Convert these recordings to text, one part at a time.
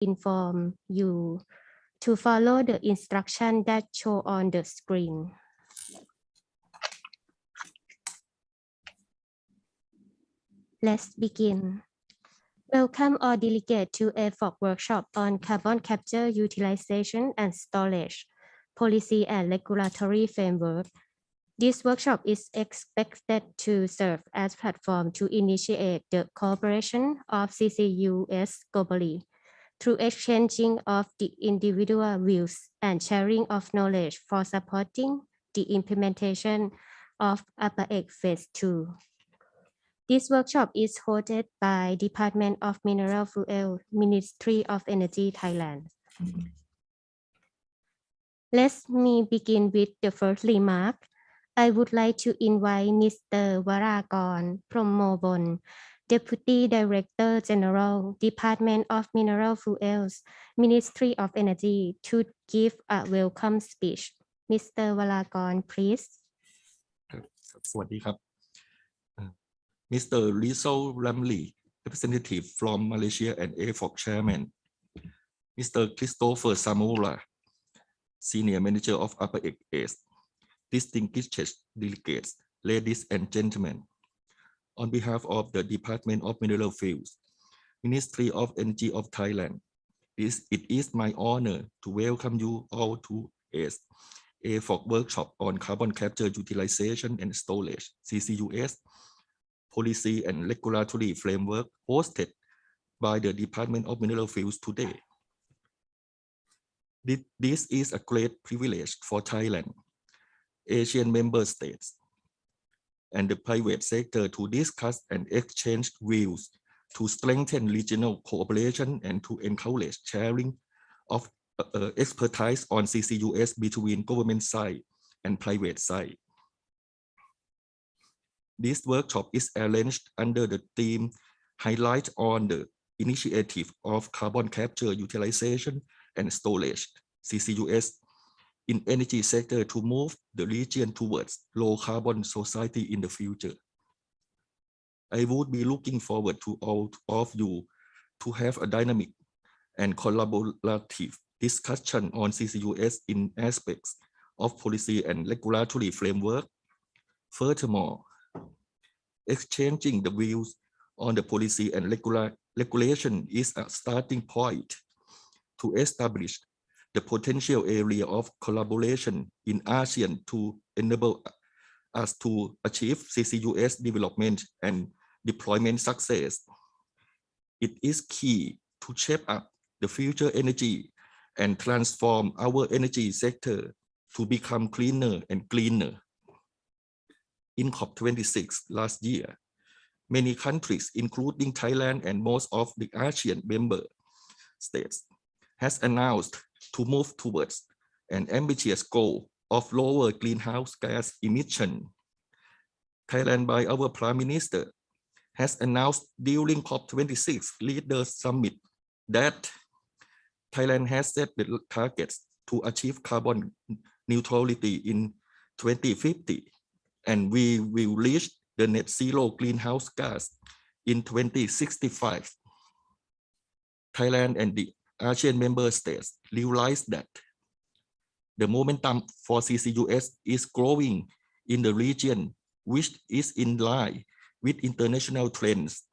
inform you to follow the instruction that show on the screen. Let's begin. Welcome all delegates to AFOC Workshop on Carbon Capture, Utilization and Storage, Policy and Regulatory Framework. This workshop is expected to serve as platform to initiate the cooperation of CCUS globally through exchanging of the individual views and sharing of knowledge for supporting the implementation of APAEC Phase II. This workshop is hosted by Department of Mineral Fuel, Ministry of Energy, Thailand. Let me begin with the first remark. I would like to invite Mr. Warakorn Promobon, Deputy Director General, Department of Mineral Fuels, Ministry of Energy, to give a welcome speech. Mr. Warakorn, please. สวัสดีครับ Mr. Rizal Ramli, representative from Malaysia and AFOC Chairman, Mr. Christopher Samula, Senior Manager of APAEC, distinguished delegates, ladies and gentlemen. On behalf of the Department of Mineral Fuels, Ministry of Energy of Thailand, it is my honor to welcome you all to AFOC Workshop on Carbon Capture, Utilization and Storage, CCUS, Policy and Regulatory Framework hosted by the Department of Mineral Fuels today. This is a great privilege for Thailand, ASEAN member states, and the private sector to discuss and exchange views to strengthen regional cooperation and to encourage sharing of expertise on CCUS between government side and private side. This workshop is arranged under the theme Highlight on the Initiative of Carbon Capture, Utilization and Storage, CCUS, in energy sector to move the region towards low carbon society in the future. I would be looking forward to all of you to have a dynamic and collaborative discussion on CCUS in aspects of policy and regulatory framework. Furthermore, exchanging the views on the policy and regulation is a starting point to establish the potential area of collaboration in ASEAN to enable us to achieve CCUS development and deployment success. It is key to shape up the future energy and transform our energy sector to become cleaner and greener. In COP26 last year, many countries, including Thailand and most of the ASEAN member states, has announced to move towards an ambitious goal of lower greenhouse gas emission. Thailand, by our Prime Minister, has announced during COP26 Leaders Summit that Thailand has set the targets to achieve carbon neutrality in 2050, and we will reach the net zero greenhouse gas in 2065. Thailand and the ASEAN member states realize that the momentum for CCUS is growing in the region, which is in line with international trends.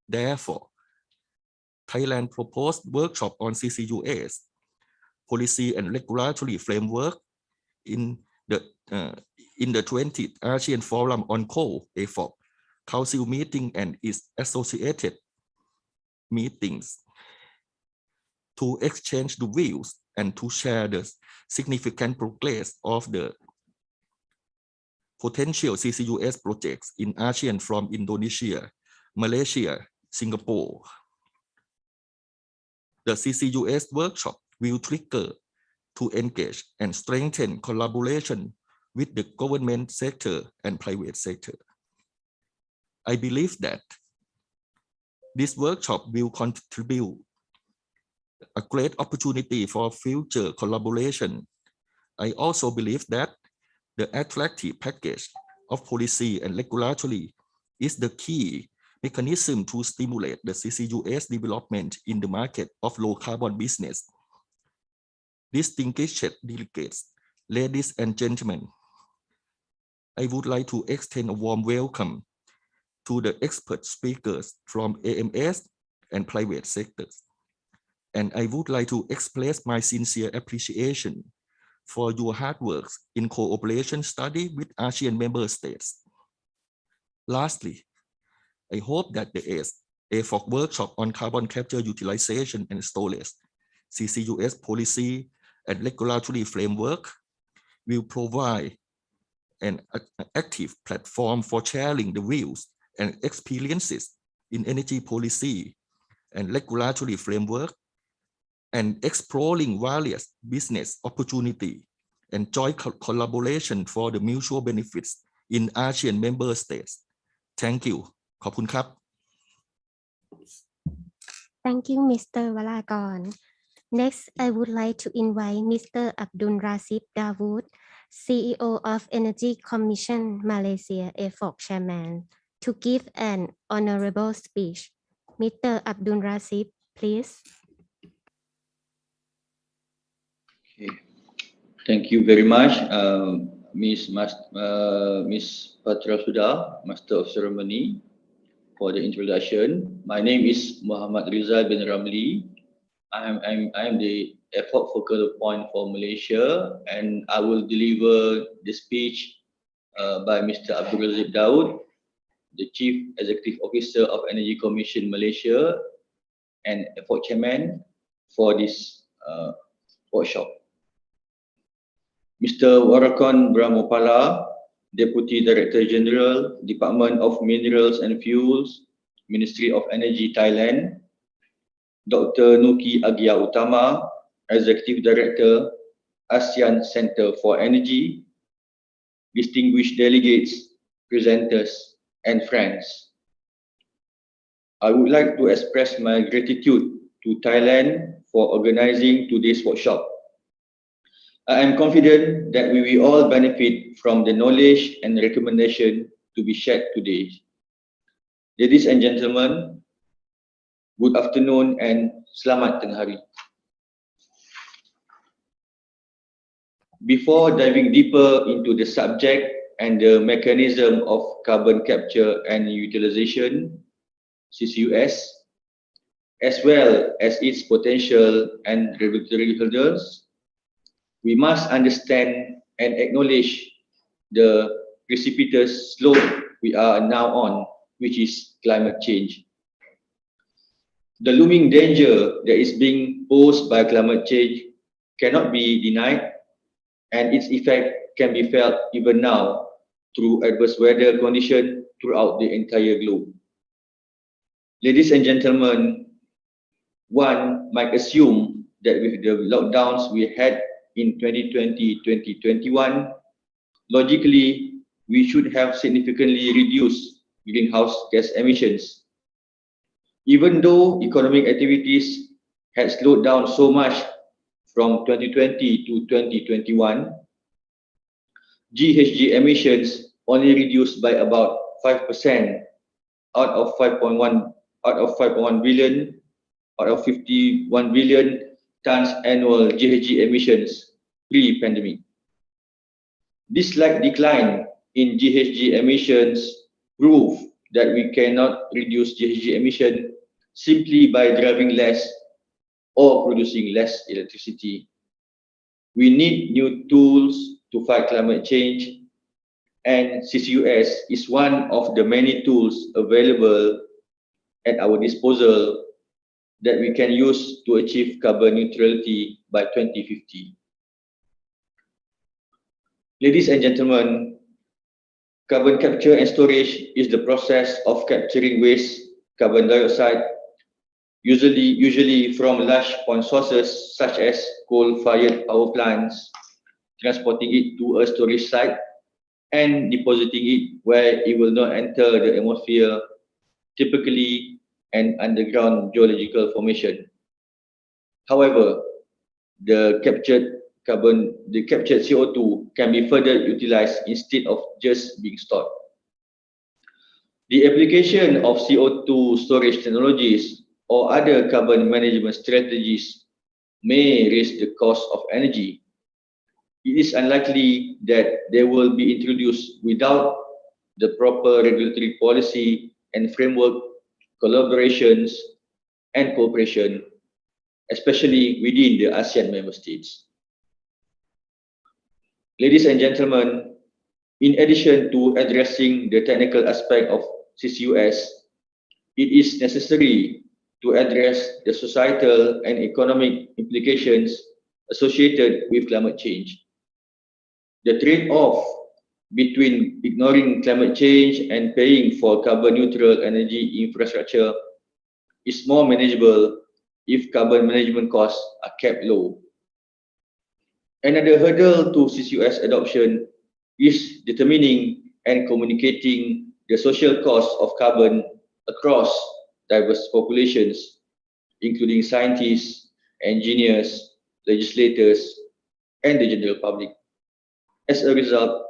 Therefore, Thailand proposed workshop on CCUS, policy and regulatory framework in the 20th ASEAN Forum on Coal, AFOC, Council meeting and its associated meetings to exchange the views and to share the significant progress of the potential CCUS projects in ASEAN from Indonesia, Malaysia, Singapore. The CCUS workshop will trigger to engage and strengthen collaboration with the government sector and private sector. I believe that this workshop will contribute a great opportunity for future collaboration. I also believe that the attractive package of policy and regulatory is the key mechanism to stimulate the CCUS development in the market of low carbon business. Distinguished delegates, ladies and gentlemen, I would like to extend a warm welcome to the expert speakers from AMS and private sectors. And I would like to express my sincere appreciation for your hard work in cooperation study with ASEAN member states. Lastly, I hope that the AFOC Workshop on Carbon Capture, Utilization and Storage, CCUS policy and regulatory framework will provide an active platform for sharing the views and experiences in energy policy and regulatory framework and exploring various business opportunities and joint collaboration for the mutual benefits in ASEAN member states. Thank you. ขอบคุณครับ Thank you, Mr. Walakorn. Next, I would like to invite Mr. Abdul Rasib Dawood, CEO of Energy Commission Malaysia AFOC Chairman, to give an honorable speech. Mr. Abdul Rasib, please. Okay. Thank you very much, Miss Patra Sudha, Master of Ceremony, for the introduction. My name is Muhammad Rizal bin Ramli. I am the AFOC focal point for Malaysia, and I will deliver the speech by Mr. Abdul Rasib Dawood, the Chief Executive Officer of Energy Commission Malaysia and AFOC Chairman for this workshop. Mr. Warakon Brahmopala, Deputy Director General, Department of Minerals and Fuels, Ministry of Energy, Thailand. Dr. Nuki Agia Utama, Executive Director, ASEAN Center for Energy. Distinguished delegates, presenters, and friends. I would like to express my gratitude to Thailand for organizing today's workshop. I am confident that we will all benefit from the knowledge and recommendation to be shared today. Ladies and gentlemen, good afternoon and selamat tengah hari. Before diving deeper into the subject and the mechanism of carbon capture and utilization, CCUS, as well as its potential and regulatory hurdles, we must understand and acknowledge the precipitous slope we are now on, which is climate change. The looming danger that is being posed by climate change cannot be denied, and its effect can be felt even now through adverse weather conditions throughout the entire globe. Ladies and gentlemen, one might assume that with the lockdowns we had in 2020-2021, logically, we should have significantly reduced greenhouse gas emissions. Even though economic activities had slowed down so much from 2020 to 2021, GHG emissions only reduced by about 5% out of 51 billion tons annual GHG emissions pre-pandemic. This slight decline in GHG emissions prove that we cannot reduce GHG emission simply by driving less or producing less electricity. We need new tools to fight climate change, and CCUS is one of the many tools available at our disposal that we can use to achieve carbon neutrality by 2050. Ladies and gentlemen, carbon capture and storage is the process of capturing waste carbon dioxide, usually from large point sources such as coal-fired power plants, transporting it to a storage site and depositing it where it will not enter the atmosphere, typically an underground geological formation. However, the captured CO2 can be further utilized instead of just being stored. The application of CO2 storage technologies or other carbon management strategies may raise the cost of energy. It is unlikely that they will be introduced without the proper regulatory policy and framework, collaborations, and cooperation, especially within the ASEAN member states. Ladies and gentlemen, in addition to addressing the technical aspect of CCUS, it is necessary to address the societal and economic implications associated with climate change. The trade-off between ignoring climate change and paying for carbon neutral energy infrastructure is more manageable if carbon management costs are kept low. Another hurdle to CCUS adoption is determining and communicating the social cost of carbon across diverse populations, including scientists, engineers, legislators, and the general public. As a result,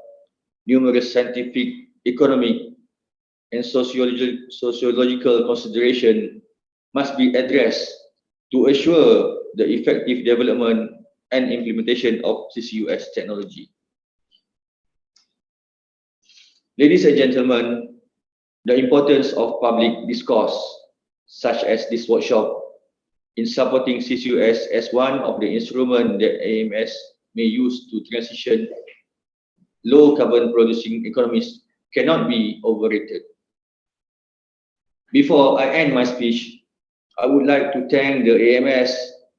numerous scientific, economic, and sociological considerations must be addressed to assure the effective development and implementation of CCUS technology. Ladies and gentlemen, the importance of public discourse, such as this workshop, in supporting CCUS as one of the instruments that AMS may use to transition low carbon producing economies cannot be overrated. Before I end my speech, I would like to thank the AMS,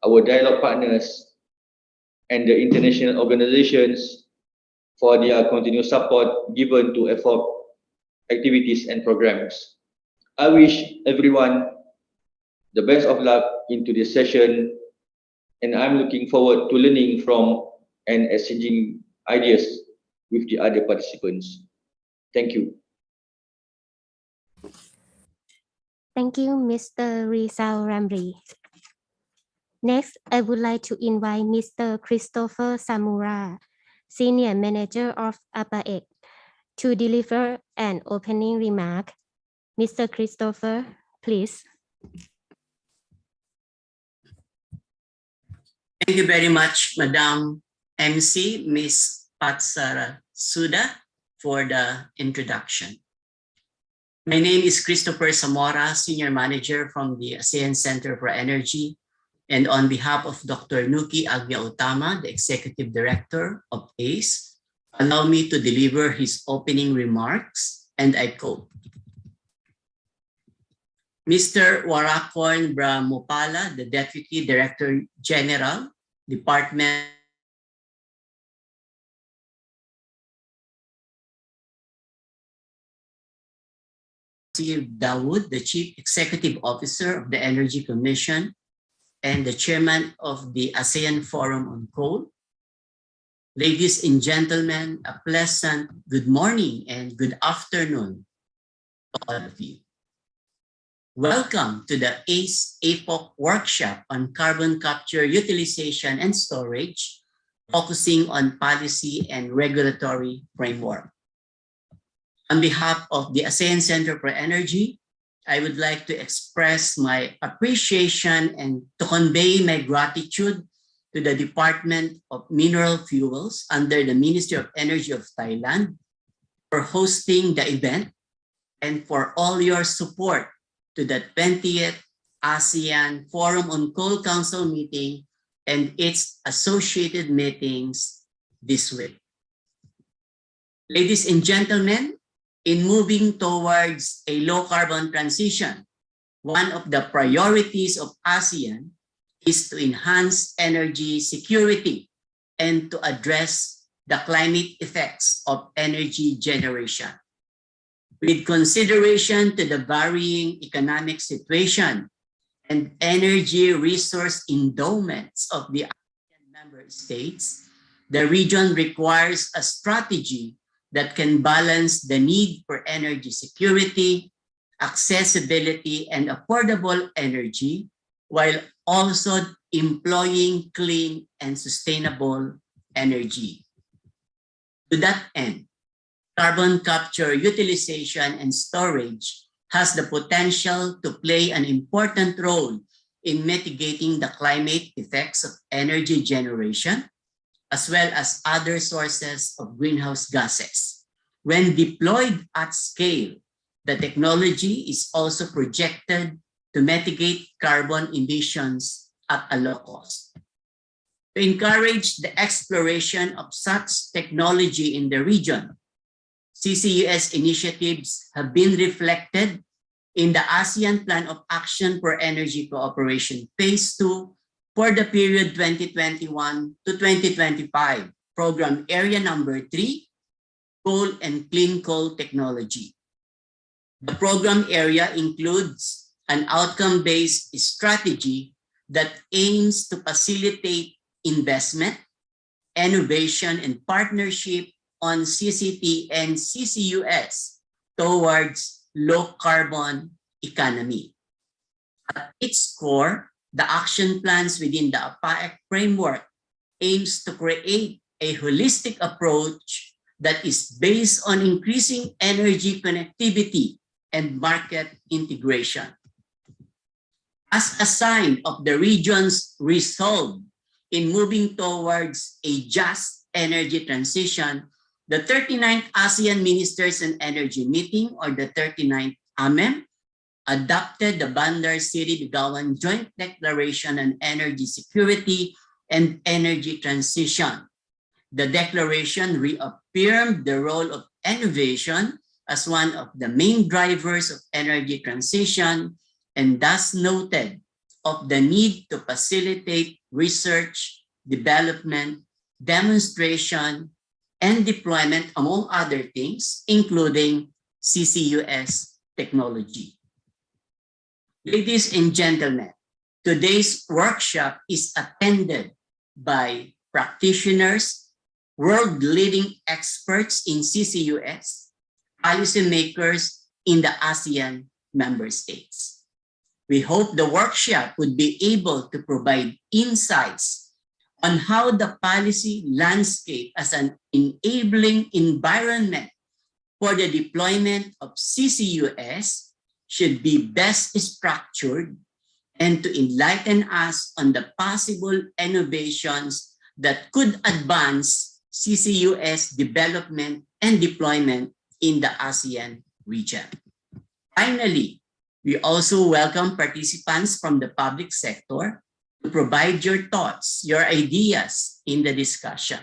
our dialogue partners, and the international organizations for their continued support given to AFOC activities and programs. I wish everyone the best of luck into this session, and I'm looking forward to learning from and exchanging ideas with the other participants. Thank you. Thank you, Mr. Rizal Ramri. Next, I would like to invite Mr. Christopher Samura, Senior Manager of APAEC, to deliver an opening remark. Mr. Christopher, please. Thank you very much, Madam MC, Ms. Patsara Suda, for the introduction. My name is Christopher Samora, Senior Manager from the ASEAN Center for Energy, and on behalf of Dr. Nuki Agya-Utama, the Executive Director of ACE, allow me to deliver his opening remarks, and I quote. Mr. Warakorn Bramopala, the Deputy Director General, Department Dawood, the Chief Executive Officer of the Energy Commission and the Chairman of the ASEAN Forum on Coal. Ladies and gentlemen, a pleasant good morning and good afternoon to all of you. Welcome to the AFOC Workshop on Carbon Capture, Utilization, and Storage, focusing on policy and regulatory framework. On behalf of the ASEAN Center for Energy, I would like to express my appreciation and to convey my gratitude to the Department of Mineral Fuels under the Ministry of Energy of Thailand for hosting the event and for all your support to the 20th ASEAN Forum on Coal Council meeting and its associated meetings this week. Ladies and gentlemen, in moving towards a low-carbon transition, one of the priorities of ASEAN is to enhance energy security and to address the climate effects of energy generation. With consideration to the varying economic situation and energy resource endowments of the ASEAN member states, the region requires a strategy that can balance the need for energy security, accessibility, and affordable energy, while also employing clean and sustainable energy. To that end, carbon capture, utilization, and storage has the potential to play an important role in mitigating the climate effects of energy generation, as well as other sources of greenhouse gases. When deployed at scale, the technology is also projected to mitigate carbon emissions at a low cost. To encourage the exploration of such technology in the region, CCUS initiatives have been reflected in the ASEAN Plan of Action for Energy Cooperation Phase II for the period 2021 to 2025, Program Area Number 3, Coal and Clean Coal Technology. The program area includes an outcome-based strategy that aims to facilitate investment, innovation, and partnership on CCT and CCUS towards low-carbon economy. At its core, the action plans within the APAEC framework aims to create a holistic approach that is based on increasing energy connectivity and market integration. As a sign of the region's resolve in moving towards a just energy transition, the 39th ASEAN Ministers and Energy Meeting, or the 39th AMEM, adopted the Bandar Seri Begawan Joint Declaration on Energy Security and Energy Transition. The declaration reaffirmed the role of innovation as one of the main drivers of energy transition, and thus noted of the need to facilitate research, development, demonstration, and deployment, among other things, including CCUS technology. Ladies and gentlemen, today's workshop is attended by practitioners, world-leading experts in CCUS, policymakers in the ASEAN member states. We hope the workshop would be able to provide insights on how the policy landscape as an enabling environment for the deployment of CCUS should be best structured, and to enlighten us on the possible innovations that could advance CCUS development and deployment in the ASEAN region. Finally, we also welcome participants from the public sector to provide your thoughts, your ideas in the discussion.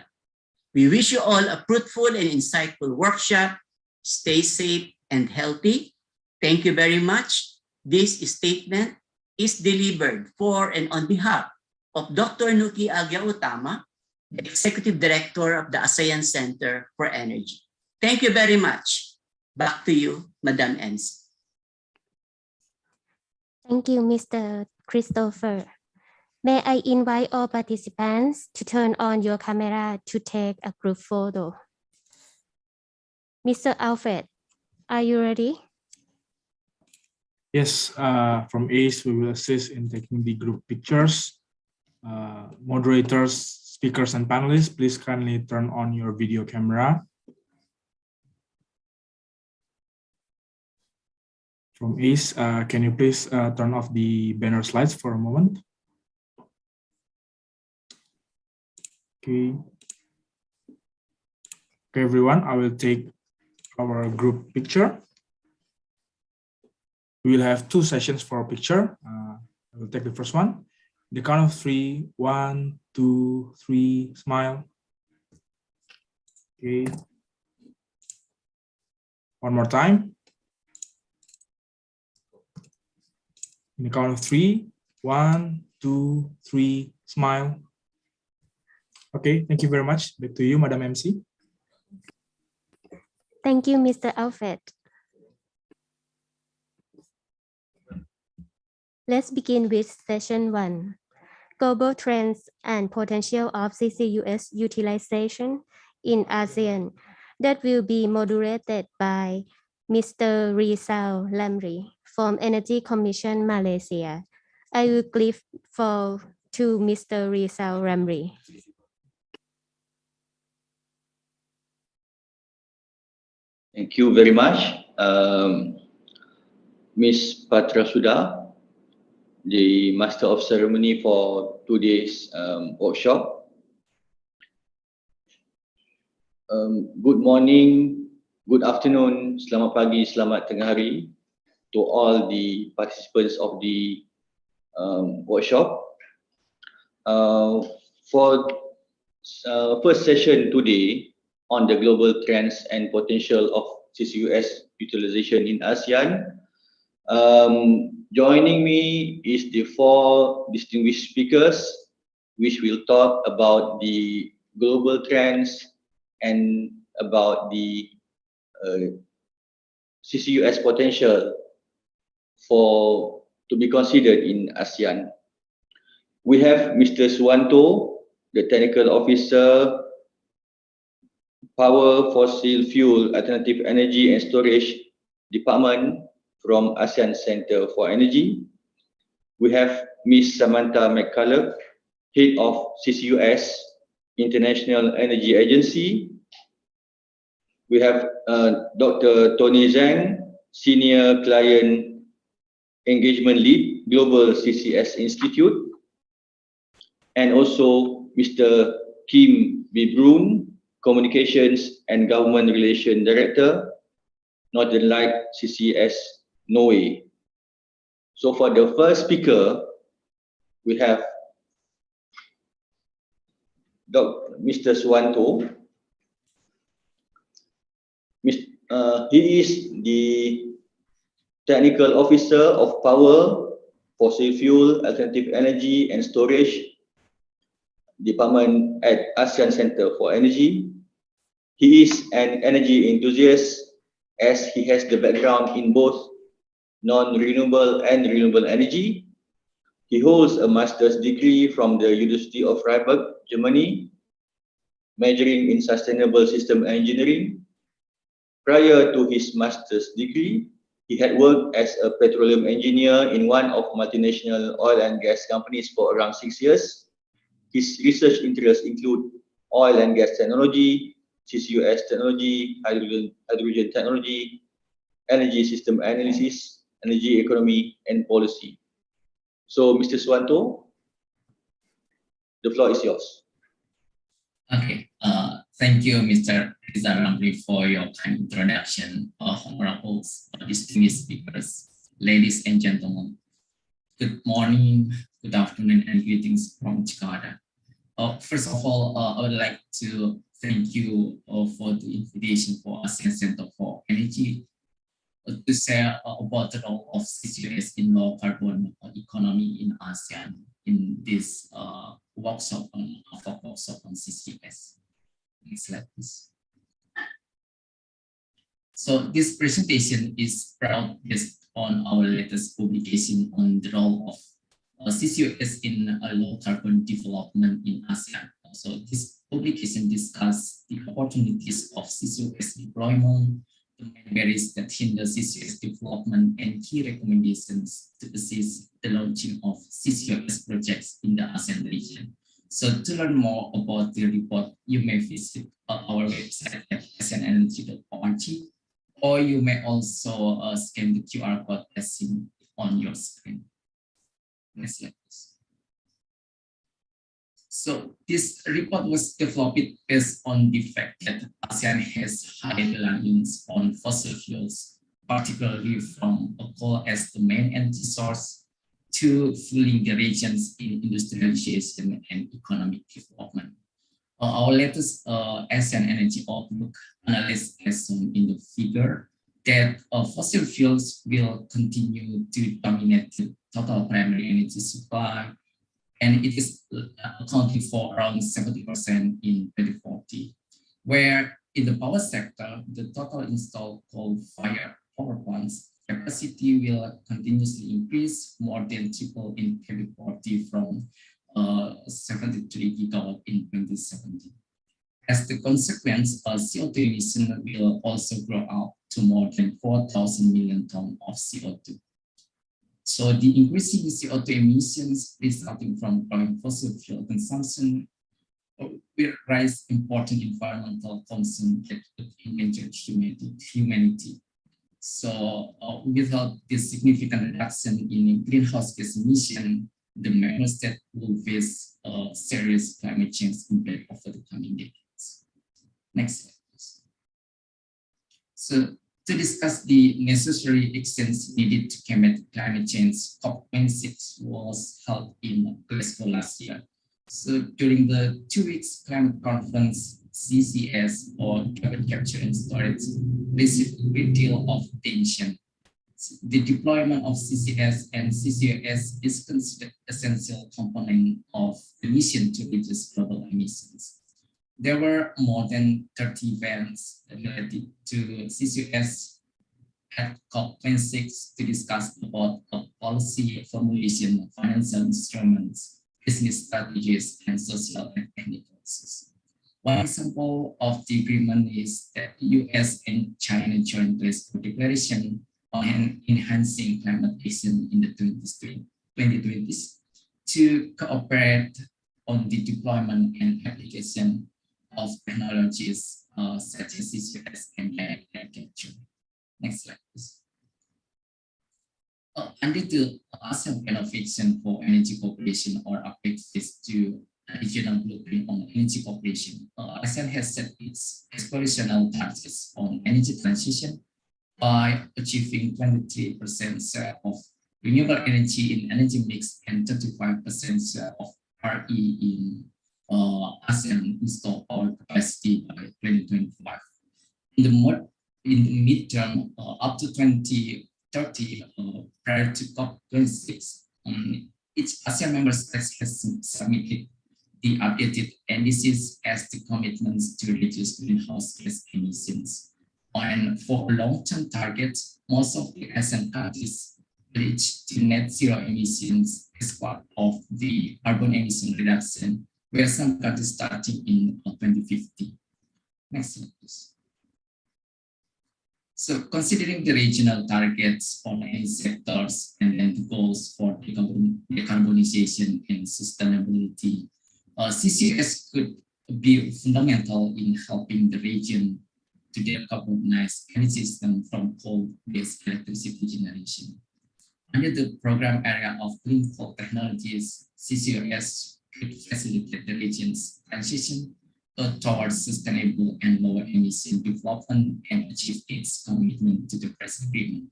We wish you all a fruitful and insightful workshop. Stay safe and healthy. Thank you very much. This statement is delivered for and on behalf of Dr. Nuki Agya-Utama, the Executive Director of the ASEAN Center for Energy. Thank you very much. Back to you, Madam MC. Thank you, Mr. Christopher. May I invite all participants to turn on your camera to take a group photo. Mr. Alfred, are you ready? Yes, from ACE, we will assist in taking the group pictures. Moderators, speakers, and panelists, please kindly turn on your video camera. From ACE, can you please turn off the banner slides for a moment? Okay. Okay, everyone, I will take our group picture. We will have 2 sessions for a picture. I will take the first one. The count of 3, 1, 2, 3, smile. Okay. One more time. In the count of 3, 1, 2, 3, smile. Okay, thank you very much. Back to you, Madam MC. Thank you, Mr. Alfred. Let's begin with session 1, Global Trends and Potential of CCUS Utilization in ASEAN, that will be moderated by Mr. Rizal Lamri from Energy Commission Malaysia. I will give floor to Mr. Rizal Lamri. Thank you very much, Ms. Patra Sudha, the Master of Ceremony for today's workshop. Good morning, good afternoon, selamat pagi, selamat tengah hari to all the participants of the workshop. For first session today on the global trends and potential of CCUS utilization in ASEAN, joining me is the four distinguished speakers which will talk about the global trends and about the CCUS potential to be considered in ASEAN. We have Mr. Suwanto, the Technical Officer, Power, Fossil Fuel, Alternative Energy and Storage Department from ASEAN Center for Energy. We have Ms. Samantha McCullough, Head of CCUS, International Energy Agency. We have Dr. Tony Zhang, Senior Client Engagement Lead, Global CCS Institute. And also Mr. Kim Bibrun, Communications and Government Relations Director, Northern Light CCS Norway. So for the first speaker, we have Mr. Suwanto. He is the Technical Officer of Power, Fossil Fuel, Alternative Energy and Storage Department at ASEAN Center for Energy. He is an energy enthusiast as he has the background in both non-renewable and renewable energy. He holds a master's degree from the University of Freiburg, Germany, majoring in sustainable system engineering. Prior to his master's degree, he had worked as a petroleum engineer in one of multinational oil and gas companies for around 6 years. His research interests include oil and gas technology, CCUS technology, hydrogen technology, energy system analysis, energy economy, and policy. So, Mr. Suwanto, the floor is yours. Okay, thank you, Mr. Rizal Ramli, for your kind introduction of honorable distinguished speakers. Ladies and gentlemen, good morning, good afternoon, and greetings from Jakarta. First of all, I would like to thank you for the invitation for ASEAN Center for Energy to share about the role of CCUS in low carbon economy in ASEAN in this workshop on AFOC workshop on CCUS. Next slide, please. So this presentation is based on our latest publication on the role of CCUS in low carbon development in ASEAN. So this publication discusses the opportunities of CCUS deployment, the main barriers that hinder CCUS development, and key recommendations to assist the launching of CCUS projects in the ASEAN region. So to learn more about the report, you may visit our website at aseanenergy.org, or you may also scan the QR code as seen on your screen. Next slide, please. So this report was developed based on the fact that ASEAN has high reliance on fossil fuels, particularly from coal as the main energy source, to fueling the regions in industrialization and economic development. Our latest ASEAN Energy Outlook analysis has shown in the figure that fossil fuels will continue to dominate the total primary energy supply, and it is accounting for around 70% in 2040, where in the power sector, the total installed coal-fired power plants capacity will continuously increase, more than triple in 2040 from 73 gigawatt in 2017. As the consequence, CO2 emission will also grow up to more than 4,000 million tons of CO2. So the increasing CO2 emissions resulting from growing fossil fuel consumption will will raise important environmental concerns that could endanger humanity. So without this significant reduction in greenhouse gas emission, the member state will face serious climate change impact over the coming decades. Next slide, please. So to discuss the necessary actions needed to combat climate change, COP26 was held in Glasgow last year. So during the 2 weeks climate conference, CCS or carbon capture and storage received a great deal of attention. The deployment of CCS and CCUS is considered essential component of the mission to reduce global emissions. There were more than 30 events related to CCUS at COP26 to discuss about policy formulation, financial instruments, business strategies, and social and technical issues. One example of the agreement is that US and China joined Glasgow Declaration on enhancing climate action in the 2020s to cooperate on the deployment and application of technologies such as CCUS and air capture. Next slide, please. Under the ASEAN Plan of Action for Energy Cooperation or APAEC Phase II regional blueprint on energy cooperation, ASEAN has set its aspirational targets on energy transition by achieving 23% share of renewable energy in energy mix and 35% share of RE in ASEAN installed power capacity by 2025. In the midterm, up to 2030, prior to COP26, each ASEAN member state has submitted the updated NDCs as the commitments to reduce greenhouse gas emissions. And for long-term targets, most of the ASEAN countries pledged to net zero emissions as part of the carbon emission reduction, where some countries starting in 2050. Next slide, please. So considering the regional targets on any sectors and then the goals for decarbonization and sustainability, CCUS could be fundamental in helping the region to decarbonize energy system from coal-based electricity generation. Under the program area of clean coal technologies, CCUS could facilitate the region's transition towards sustainable and lower emission development and achieve its commitment to the Paris Agreement.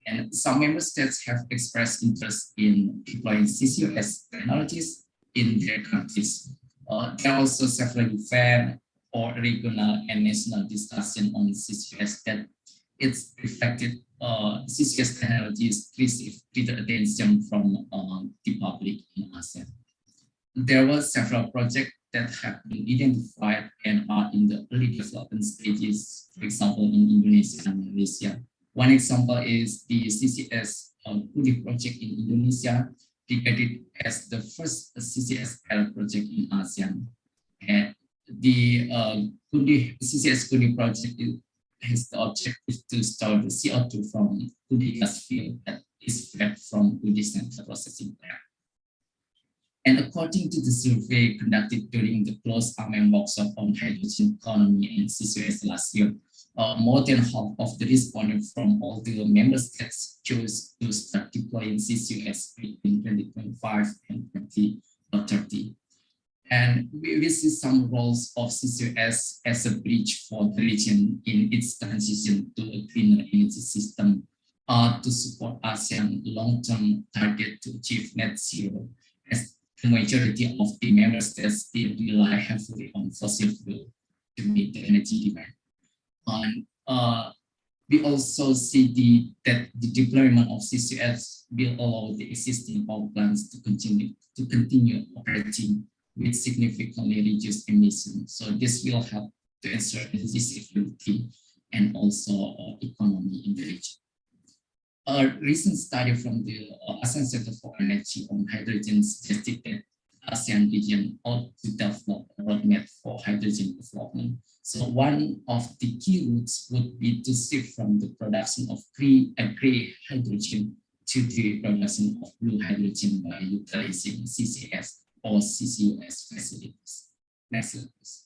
And some member states have expressed interest in deploying CCUS technologies in their countries. There are also several fair or regional and national discussion on CCUS that it's reflected CCUS technologies receive greater attention from the public in ASEAN. There were several projects that have been identified and are in the early development stages, for example, in Indonesia and Malaysia. One example is the CCS Kudi project in Indonesia, regarded as the first CCSL project in ASEAN. And the CCS Kudi project has the objective to store the CO2 from Kudi gas field that is fed from Kudi Central Processing Plant. And according to the survey conducted during the closed AMEM workshop on hydrogen economy and CCUS last year, more than half of the respondents from all the member states chose to start deploying CCUS between 2025 and 2030. And we see some roles of CCUS as a bridge for the region in its transition to a cleaner energy system to support ASEAN long-term target to achieve net zero, as the majority of the member states still rely heavily on fossil fuel to meet the energy demand. And we also see that the deployment of CCUS will allow the existing power plants to continue operating with significantly reduced emissions. So this will help to ensure energy security and also economy in the region. A recent study from the ASEAN Center for Energy on Hydrogen suggested that ASEAN region ought to develop a roadmap for hydrogen development. So one of the key routes would be to shift from the production of gray hydrogen to the production of blue hydrogen by utilizing CCS or CCUS facilities. Next slide, please.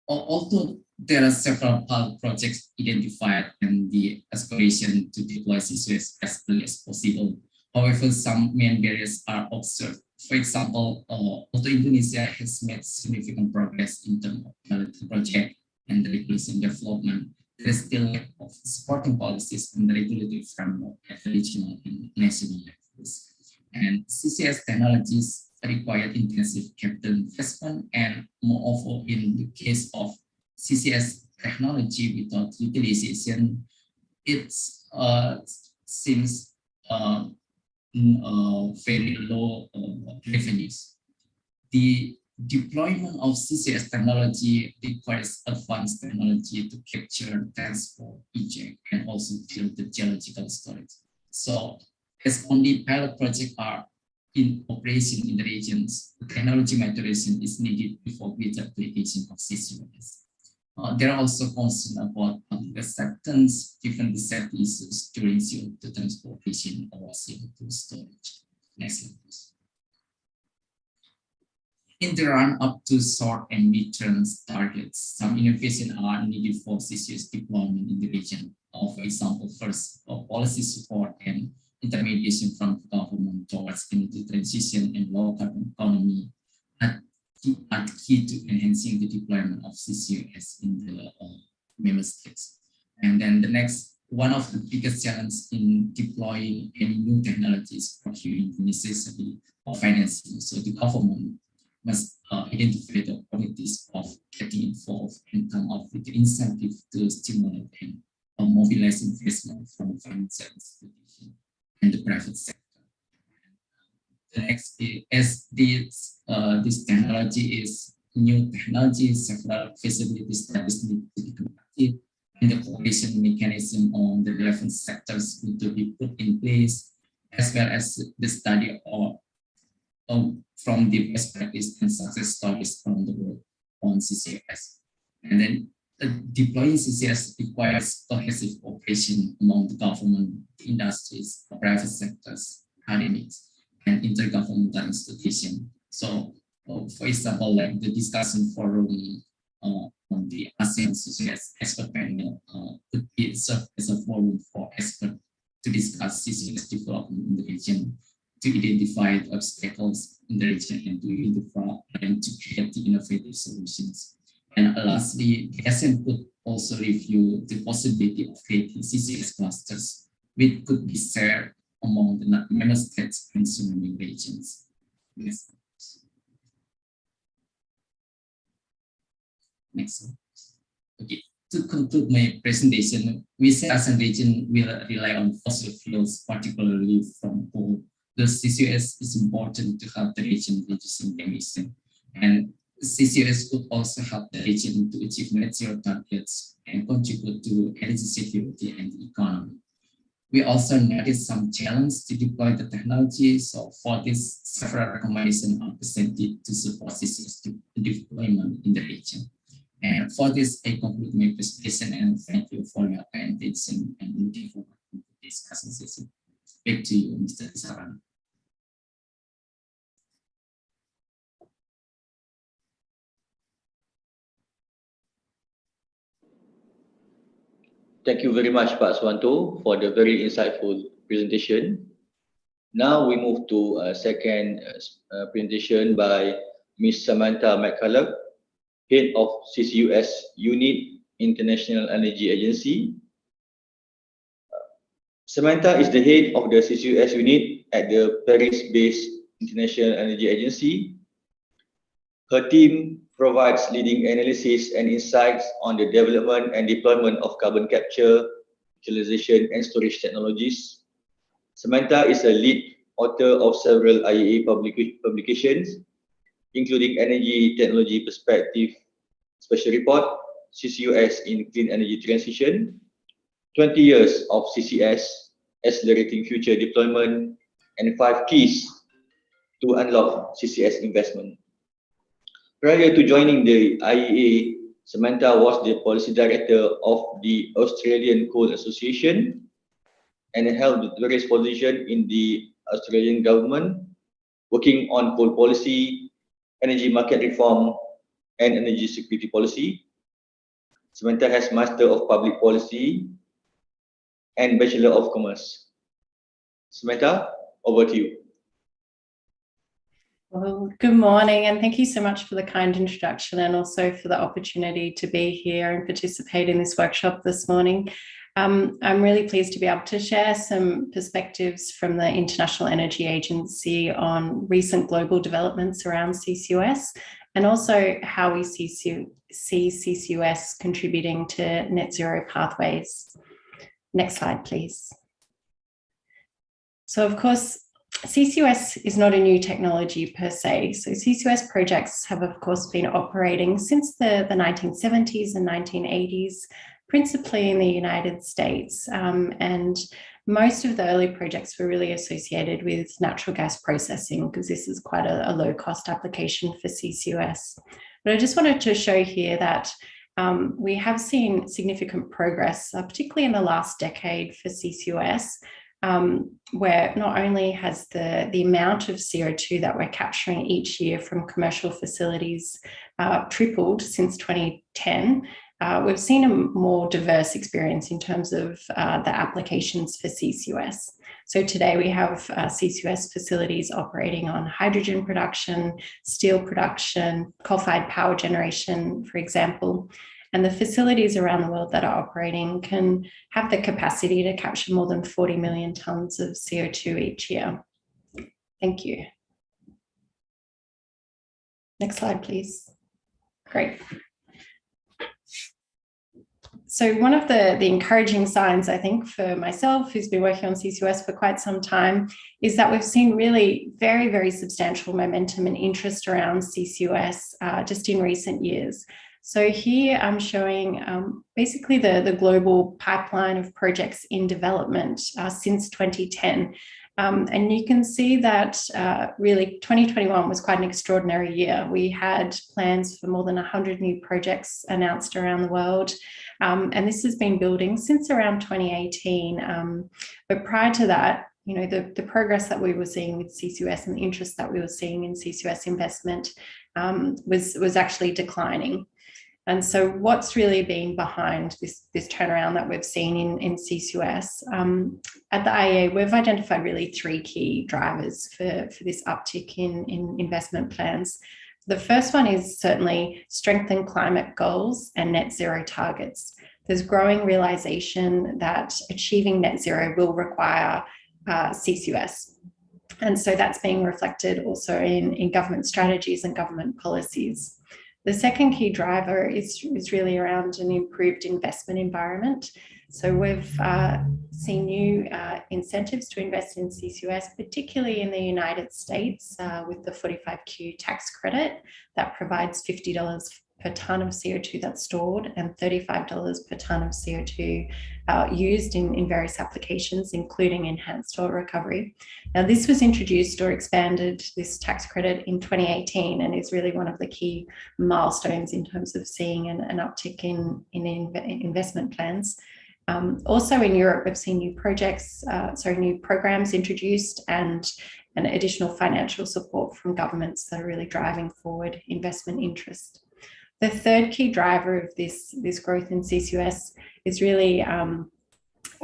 Although there are several pilot projects identified and the aspiration to deploy CCUS as early as possible, however, some main barriers are observed. For example, although Indonesia has made significant progress in terms of pilot project and the regulation development, there is still lack of supporting policies and the regulatory framework at the regional and national levels. And CCS technologies require intensive capital investment, and moreover, in the case of CCS technology without utilization, it seems very low revenues. The deployment of CCS technology requires advanced technology to capture, transport, inject, and also build the geological storage. So, as only pilot projects are in operation in the regions, the technology maturation is needed before greater application of CCUS. There are also concerns about public acceptance given the safety issues during CO2 transportation or CO2 storage. Next slide, please. In the run-up to short and mid-term targets, some innovations are needed for CCUS deployment in the region. For example, first, policy support and intermediation from the government towards energy transition and low carbon economy are key to enhancing the deployment of CCUS in the member states. And then the next, one of the biggest challenges in deploying any new technologies procuring the necessity of financing. So the government must identify the opportunities of getting involved and come up with the incentive to stimulate and mobilize investment from financial institutions and the private sector. The next, as this technology is new technology, several feasibility studies need to be conducted, and the cooperation mechanism on the relevant sectors need to be put in place, as well as the study from the best practice and success stories from the world on CCUS. And then deploying CCS requires cohesive cooperation among the government, industries, private sectors, academics, and intergovernmental institutions. So, for example, like the discussion forum on the ASEAN CCS expert panel could be served as a forum for experts to discuss CCS development in the region, to identify the obstacles in the region, and to identify and to create the innovative solutions. And lastly, the ASEAN could also review the possibility of creating CCS clusters, which could be shared among the member states and surrounding regions. Next. Next. Okay. To conclude my presentation, we say ASEAN region will rely on fossil fuels, particularly from coal. The CCUS is important to help the region reducing emission, and CCUS could also help the region to achieve net zero targets and contribute to energy security and the economy. We also noticed some challenges to deploy the technology. So for this, several recommendations are presented to support CCUS deployment in the region. And for this, I conclude my presentation and thank you for your attention and looking forward to the discussion session. Back to you, Mr. Saran. Thank you very much, Pak Swanto, for the very insightful presentation. Now we move to a second presentation by Ms. Samantha McCulloch, Head of CCUS Unit, International Energy Agency. Samantha is the head of the CCUS unit at the Paris-based International Energy Agency. Her team provides leading analysis and insights on the development and deployment of carbon capture, utilization, and storage technologies. Samantha is a lead author of several IEA publications, including Energy Technology Perspective Special Report, CCUS in Clean Energy Transition, 20 years of CCS, Accelerating Future Deployment, and 5 keys to unlock CCS investment. Prior to joining the IEA, Samantha was the policy director of the Australian Coal Association and held various positions in the Australian government, working on coal policy, energy market reform and energy security policy. Samantha has Master of Public Policy and Bachelor of Commerce. Samantha, over to you. Well, good morning, and thank you so much for the kind introduction and also for the opportunity to be here and participate in this workshop this morning. I'm really pleased to be able to share some perspectives from the International Energy Agency on recent global developments around CCUS and also how we see CCUS contributing to net zero pathways. Next slide, please. So, of course, CCUS is not a new technology per se. So CCUS projects have, of course, been operating since the 1970s and 1980s, principally in the United States. And most of the early projects were really associated with natural gas processing because this is quite a low-cost application for CCUS. But I just wanted to show here that we have seen significant progress, particularly in the last decade for CCUS, where not only has the amount of CO2 that we're capturing each year from commercial facilities tripled since 2010, we've seen a more diverse experience in terms of the applications for CCUS. So today we have CCUS facilities operating on hydrogen production, steel production, coal-fired power generation, for example. And the facilities around the world that are operating can have the capacity to capture more than 40 million tonnes of CO2 each year. Thank you. Next slide, please. Great. So one of the encouraging signs, I think, for myself, who's been working on CCUS for quite some time, is that we've seen really very, very substantial momentum and interest around CCUS just in recent years. So here I'm showing basically the global pipeline of projects in development since 2010. And you can see that really 2021 was quite an extraordinary year. We had plans for more than 100 new projects announced around the world. And this has been building since around 2018. But prior to that, you know, the progress that we were seeing with CCUS and the interest that we were seeing in CCUS investment was actually declining. And so what's really been behind this turnaround that we've seen in CCUS? At the IEA, we've identified really three key drivers for this uptick in investment plans. The first one is certainly strengthen climate goals and net zero targets. There's growing realization that achieving net zero will require CCUS. And so that's being reflected also in government strategies and government policies. The second key driver is really around an improved investment environment. So we've seen new incentives to invest in CCUS, particularly in the United States with the 45Q tax credit that provides $50 per tonne of CO2 that's stored and $35 per tonne of CO2 used in various applications, including enhanced oil recovery. Now, this was introduced or expanded, this tax credit, in 2018 and is really one of the key milestones in terms of seeing an uptick in investment plans. Also in Europe, we've seen new new programs introduced and additional financial support from governments that are really driving forward investment interest. The third key driver of this growth in CCUS is really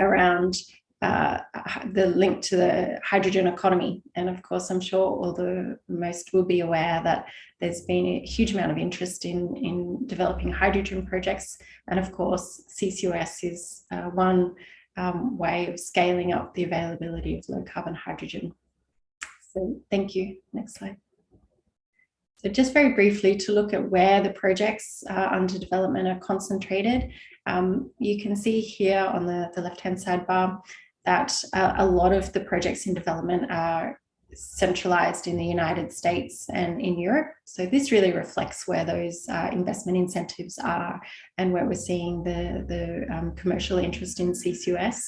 around the link to the hydrogen economy. And of course, I'm sure most will be aware that there's been a huge amount of interest in developing hydrogen projects. And of course, CCUS is one way of scaling up the availability of low carbon hydrogen. So thank you. Next slide. So just very briefly to look at where the projects under development are concentrated, you can see here on the left-hand sidebar that a lot of the projects in development are centralized in the United States and in Europe. So this really reflects where those investment incentives are and where we're seeing the commercial interest in CCUS.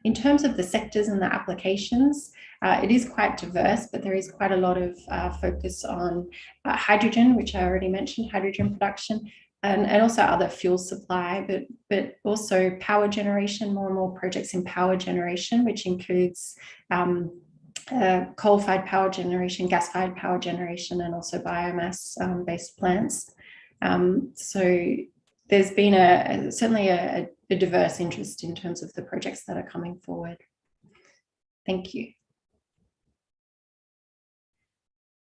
In terms of the sectors and the applications, it is quite diverse, but there is quite a lot of focus on hydrogen, which I already mentioned, hydrogen production, and also other fuel supply, but also power generation, more and more projects in power generation, which includes coal-fired power generation, gas-fired power generation, and also biomass-based plants. So there's been certainly a diverse interest in terms of the projects that are coming forward. Thank you.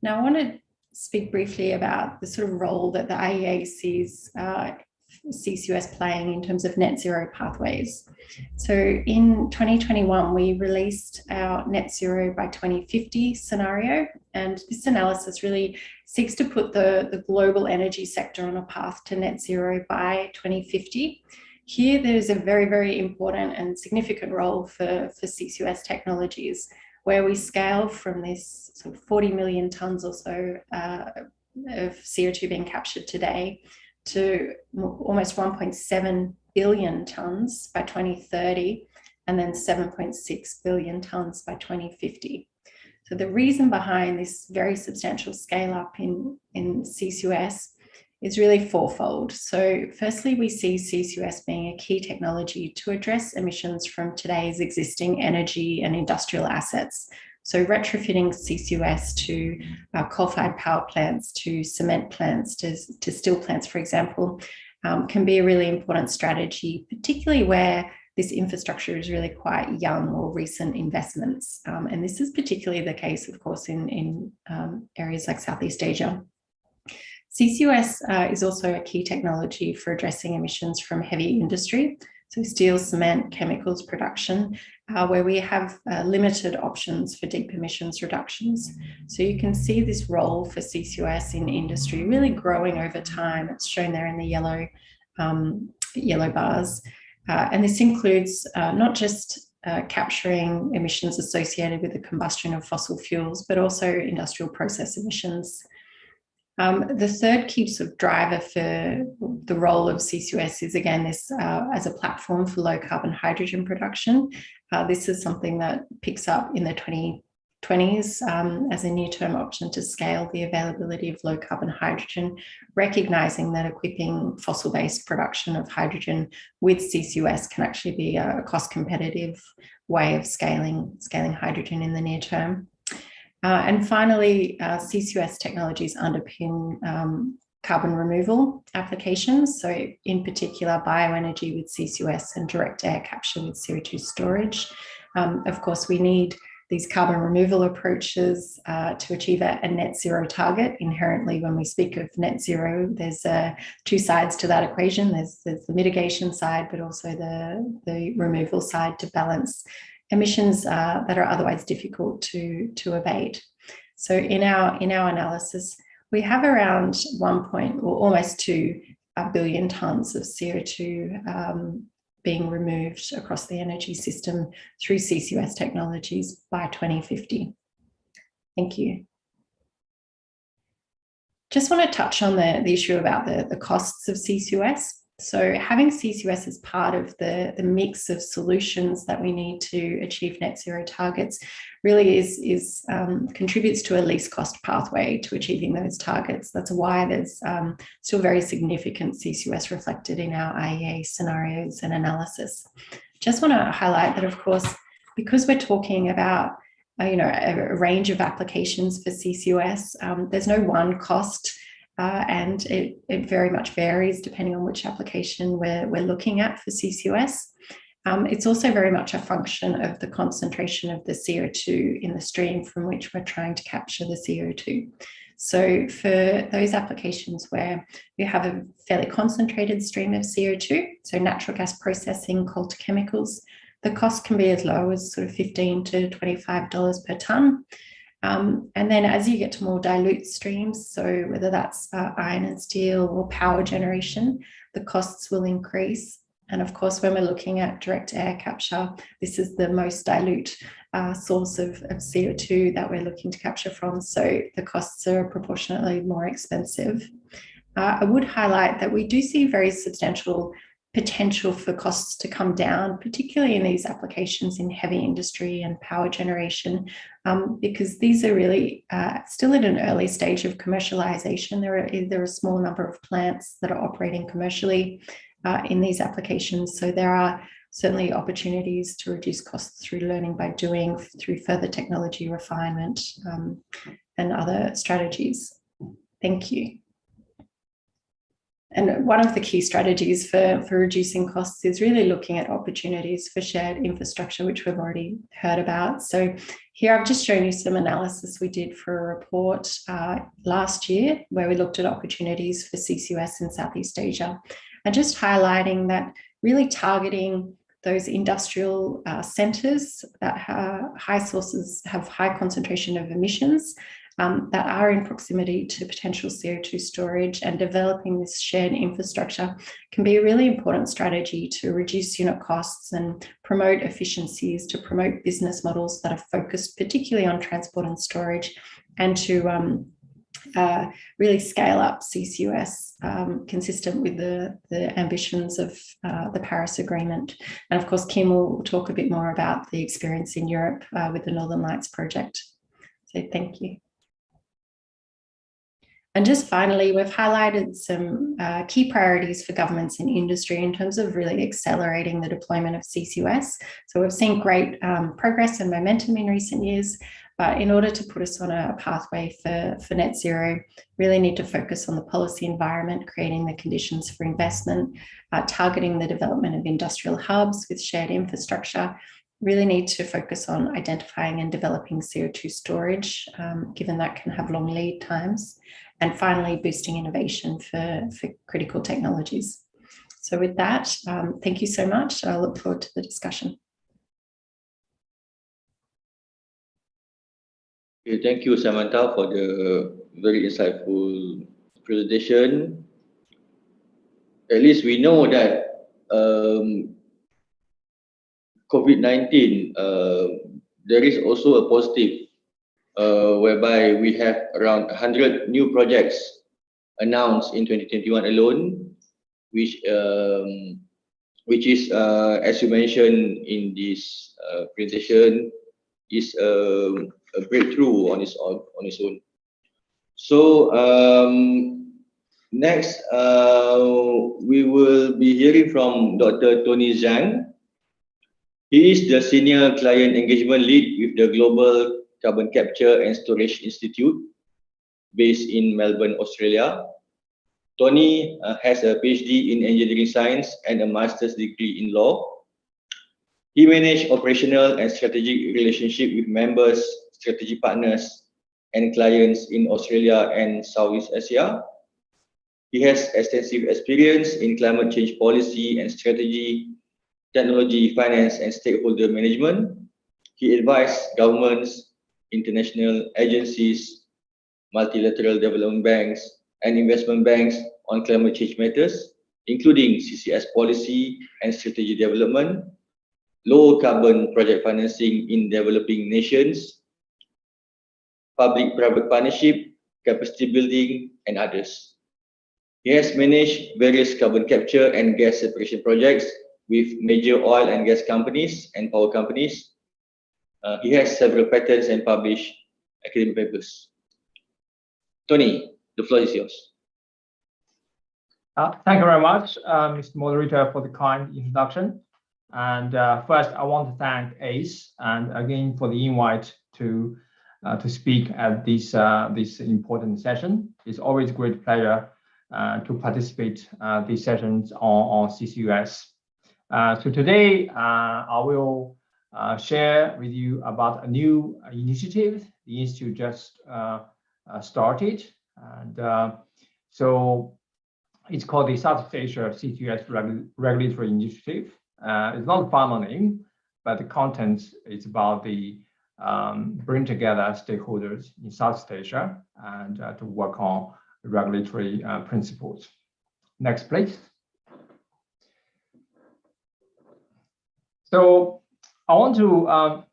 Now I want to speak briefly about the sort of role that the IEA sees CCUS playing in terms of net zero pathways. So in 2021, we released our net zero by 2050 scenario, and this analysis really seeks to put the global energy sector on a path to net zero by 2050. Here, there's a very, very important and significant role for CCUS technologies, where we scale from this sort of 40 million tonnes or so of CO2 being captured today to almost 1.7 billion tonnes by 2030, and then 7.6 billion tonnes by 2050. So the reason behind this very substantial scale up in CCUS is really fourfold. So firstly, we see CCUS being a key technology to address emissions from today's existing energy and industrial assets. So retrofitting CCUS to coal-fired power plants, to cement plants, to steel plants, for example, can be a really important strategy, particularly where this infrastructure is really quite young or recent investments. And this is particularly the case, of course, in areas like Southeast Asia. CCUS is also a key technology for addressing emissions from heavy industry, so steel, cement, chemicals production, where we have limited options for deep emissions reductions. So you can see this role for CCUS in industry really growing over time. It's shown there in the yellow bars. And this includes not just capturing emissions associated with the combustion of fossil fuels, but also industrial process emissions. The third key sort of driver for the role of CCUS is, again, this as a platform for low carbon hydrogen production. This is something that picks up in the 2020s as a near-term option to scale the availability of low carbon hydrogen, recognizing that equipping fossil-based production of hydrogen with CCUS can actually be a cost-competitive way of scaling hydrogen in the near term. And finally, CCUS technologies underpin carbon removal applications. So in particular, bioenergy with CCUS and direct air capture with CO2 storage. Of course, we need these carbon removal approaches to achieve a net zero target. Inherently, when we speak of net zero, there's two sides to that equation. There's the mitigation side, but also the removal side to balance emissions that are otherwise difficult to abate. So in our analysis, we have around almost 2 billion tonnes of CO2 being removed across the energy system through CCUS technologies by 2050. Thank you. Just want to touch on the issue about the costs of CCUS. So having CCUS as part of the mix of solutions that we need to achieve net zero targets really contributes to a least cost pathway to achieving those targets. That's why there's still very significant CCUS reflected in our IEA scenarios and analysis. Just want to highlight that, of course, because we're talking about a range of applications for CCUS, there's no one cost. And it very much varies depending on which application we're looking at for CCUS. It's also very much a function of the concentration of the CO2 in the stream from which we're trying to capture the CO2. So for those applications where you have a fairly concentrated stream of CO2, so natural gas processing, coal to chemicals, the cost can be as low as sort of $15 to $25 per tonne. And then as you get to more dilute streams, so whether that's iron and steel or power generation, the costs will increase. And of course, when we're looking at direct air capture, this is the most dilute source of CO2 that we're looking to capture from. So the costs are proportionately more expensive. I would highlight that we do see very substantial potential for costs to come down, particularly in these applications in heavy industry and power generation, because these are really still at an early stage of commercialization. There are a small number of plants that are operating commercially in these applications. So there are certainly opportunities to reduce costs through learning by doing, through further technology refinement and other strategies. Thank you. And one of the key strategies for reducing costs is really looking at opportunities for shared infrastructure, which we've already heard about. So here I've just shown you some analysis we did for a report last year, where we looked at opportunities for CCUS in Southeast Asia, and just highlighting that really targeting those industrial centres that have high concentration of emissions, that are in proximity to potential CO2 storage, and developing this shared infrastructure can be a really important strategy to reduce unit costs and promote efficiencies, to promote business models that are focused particularly on transport and storage, and to really scale up CCUS consistent with the ambitions of the Paris Agreement. And of course, Kim will talk a bit more about the experience in Europe with the Northern Lights project. So thank you. And just finally, we've highlighted some key priorities for governments and industry in terms of really accelerating the deployment of CCUS. So we've seen great progress and momentum in recent years, but in order to put us on a pathway for net zero, really need to focus on the policy environment, creating the conditions for investment, targeting the development of industrial hubs with shared infrastructure, really need to focus on identifying and developing CO2 storage, given that can have long lead times, and finally boosting innovation for critical technologies. So with that, thank you so much. I look forward to the discussion. Okay, thank you, Samantha, for the very insightful presentation. At least we know that COVID-19, there is also a positive, whereby we have around 100 new projects announced in 2021 alone, which is, as you mentioned in this presentation, is a breakthrough on its own. So next, we will be hearing from Dr. Tony Zhang. He is the Senior Client Engagement Lead with the Global Carbon Capture and Storage Institute based in Melbourne, Australia. Tony has a PhD in Engineering Science and a Master's degree in Law. He managed operational and strategic relationship with members, strategic partners, and clients in Australia and Southeast Asia. He has extensive experience in climate change policy and strategy, technology, finance, and stakeholder management. He advised governments, international agencies, multilateral development banks, and investment banks on climate change matters, including CCS policy and strategy development, low carbon project financing in developing nations, public-private partnership, capacity building, and others. He has managed various carbon capture and gas separation projects with major oil and gas companies and power companies. He has several patents and published academic papers. Tony, the floor is yours. Thank you very much, Mr. Moderator, for the kind introduction. And first, I want to thank ACE and again for the invite to speak at this important session. It's always a great pleasure to participate these sessions on CCUS. So today, I will share with you about a new initiative the Institute just started. And so it's called the Southeast Asia CCUS Regulatory Initiative. It's not a formal name, but the content is about the bring together stakeholders in Southeast Asia and to work on regulatory principles. Next, please. So I want to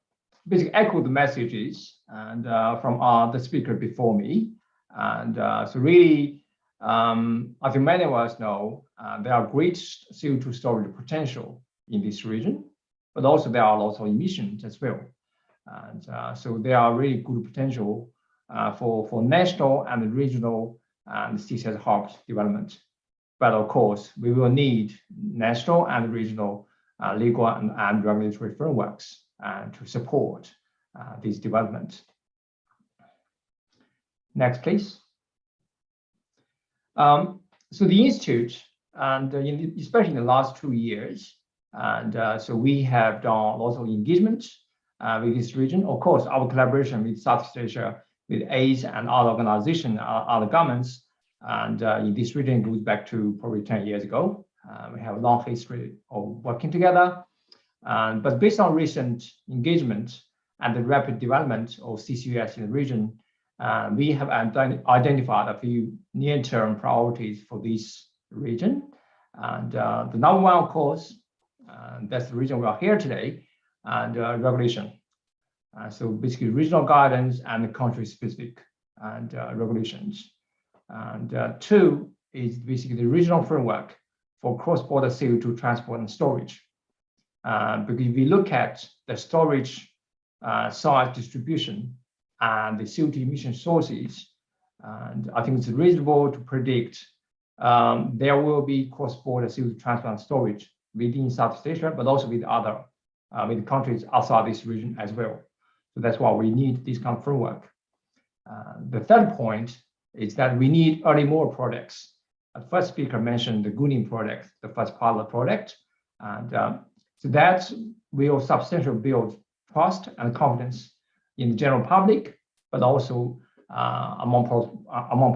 basically echo the messages and from the speaker before me. And so really, I think many of us know there are great CO2 storage potential in this region, but also there are lots of emissions as well. And so there are really good potential for national and regional and CCS hubs development. But of course, we will need national and regional legal and regulatory frameworks to support this development. Next, please. So the Institute, and especially in the last 2 years, and so we have done lots of engagement with this region. Of course, our collaboration with Southeast Asia, with ACE and other organizations, other governments, and in this region goes back to probably 10 years ago. We have a long history of working together. But based on recent engagement and the rapid development of CCUS in the region, we have identified a few near-term priorities for this region. And the number one, of course, that's the reason we are here today, and regulation. So basically regional guidance and country-specific and regulations. And two is basically the regional framework for cross-border CO2 transport and storage. Because if we look at the storage size distribution and the CO2 emission sources, and I think it's reasonable to predict there will be cross-border CO2 transport and storage within Southeast Asia, but also with other with countries outside this region as well. So that's why we need this kind of framework. The third point is that we need early mover projects. The first speaker mentioned the Gunin project, the first pilot project, and so that will substantially build trust and confidence in the general public, but also among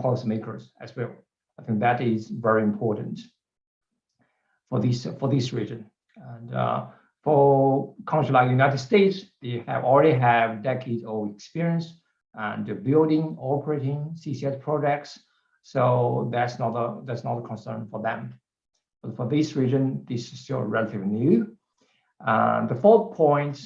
policymakers as well. I think that is very important for this region. And for countries like the United States, they already have decades of experience and building, operating CCS projects. So that's not a concern for them. But for this region, this is still relatively new. The fourth point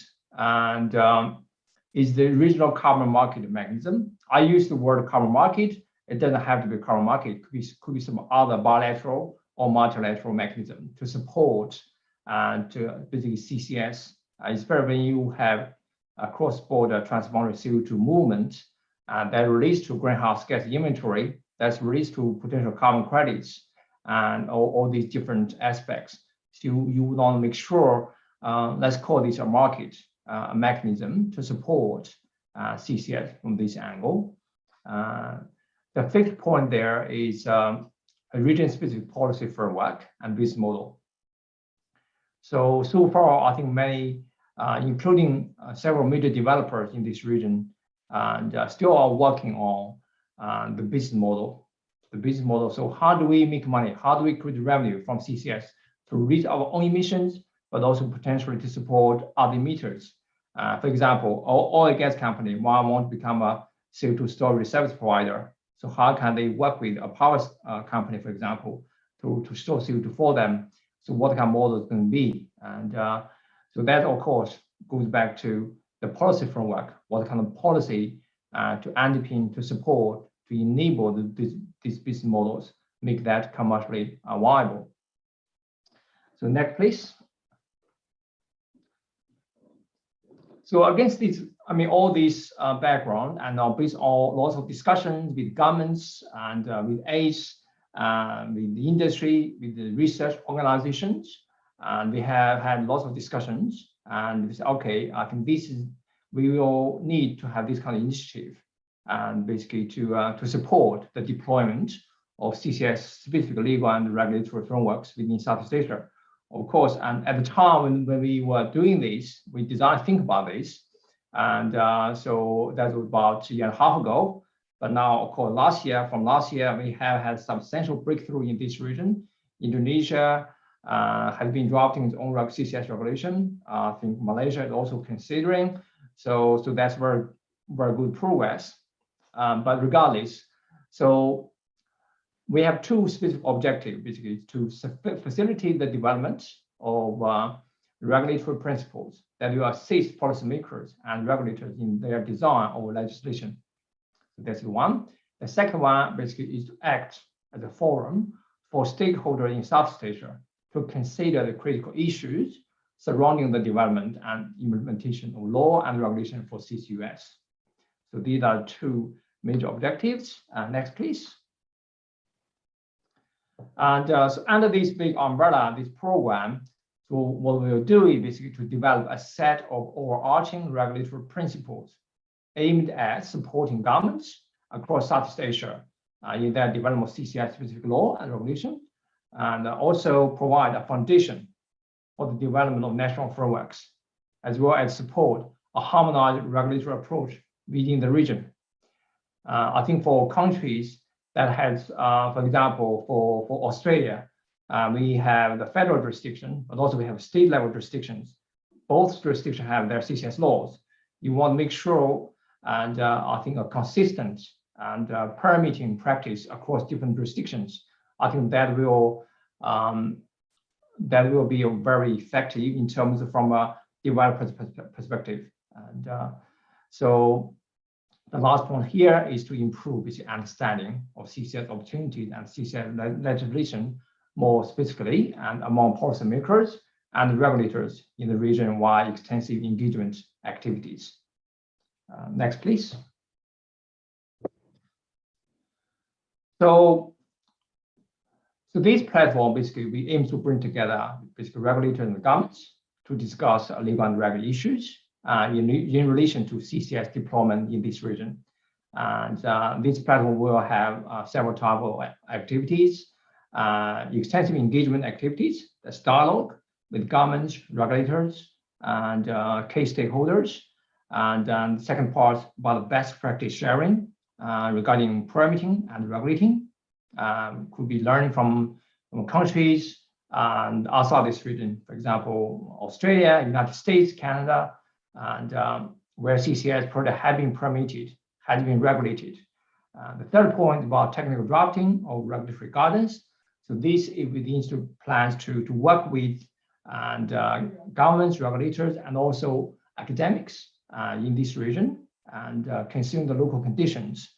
is the regional carbon market mechanism. I use the word carbon market. It doesn't have to be a carbon market. It could be some other bilateral or multilateral mechanism to support to basically CCS, especially when you have a cross-border transboundary CO2 movement that relates to greenhouse gas inventory, that's relates to potential carbon credits and all these different aspects. So you want to make sure, let's call this a market, a mechanism to support CCS from this angle. The fifth point there is a region-specific policy framework and business model. So far, I think many, including several major developers in this region, and still are working on the business model. So how do we make money? How do we create revenue from CCS to reach our own emissions, but also potentially to support other emitters? For example, oil and gas company want to become a CO2 storage service provider. So how can they work with a power company, for example, to store CO2 for them? So what kind of model is going to be? And so that, of course, goes back to the policy framework. What kind of policy to underpin, to support, to enable these business models, make that commercially viable. So next, please. So against this, I mean, all this background, and based on lots of discussions with governments and with ACE, with the industry, with the research organizations, and we have had lots of discussions. And we said, okay, I think we will need to have this kind of initiative, and basically to support the deployment of CCS specific legal and regulatory frameworks within Southeast Asia. Of course, and at the time when we were doing this, we did not think about this. And so that was about a year and a half ago. But now, of course, from last year, we have had substantial breakthrough in this region. Indonesia has been drafting its own CCS regulation. I think Malaysia is also considering. So that's very, very good progress. But regardless, so we have two specific objectives, basically, to facilitate the development of regulatory principles that will assist policymakers and regulators in their design of legislation. That's the one. The second one basically is to act as a forum for stakeholders in Southeast Asia to consider the critical issues surrounding the development and implementation of law and regulation for CCUS. So these are two major objectives. Next, please. And so under this big umbrella, this program, So what we will do is basically to develop a set of overarching regulatory principles aimed at supporting governments across Southeast Asia in their development of CCS-specific law and regulation, and also provide a foundation for the development of national frameworks, as well as support a harmonized regulatory approach within the region. I think for countries that has, for example, for Australia, we have the federal jurisdiction, but also we have state level jurisdictions. Both jurisdictions have their CCS laws. You want to make sure, and I think a consistent and permitting practice across different jurisdictions. I think that will be very effective in terms of from a developer's perspective. And so the last point here is to improve the understanding of CCS opportunities and CCS legislation more specifically and among policymakers and regulators in the region via extensive engagement activities. Next, please. So this platform, basically, we aim to bring together basically regulators and governments to discuss legal and regulatory issues in relation to CCS deployment in this region. And this platform will have several types of activities, extensive engagement activities, that's dialogue with governments, regulators, and key stakeholders. And then the second part about the best practice sharing regarding permitting and regulating. Could be learning from countries and outside this region, for example, Australia, United States, Canada, and where CCS projects have been permitted, has been regulated. The third point about technical drafting of regulatory guidance. So this is with the Institute plans to work with and governments, regulators, and also academics in this region and consume the local conditions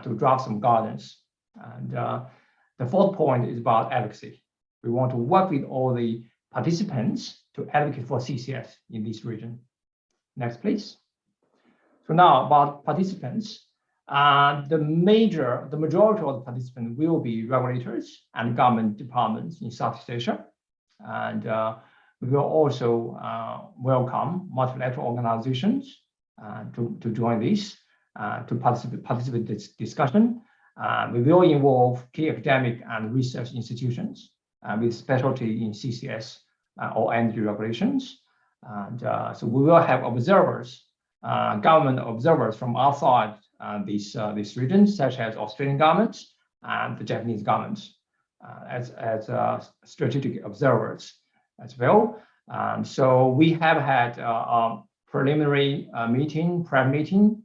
to draft some guidance. And the fourth point is about advocacy. We want to work with all the participants to advocate for CCS in this region. Next, please. So now about participants. The majority of the participants will be regulators and government departments in Southeast Asia. And we will also welcome multilateral organizations to join this, to participate in this discussion. We will involve key academic and research institutions with specialty in CCS or energy regulations. And so we will have observers, government observers from outside this region, such as Australian government and the Japanese government, as strategic observers as well. So we have had a preliminary prep meeting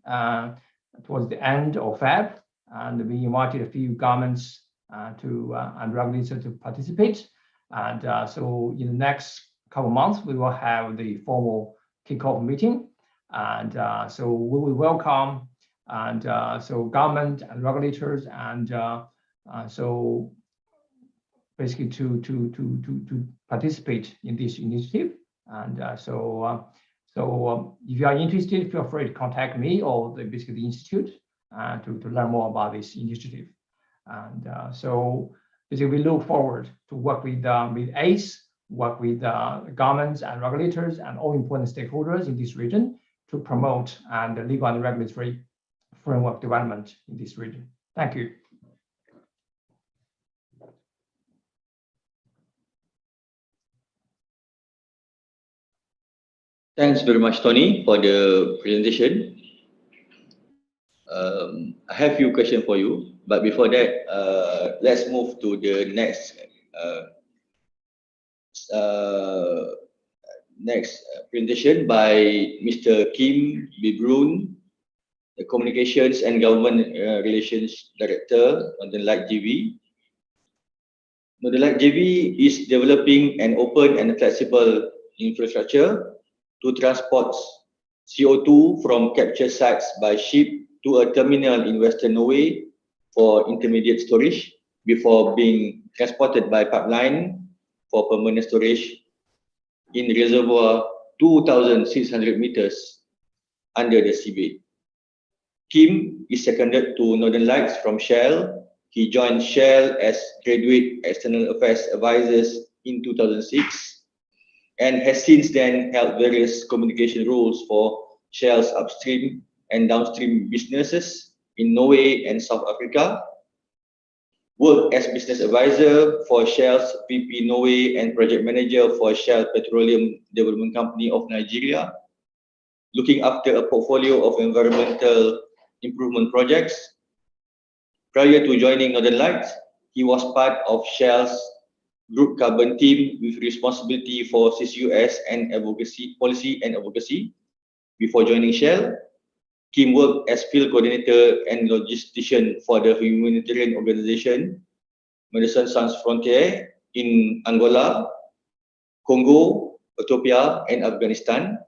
towards the end of Feb, and we invited a few governments and regulators to participate. And so in the next couple of months, we will have the formal kickoff meeting. And so we will welcome and so government and regulators and so basically to participate in this initiative. And so if you are interested, feel free to contact me or basically the institute to learn more about this initiative. And so basically we look forward to work with ACE, work with governments and regulators and all important stakeholders in this region to promote the legal and regulatory framework development in this region. Thank you. Thanks very much, Tony, for the presentation. I have a few questions for you, but before that, let's move to the next presentation by Mr. Kim Bibrun, the Communications and Government Relations Director, Northern Light JV. Northern Light JV is developing an open and flexible infrastructure to transport CO2 from capture sites by ship to a terminal in Western Norway for intermediate storage before being transported by pipeline for permanent storage in reservoir 2,600 meters under the seabed. Kim is seconded to Northern Lights from Shell. He joined Shell as graduate external affairs advisors in 2006. and has since then held various communication roles for Shell's upstream and downstream businesses in Norway and South Africa. Worked as business advisor for Shell's VP Norway and project manager for Shell Petroleum Development Company of Nigeria, looking after a portfolio of environmental improvement projects. Prior to joining Northern Lights, he was part of Shell's group carbon team with responsibility for CCUS and advocacy, policy and advocacy. Before joining Shell, Kim worked as field coordinator and logistician for the humanitarian organization Médecins Sans Frontières in Angola, Congo, Ethiopia, and Afghanistan.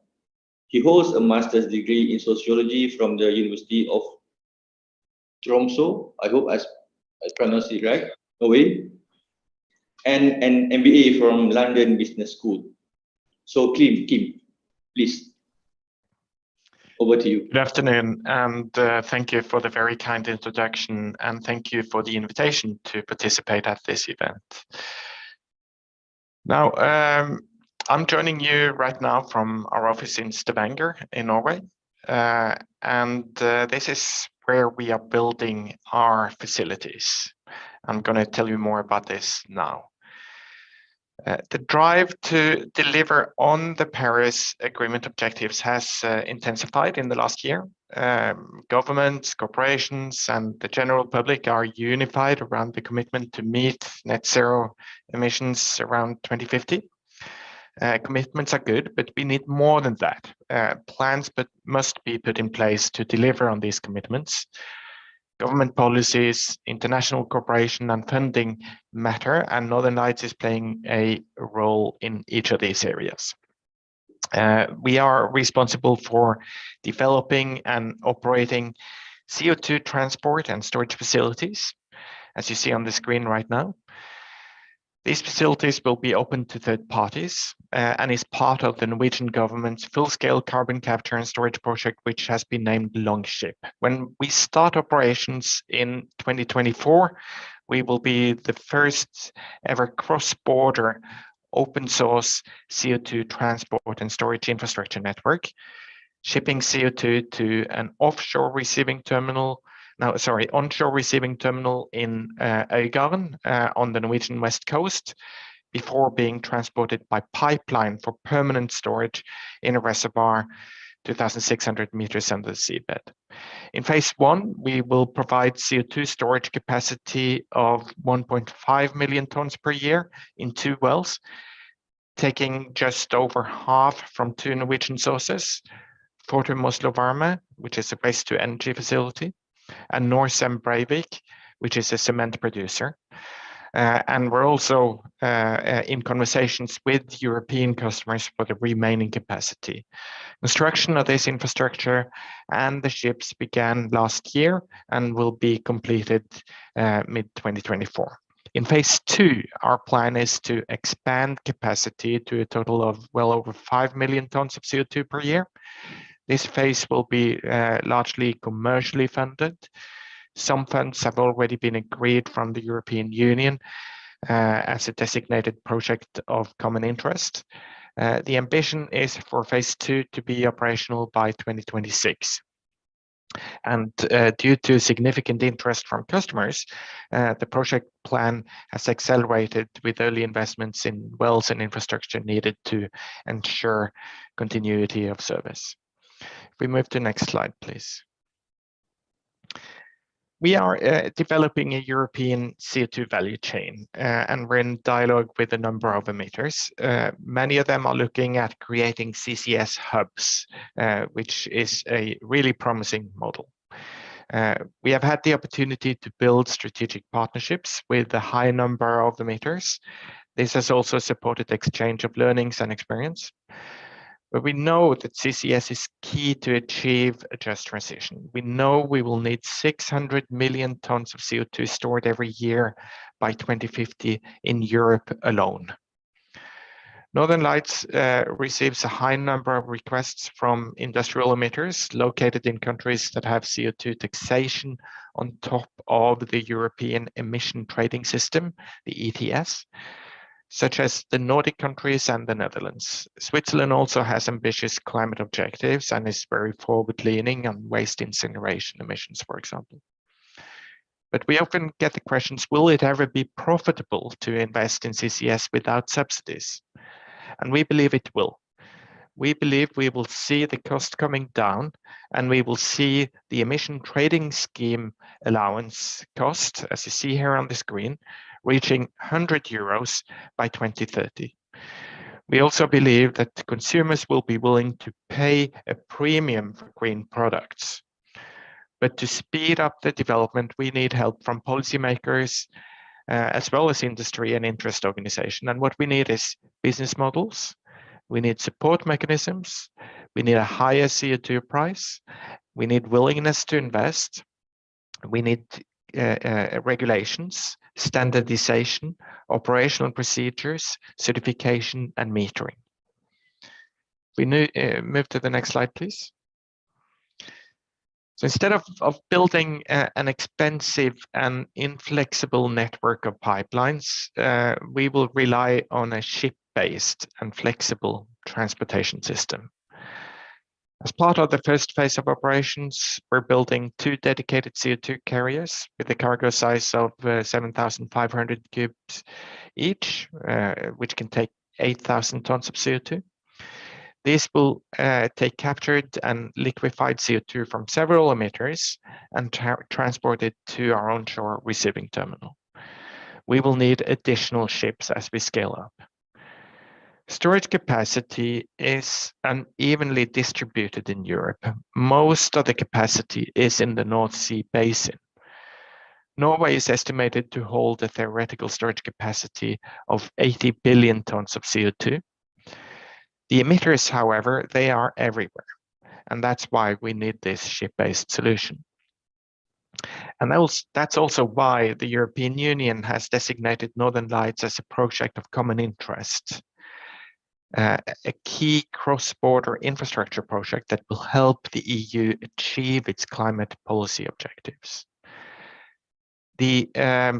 He holds a master's degree in sociology from the University of Tromsø, I hope I pronounced it right, Norway, and an MBA from London Business School. So Kim, please. Over to you. Good afternoon, and thank you for the very kind introduction, and thank you for the invitation to participate at this event. Now, I'm joining you right now from our office in Stavanger in Norway, and this is where we are building our facilities. I'm going to tell you more about this now. The drive to deliver on the Paris Agreement objectives has intensified in the last year. Governments, corporations, and the general public are unified around the commitment to meet net zero emissions around 2050. Commitments are good, but we need more than that. Plans must be put in place to deliver on these commitments. Government policies, international cooperation, and funding matter, and Northern Lights is playing a role in each of these areas. We are responsible for developing and operating CO2 transport and storage facilities, as you see on the screen right now. These facilities will be open to third parties and is part of the Norwegian government's full-scale carbon capture and storage project, which has been named Longship. When we start operations in 2024, we will be the first ever cross-border open source CO2 transport and storage infrastructure network, shipping CO2 to an onshore receiving terminal in Øygarden on the Norwegian west coast, before being transported by pipeline for permanent storage in a reservoir 2,600 meters under the seabed. In phase one, we will provide CO2 storage capacity of 1.5 million tons per year in 2 wells, taking just over half from 2 Norwegian sources, Fortum Oslo Varme, which is a waste-to-energy facility, and Norcem Breivik, which is a cement producer. And we're also in conversations with European customers for the remaining capacity. Construction of this infrastructure and the ships began last year and will be completed mid-2024. In phase 2, our plan is to expand capacity to a total of well over 5 million tons of CO2 per year. This phase will be largely commercially funded. Some funds have already been agreed from the European Union as a designated project of common interest. The ambition is for phase 2 to be operational by 2026. And due to significant interest from customers, the project plan has accelerated with early investments in wells and infrastructure needed to ensure continuity of service. If we move to the next slide, please. We are developing a European CO2 value chain, and we're in dialogue with a number of emitters. Many of them are looking at creating CCS hubs, which is a really promising model. We have had the opportunity to build strategic partnerships with a high number of emitters. This has also supported exchange of learnings and experience. But we know that CCS is key to achieve a just transition. We know we will need 600 million tons of CO2 stored every year by 2050 in Europe alone. Northern Lights receives a high number of requests from industrial emitters located in countries that have CO2 taxation on top of the European Emission Trading System, the ETS. such as the Nordic countries and the Netherlands. Switzerland also has ambitious climate objectives and is very forward-leaning on waste incineration emissions, for example. But we often get the questions, will it ever be profitable to invest in CCS without subsidies? And we believe it will. We believe we will see the cost coming down, and we will see the emission trading scheme allowance cost, as you see here on the screen, reaching 100 euros by 2030. We also believe that consumers will be willing to pay a premium for green products. But to speed up the development, we need help from policymakers, as well as industry and interest organization. And what we need is business models. We need support mechanisms. We need a higher CO2 price. We need willingness to invest. We need regulations, standardization, operational procedures, certification, and metering. We move to the next slide, please. So instead of building an expensive and inflexible network of pipelines, we will rely on a ship-based and flexible transportation system. As part of the first phase of operations, we're building 2 dedicated CO2 carriers with a cargo size of 7,500 cubes each, which can take 8,000 tons of CO2. These will take captured and liquefied CO2 from several emitters and transport it to our onshore receiving terminal. We will need additional ships as we scale up. Storage capacity is unevenly distributed in Europe. Most of the capacity is in the North Sea basin. Norway is estimated to hold a theoretical storage capacity of 80 billion tons of CO2. The emitters, however, they are everywhere, and that's why we need this ship-based solution. And that's also why the European Union has designated Northern Lights as a project of common interest, a key cross-border infrastructure project that will help the EU achieve its climate policy objectives. The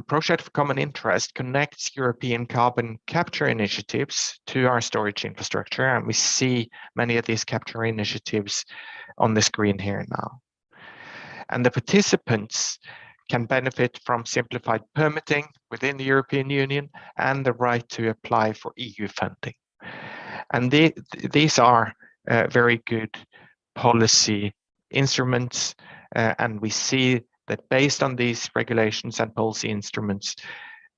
project of common interest connects European carbon capture initiatives to our storage infrastructure, and we see many of these capture initiatives on the screen here now. And the participants can benefit from simplified permitting within the European Union and the right to apply for EU funding. And these are very good policy instruments, and we see that based on these regulations and policy instruments,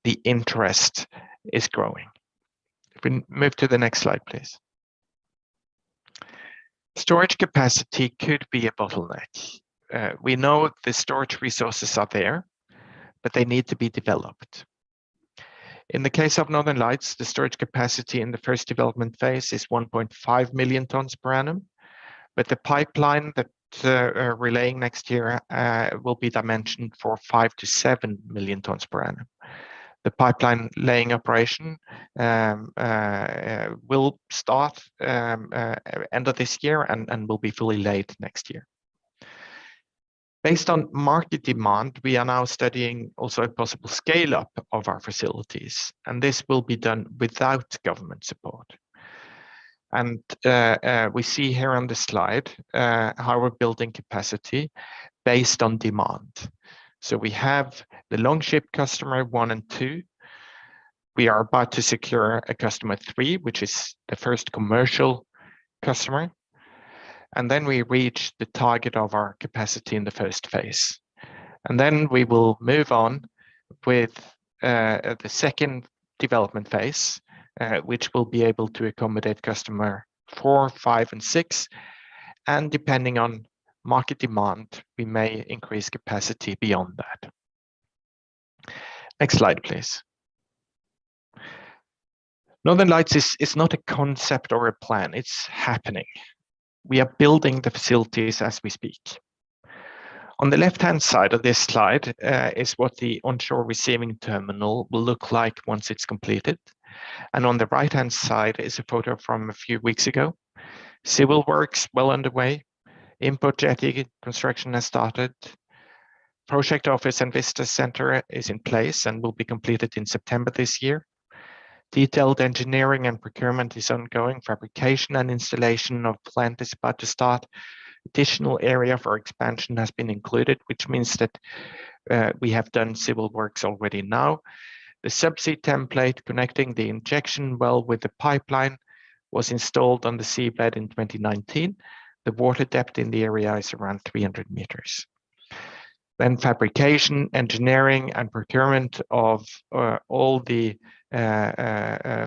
the interest is growing. If we move to the next slide, please. Storage capacity could be a bottleneck. We know the storage resources are there, but they need to be developed. In the case of Northern Lights, the storage capacity in the first development phase is 1.5 million tons per annum, but the pipeline that we're laying next year will be dimensioned for 5 to 7 million tons per annum. The pipeline laying operation will start end of this year and will be fully laid next year. Based on market demand, we are now studying also a possible scale-up of our facilities, and this will be done without government support. And we see here on the slide how we're building capacity based on demand. So we have the Longship customer 1 and 2. We are about to secure a customer 3, which is the first commercial customer. And then we reach the target of our capacity in the first phase. And then we will move on with the second development phase, which will be able to accommodate customer 4, 5, and 6. And depending on market demand, we may increase capacity beyond that. Next slide, please. Northern Lights is not a concept or a plan, it's happening. We are building the facilities as we speak. On the left-hand side of this slide is what the onshore receiving terminal will look like once it's completed. And on the right-hand side is a photo from a few weeks ago. Civil works well underway. Import jetty construction has started. Project office and visitor center is in place and will be completed in September this year. Detailed engineering and procurement is ongoing. Fabrication and installation of plant is about to start. Additional area for expansion has been included, which means that we have done civil works already now. The subsea template connecting the injection well with the pipeline was installed on the seabed in 2019. The water depth in the area is around 300 meters. Then fabrication, engineering, and procurement of all the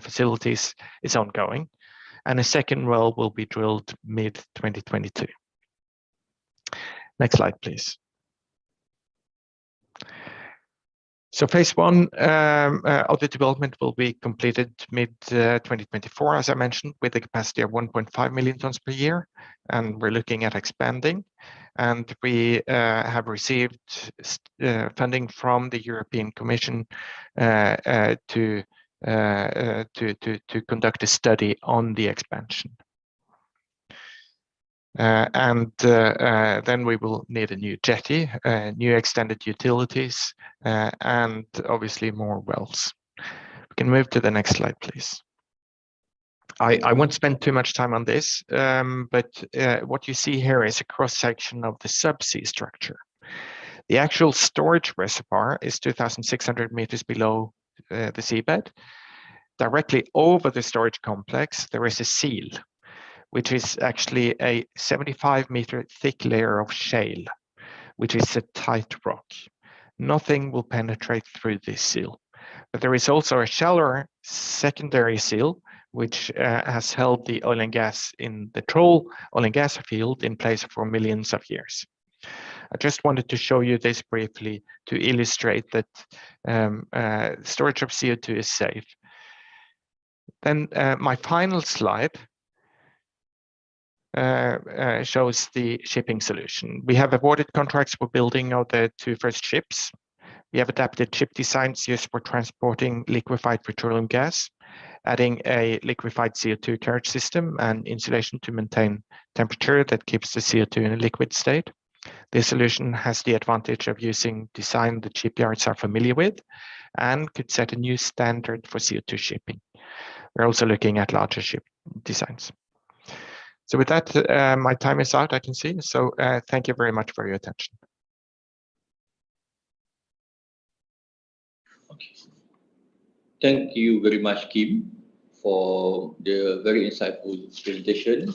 facilities is ongoing, and a second well will be drilled mid-2022. Next slide, please. So phase one of the development will be completed mid-2024, as I mentioned, with a capacity of 1.5 million tons per year, and we're looking at expanding. And we have received funding from the European Commission to conduct a study on the expansion. Then we will need a new jetty, new extended utilities, and obviously more wells. We can move to the next slide, please. I won't spend too much time on this, but what you see here is a cross-section of the subsea structure. The actual storage reservoir is 2,600 meters below the seabed. Directly over the storage complex, there is a seal, which is actually a 75-meter thick layer of shale, which is a tight rock. Nothing will penetrate through this seal. But there is also a shallower secondary seal, which has held the oil and gas in the Troll oil and gas field in place for millions of years. I just wanted to show you this briefly to illustrate that storage of CO2 is safe. Then my final slide shows the shipping solution. We have awarded contracts for building of the 2 first ships. We have adapted ship designs used for transporting liquefied petroleum gas, adding a liquefied CO2 carriage system and insulation to maintain temperature that keeps the CO2 in a liquid state. This solution has the advantage of using design that shipyards are familiar with and could set a new standard for CO2 shipping. We're also looking at larger ship designs. So with that, my time is out, I can see. So thank you very much for your attention. Okay. Thank you very much, Kim, for the very insightful presentation.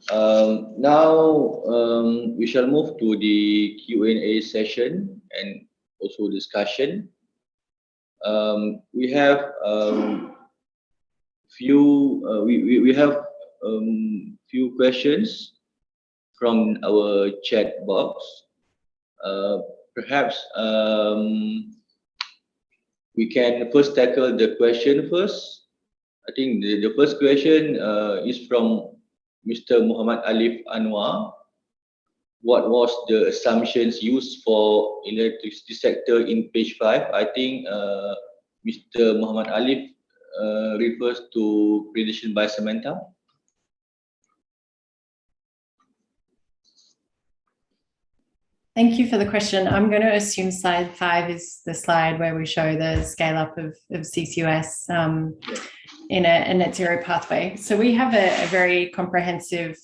Now we shall move to the Q&A session and also discussion. We have few questions from our chat box. Perhaps we can first tackle the question first. I think the first question is from Mr. Muhammad Alif Anwar. What was the assumptions used for electricity sector in page 5? I think Mr. Muhammad Alif refers to presentation by Samantha. Thank you for the question. I'm going to assume slide 5 is the slide where we show the scale up of CCUS in a net zero pathway. So we have a very comprehensive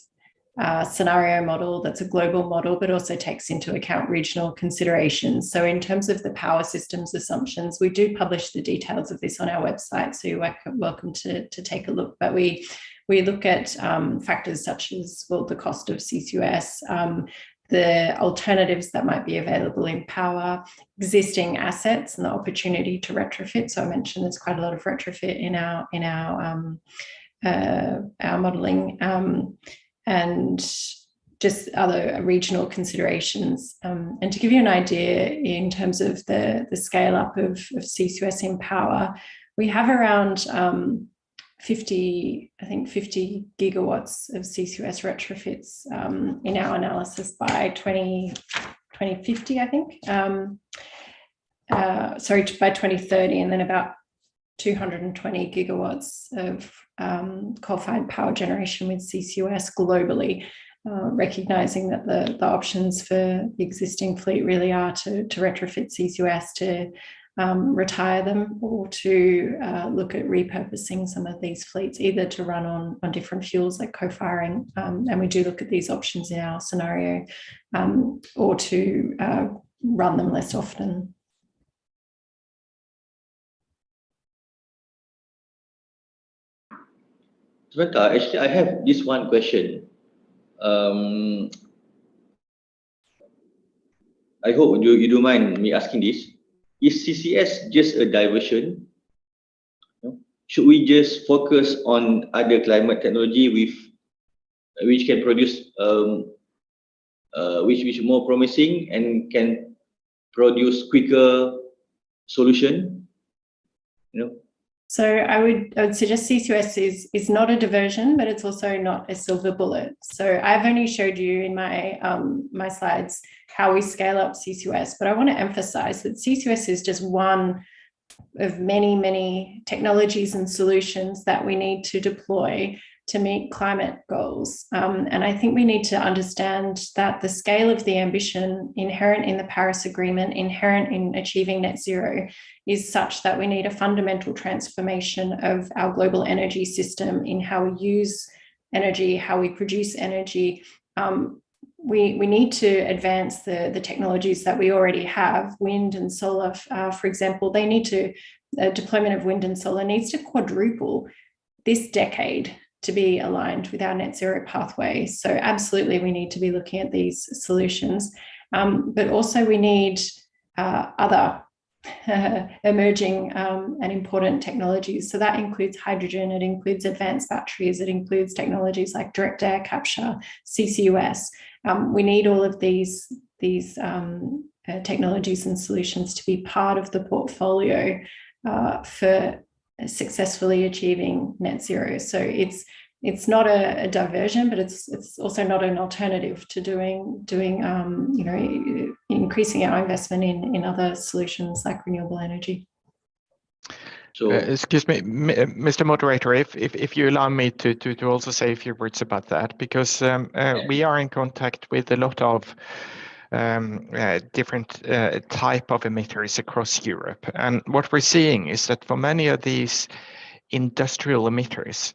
scenario model that's a global model, but also takes into account regional considerations. So in terms of the power systems assumptions, we do publish the details of this on our website, so you're welcome to take a look. But we look at factors such as, well, the cost of CCUS, the alternatives that might be available in power, existing assets and the opportunity to retrofit. So I mentioned there's quite a lot of retrofit in our modelling, and just other regional considerations. And to give you an idea in terms of the scale up of CCUS in power, we have around 50 gigawatts of CCUS retrofits in our analysis by 2050, I think. By 2030, and then about 220 gigawatts of coal-fired power generation with CCUS globally, recognizing that the options for the existing fleet really are to retrofit CCUS to retire them or to look at repurposing some of these fleets, either to run on different fuels like co-firing, and we do look at these options in our scenario, or to run them less often. Sebentar, actually, I have this one question. I hope you don't mind me asking this. Is CCS just a diversion? Should we just focus on other climate technology which can produce which is more promising and can produce quicker solution? So I would suggest CCUS is not a diversion, but it's also not a silver bullet. So I've only showed you in my my slides how we scale up CCUS, but I want to emphasize that CCUS is just one of many, many technologies and solutions that we need to deploy to meet climate goals. And I think we need to understand that the scale of the ambition inherent in the Paris Agreement, inherent in achieving net zero, is such that we need a fundamental transformation of our global energy system in how we use energy, how we produce energy. We need to advance the technologies that we already have. Wind and solar, for example, deployment of wind and solar needs to quadruple this decade to be aligned with our net zero pathway. So absolutely, we need to be looking at these solutions, but also we need other emerging and important technologies. So that includes hydrogen, it includes advanced batteries, it includes technologies like direct air capture, CCUS. We need all of these technologies and solutions to be part of the portfolio for successfully achieving net zero. So it's not a diversion, but it's also not an alternative to doing increasing our investment in other solutions like renewable energy. So, excuse me, Mr. Moderator, if you allow me to also say a few words about that, because we are in contact with a lot of different type of emitters across Europe. And what we're seeing is that for many of these industrial emitters,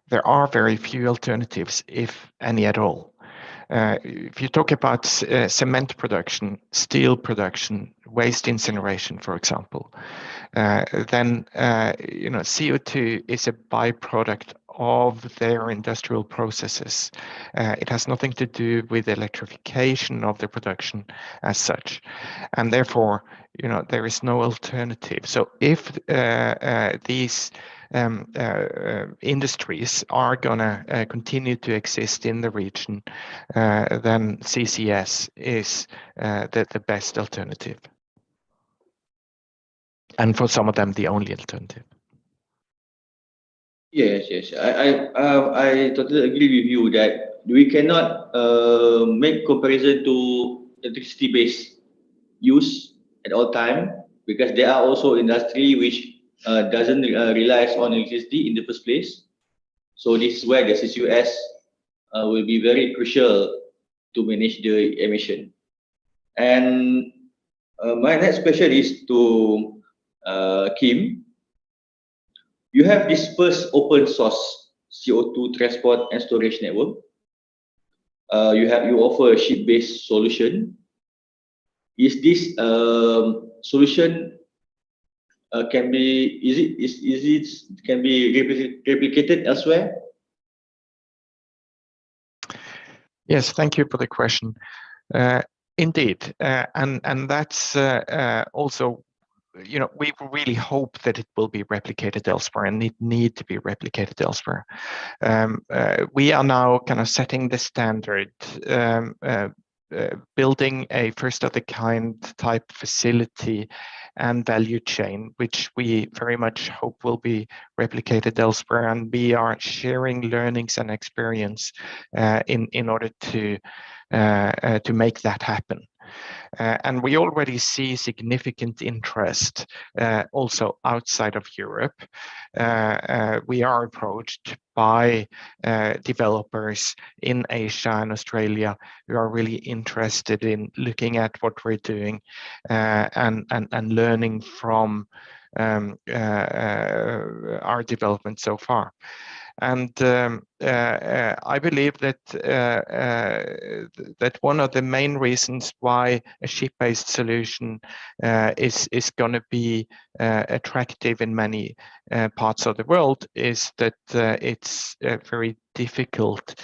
there are very few alternatives, if any at all. If you talk about cement production, steel production, waste incineration, for example, then CO2 is a byproduct of their industrial processes. It has nothing to do with electrification of the production as such, and therefore, there is no alternative. So if these industries are going to continue to exist in the region, then CCS is the best alternative. And for some of them, the only alternative. Yes. I totally agree with you that we cannot make comparison to electricity-based use at all time, because there are also industry which doesn't rely on electricity in the first place. So this is where the CCUS will be very crucial to manage the emission. And my next question is to Kim. You have this first open source CO2 transport and storage network. You offer a ship-based solution. Is this solution can be replicated elsewhere? Yes, thank you for the question. Indeed, and that's also, we really hope that it will be replicated elsewhere, and it need to be replicated elsewhere. We are now kind of setting the standard, building a first-of-the-kind type facility and value chain, which we very much hope will be replicated elsewhere, and we are sharing learnings and experience in order to make that happen. And we already see significant interest also outside of Europe. We are approached by developers in Asia and Australia who are really interested in looking at what we're doing and learning from our development so far. And I believe that that one of the main reasons why a ship-based solution is going to be attractive in many parts of the world is that it's very difficult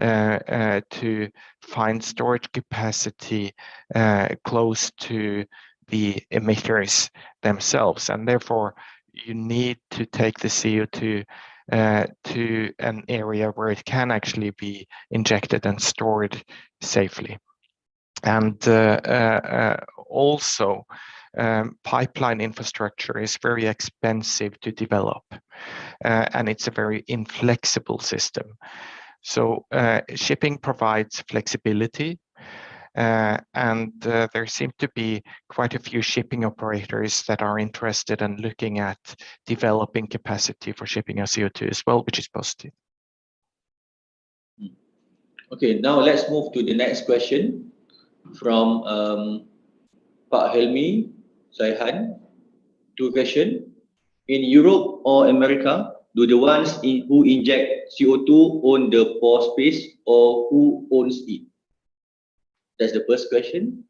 to find storage capacity close to the emitters themselves, and therefore you need to take the CO2 to an area where it can actually be injected and stored safely. And also, pipeline infrastructure is very expensive to develop, and it's a very inflexible system. So shipping provides flexibility, and there seem to be quite a few shipping operators that are interested in looking at developing capacity for shipping of CO2 as well, which is positive. Okay, now let's move to the next question from Pak Helmi Saihan. Two questions. In Europe or America, do the ones who inject CO2 own the pore space, or who owns it? That's the first question.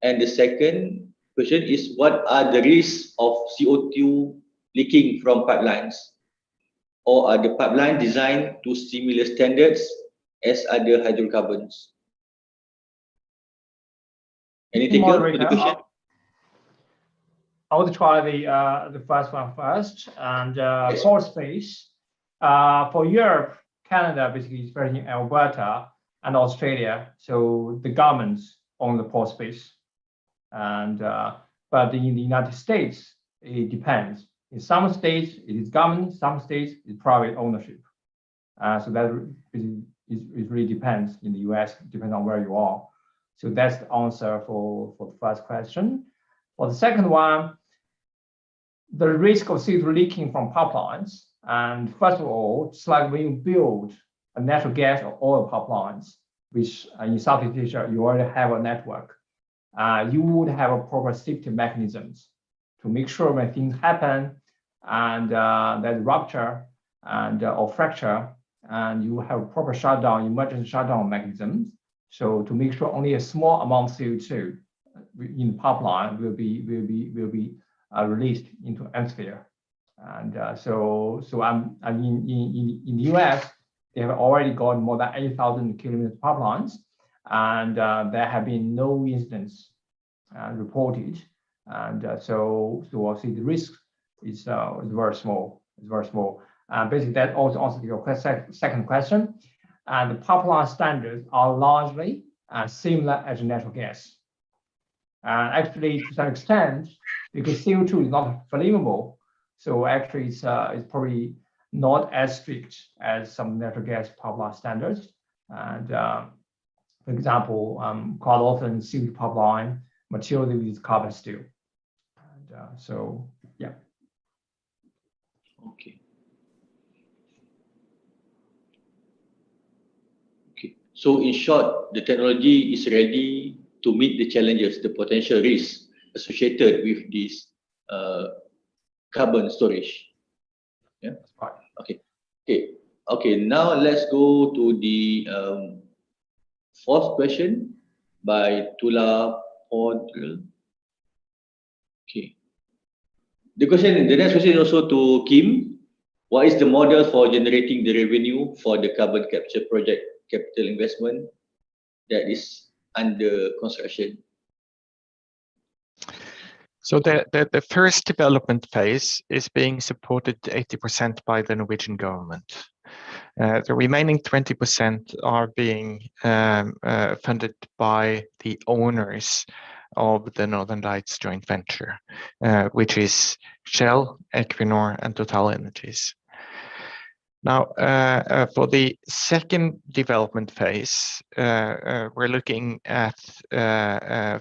And the second question is, what are the risks of CO2 leaking from pipelines? Or are the pipelines designed to similar standards as other hydrocarbons? Anything else for the question? I will try the first one first. And Yes. pore space for Europe, Canada basically is very in Alberta and Australia, so the governments own the pore space. And but in the United States, it depends. In some states, it is government. Some states, it's private ownership. So that it really depends. In the US, depends on where you are. So that's the answer for the first question. For the second one, the risk of CO2 leaking from pipelines. And first of all, it's like when you build a natural gas or oil pipelines, which in Southeast Asia, you already have a network. You would have a proper safety mechanisms to make sure when things happen and there's rupture and or fracture, and you have a proper shutdown, emergency shutdown mechanisms. So to make sure only a small amount of CO2 in the pipeline will be released into atmosphere. And I mean in the US, they have already got more than 8,000 kilometers pipelines, and there have been no incidents reported. And so I see the risk is very small. It's very small. Basically, that also answers your second question. And the pipeline standards are largely similar as natural gas. Actually, to some extent, because CO2 is not flammable, so actually it's probably not as strict as some natural gas pipeline standards. And for example, quite often CO2 pipeline materially with carbon steel. And so, yeah. Okay. Okay. So in short, the technology is ready to meet the challenges, the potential risks associated with this carbon storage. Yeah. Right. Okay. Okay. Okay. Now let's go to the fourth question by Tula Podril. Okay. The next question is also to Kim. What is the model for generating the revenue for the carbon capture project capital investment that is under construction? So the first development phase is being supported 80% by the Norwegian government. The remaining 20% are being funded by the owners of the Northern Lights joint venture, which is Shell, Equinor, and TotalEnergies. Now, for the second development phase, we're looking at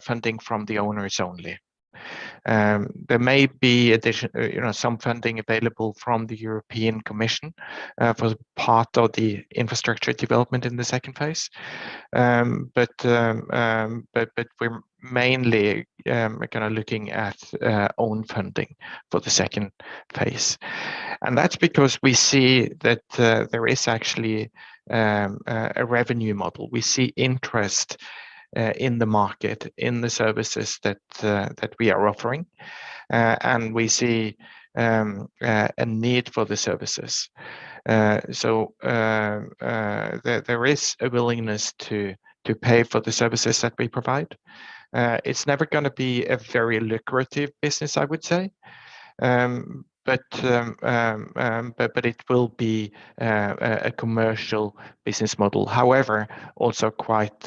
funding from the owners only. There may be some funding available from the European Commission for part of the infrastructure development in the second phase, but we're mainly kind of looking at own funding for the second phase, and that's because we see that there is actually a revenue model. We see interest in the market, in the services that we are offering, and we see a need for the services. So there is a willingness to pay for the services that we provide. It's never going to be a very lucrative business, I would say. But it will be a commercial business model. However, also quite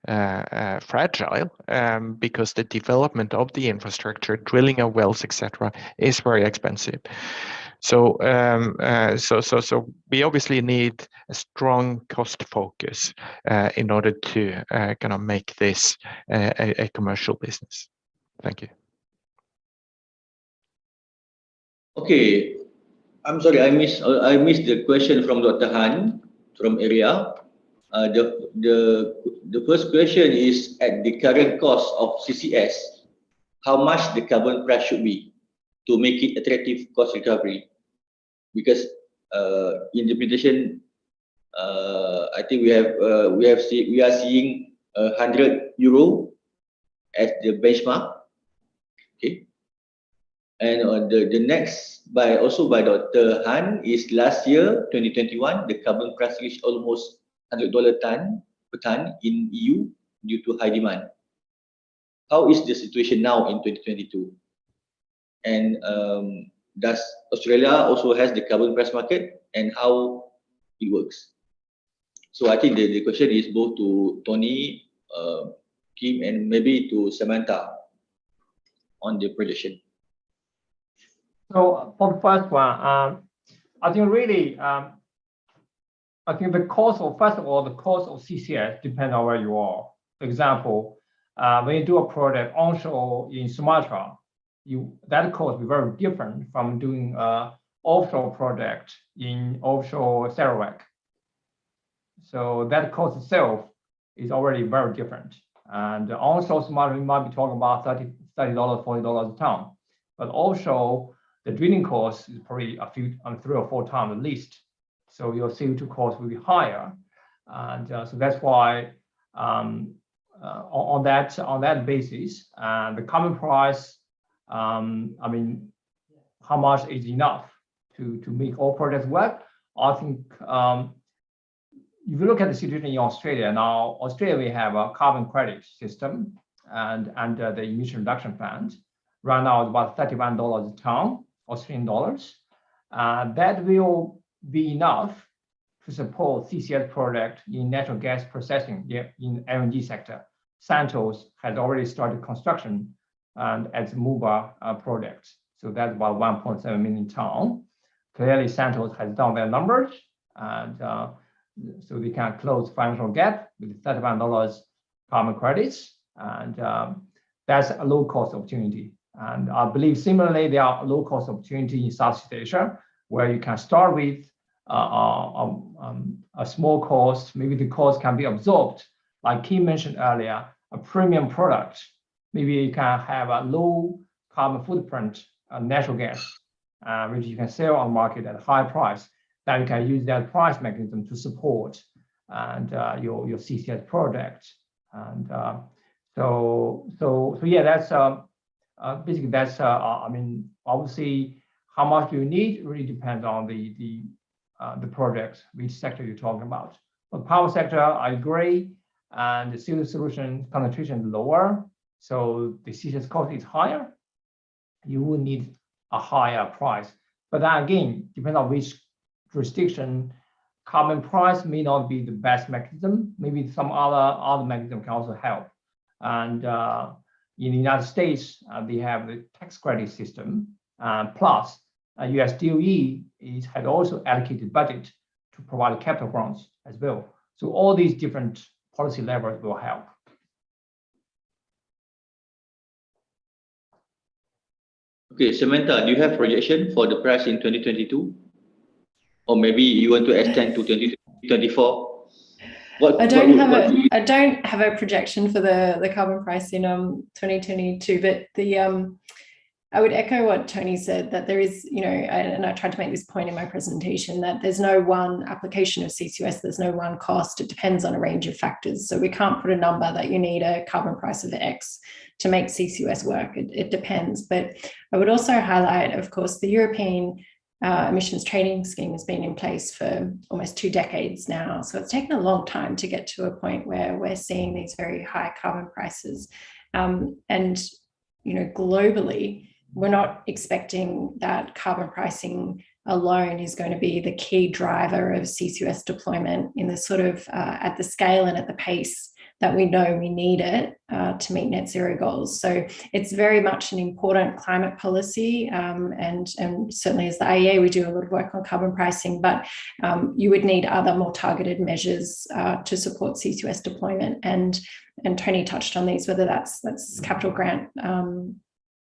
fragile, because the development of the infrastructure, drilling of wells, etc., is very expensive. So we obviously need a strong cost focus in order to kind of make this a commercial business. Thank you. Okay, I'm sorry, I missed the question from Dr. Han from area. The first question is, at the current cost of CCS, how much the carbon price should be to make it attractive cost recovery? Because in the presentation, I think we are seeing €100 as the benchmark. Okay. And the next by Dr. Han is last year 2021, the carbon price reached almost $100 per ton in EU due to high demand. How is the situation now in 2022? And does Australia also has the carbon price market, and how it works? So I think the question is both to Tony, Kim, and maybe to Samantha on the projection. So for the first one, I think really, I think the cost of, first of all, the cost of CCS depends on where you are. For example, when you do a project onshore in Sumatra, that cost will be very different from doing an offshore project in offshore Sarawak. So that cost itself is already very different. And onshore Sumatra, we might be talking about $30, $40 a ton, but offshore, the drilling cost is probably 3 or 4 times at least. So your CO2 cost will be higher. And so that's why on that basis, the carbon price, I mean, how much is enough to make all projects work? I think if you look at the situation in Australia now, Australia, we have a carbon credit system and under the emission reduction fund. Right now, it's about $31 a ton, Australian dollars. That will be enough to support CCS project in natural gas processing in LNG sector. Santos has already started construction and at Muba project. So that's about 1.7 million ton. Clearly, Santos has done their numbers, and so they can close financial gap with $31 carbon credits, and that's a low cost opportunity. And I believe similarly, there are low cost opportunity in Southeast Asia, where you can start with a small cost. Maybe the cost can be absorbed, like Kim mentioned earlier, a premium product. Maybe you can have a low carbon footprint natural gas, which you can sell on market at a high price. Then you can use that price mechanism to support and your CCS project. And so yeah, that's basically that's I mean, obviously how much you need really depends on the project, which sector you're talking about. For the power sector, I agree, and the CO2 solution concentration is lower, so the CCS cost is higher. You will need a higher price, but then again, depending on which jurisdiction, carbon price may not be the best mechanism. Maybe some other mechanism can also help. And in the United States, they have the tax credit system, plus US DOE had also allocated budget to provide capital grants as well. So all these different policy levers will help. Okay, Samantha, do you have projection for the price in 2022? Or maybe you want to extend to 2024? I don't have a projection for the carbon price in 2022, but I would echo what Tony said, that there is, and I tried to make this point in my presentation, that there's no one application of CCUS, there's no one cost. It depends on a range of factors. So we can't put a number that you need a carbon price of X to make CCUS work. It depends. But I would also highlight, of course, the European emissions trading scheme has been in place for almost 2 decades now. So it's taken a long time to get to a point where we're seeing these very high carbon prices. And, globally, we're not expecting that carbon pricing alone is going to be the key driver of CCUS deployment in the sort of at the scale and at the pace that we know we need it to meet net zero goals. So it's very much an important climate policy, and certainly as the IEA, we do a lot of work on carbon pricing, but you would need other more targeted measures to support CCUS deployment. And Tony touched on these, whether that's capital grant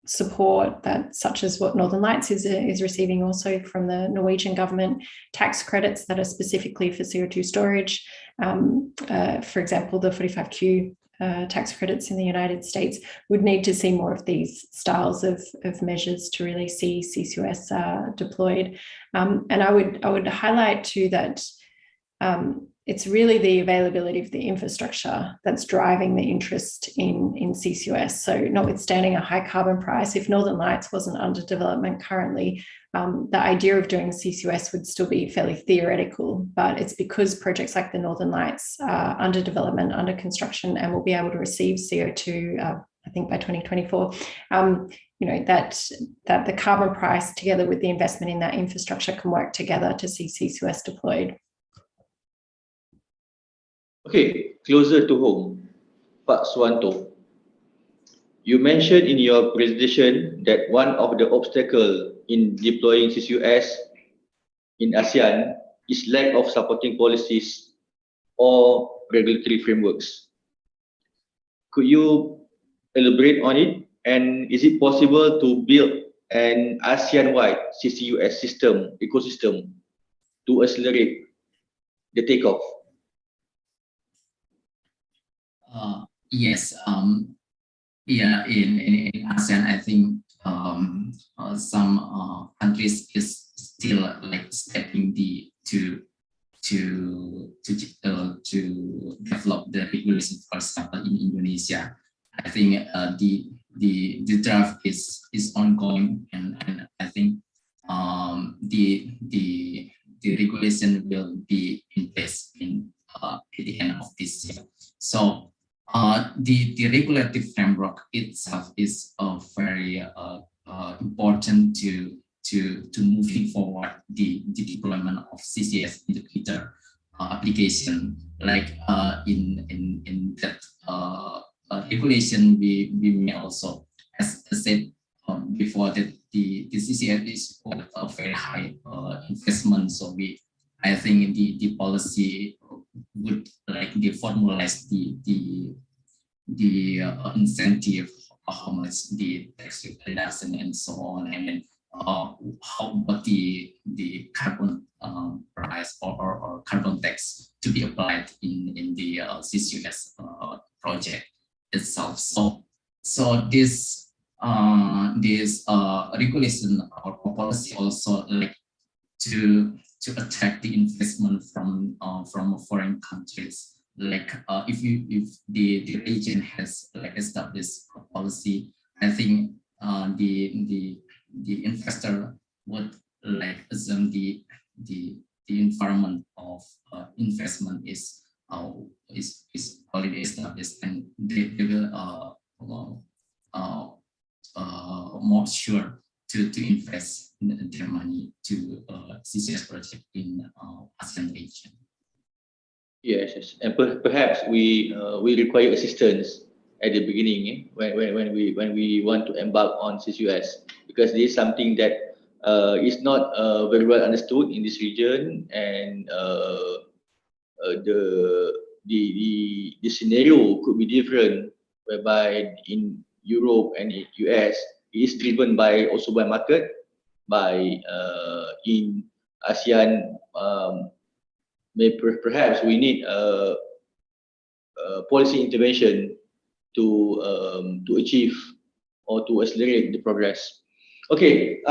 support, that such as what Northern Lights is receiving also from the Norwegian government, tax credits that are specifically for CO2 storage. For example, the 45Q tax credits in the United States would need to see more of these styles of measures to really see CCUS deployed. And I would highlight too that it's really the availability of the infrastructure that's driving the interest in CCUS. So notwithstanding a high carbon price, if Northern Lights wasn't under development currently, the idea of doing CCUS would still be fairly theoretical, but it's because projects like the Northern Lights are under development, under construction, and will be able to receive CO2, I think by 2024, that the carbon price together with the investment in that infrastructure can work together to see CCUS deployed. Okay, closer to home, Pak Suwanto. You mentioned in your presentation that one of the obstacles in deploying CCUS in ASEAN is lack of supporting policies or regulatory frameworks. Could you elaborate on it? And is it possible to build an ASEAN-wide CCUS ecosystem to accelerate the takeoff? Yes. Yeah. In ASEAN, I think some countries is still like stepping to develop the regulation. For example, in Indonesia, I think the draft is ongoing, and I think the regulation will be in place at the end of this year. So the regulatory framework itself is very important to moving forward the deployment of CCS indicator application. Like in that regulation, we may also, as I said before, that the CCS is a very high investment. So I think the policy would like formalize the incentive, how much the tax reduction and so on, and then how about the carbon price or carbon tax to be applied in the CCUS project itself. So this regulation or policy also like to attract the investment from foreign countries. Like if the region has like established a policy, I think the investor would like assume the environment of investment is already established, and they will more sure to invest their money to CCS project in ASEAN region. Yes, and perhaps we require assistance at the beginning when we want to embark on CCUS, because this is something that is not very well understood in this region, and the scenario could be different, whereby in Europe and in US it is driven by also by market, by in ASEAN perhaps we need policy intervention to achieve or to accelerate the progress. Okay,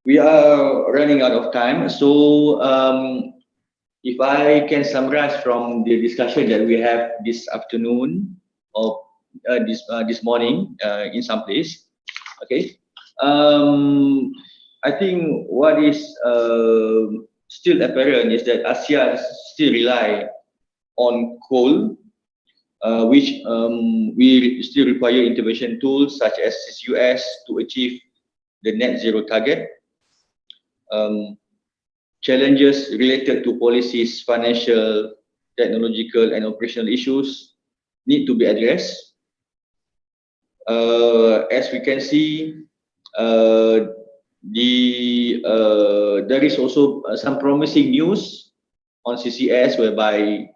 we are running out of time, so if I can summarize from the discussion that we have this afternoon or this morning in some place, okay. I think what is still apparent is that ASEAN still rely on coal, which we still require intervention tools such as CCUS to achieve the net zero target. Challenges related to policies, financial, technological, and operational issues need to be addressed. As we can see, there is also some promising news on CCS, whereby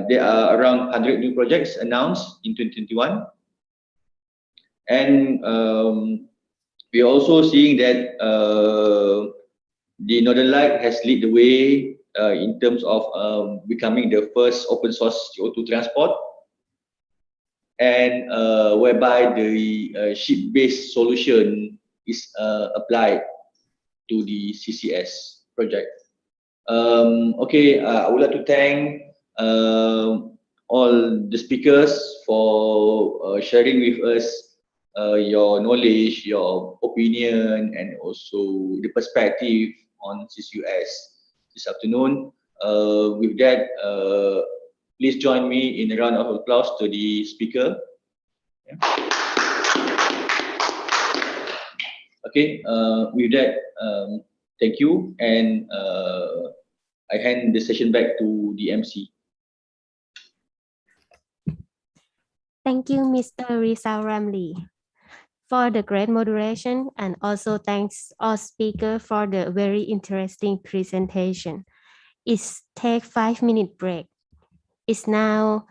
there are around 100 new projects announced in 2021, and we are also seeing that the Northern Light has led the way in terms of becoming the first open source CO2 transport, and whereby the ship-based solution is applied to the CCS project. Okay, I would like to thank all the speakers for sharing with us your knowledge, your opinion, and also the perspective on CCUS this afternoon. With that, please join me in a round of applause to the speaker. Yeah. Okay, with that, thank you, and I hand the session back to the MC. Thank you, Mr. Rizal Ramli, for the great moderation, and also thanks all speakers for the very interesting presentation. It's take 5-minute break. It's now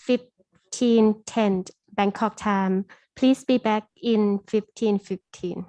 15:10 Bangkok time. Please be back in 15:15.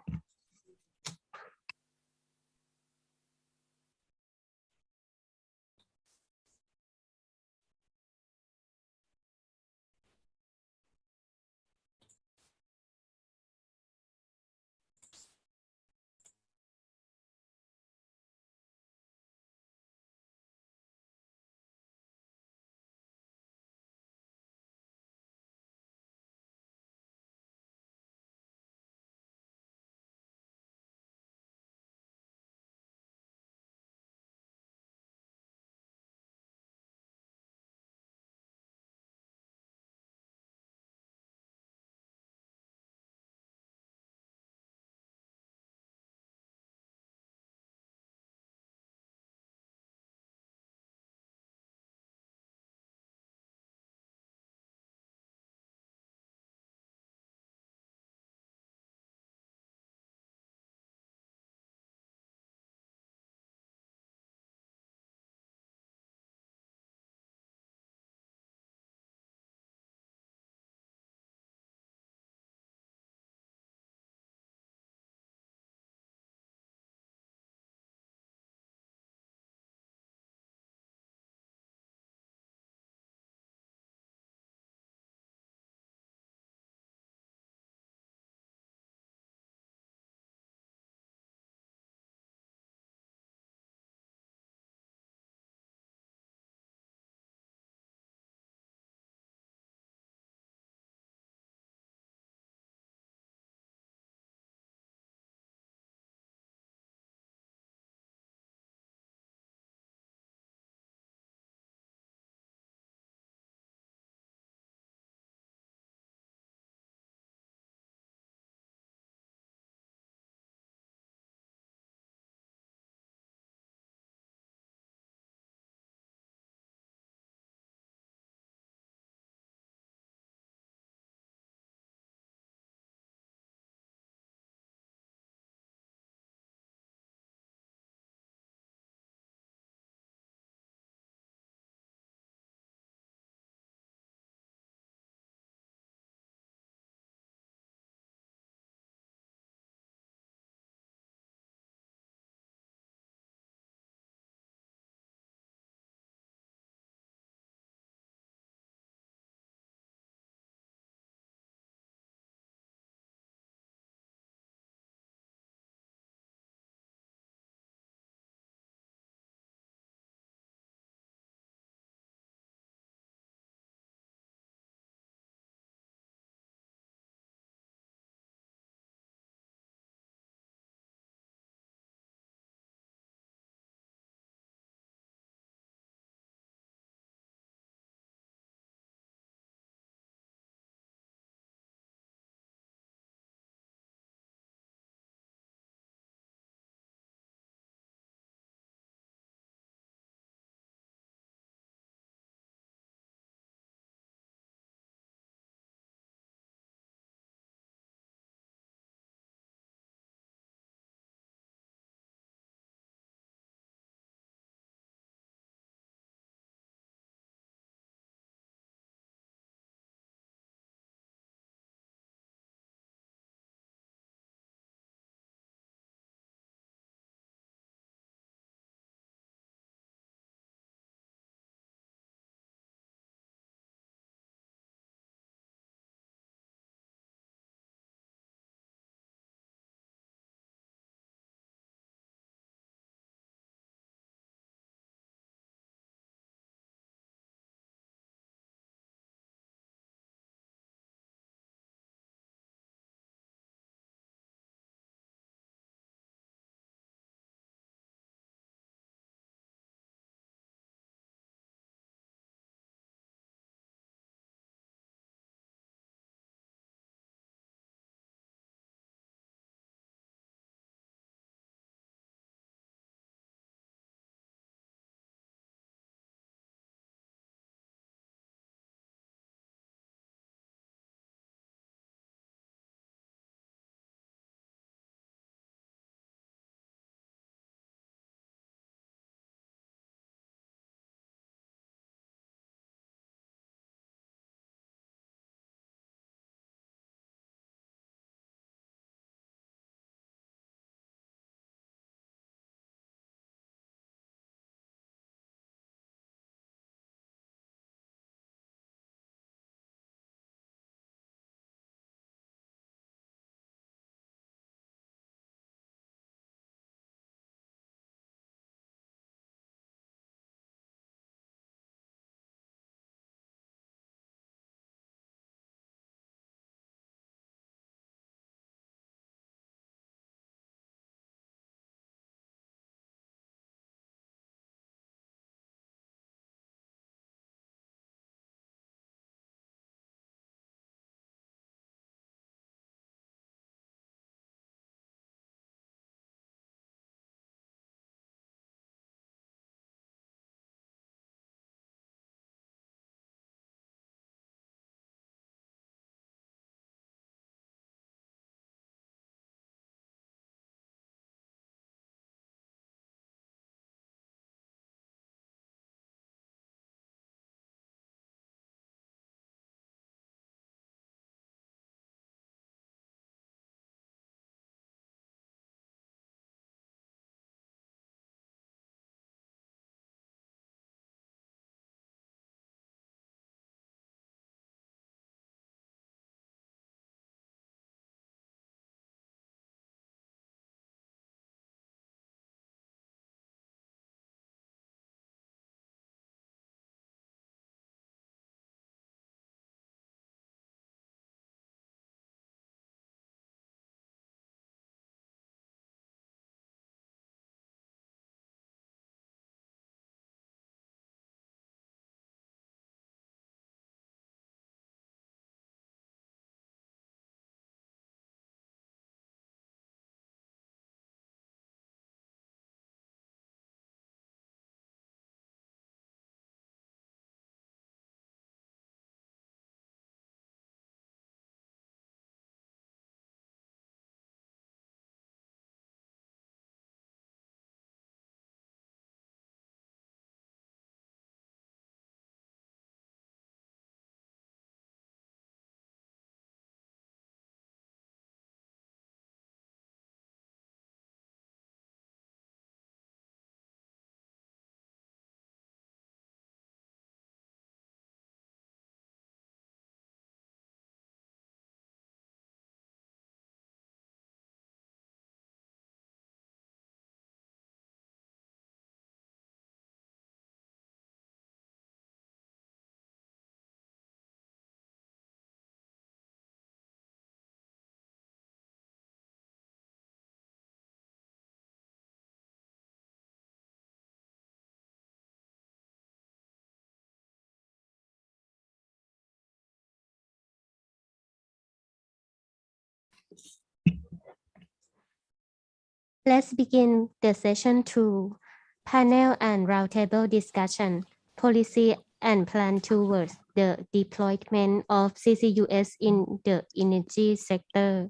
Let's begin the session 2, panel and roundtable discussion, policy and plan towards the deployment of CCUS in the energy sector.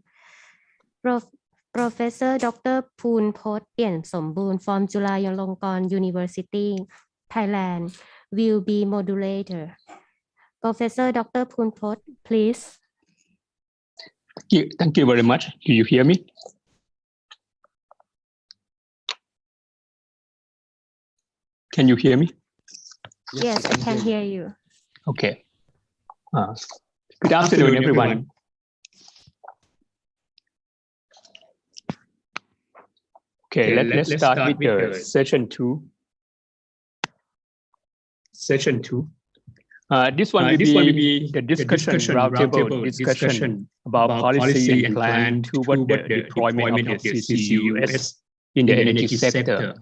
Professor Dr. Poonpot Piensomboon from Chulalongkorn University, Thailand, will be moderator. Professor Dr. Poonpot, please. Thank you very much. Do you hear me? Can you hear me? Yes, I can hear you. Okay. Good afternoon, everyone. Okay, let's start with the session 2. This one will be the discussion roundtable discussion about policy and plan toward the deployment of the CCUS in the energy sector.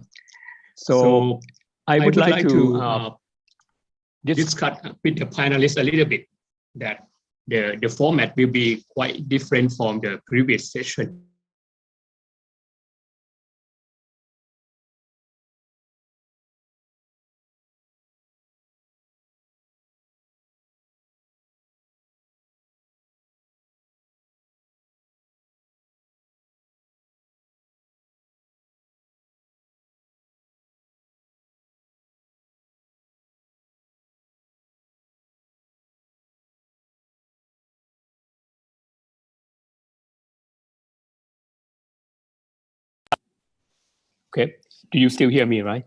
So I would like to discuss with the panelists a little bit that the format will be quite different from the previous session. Okay, do you still hear me, right?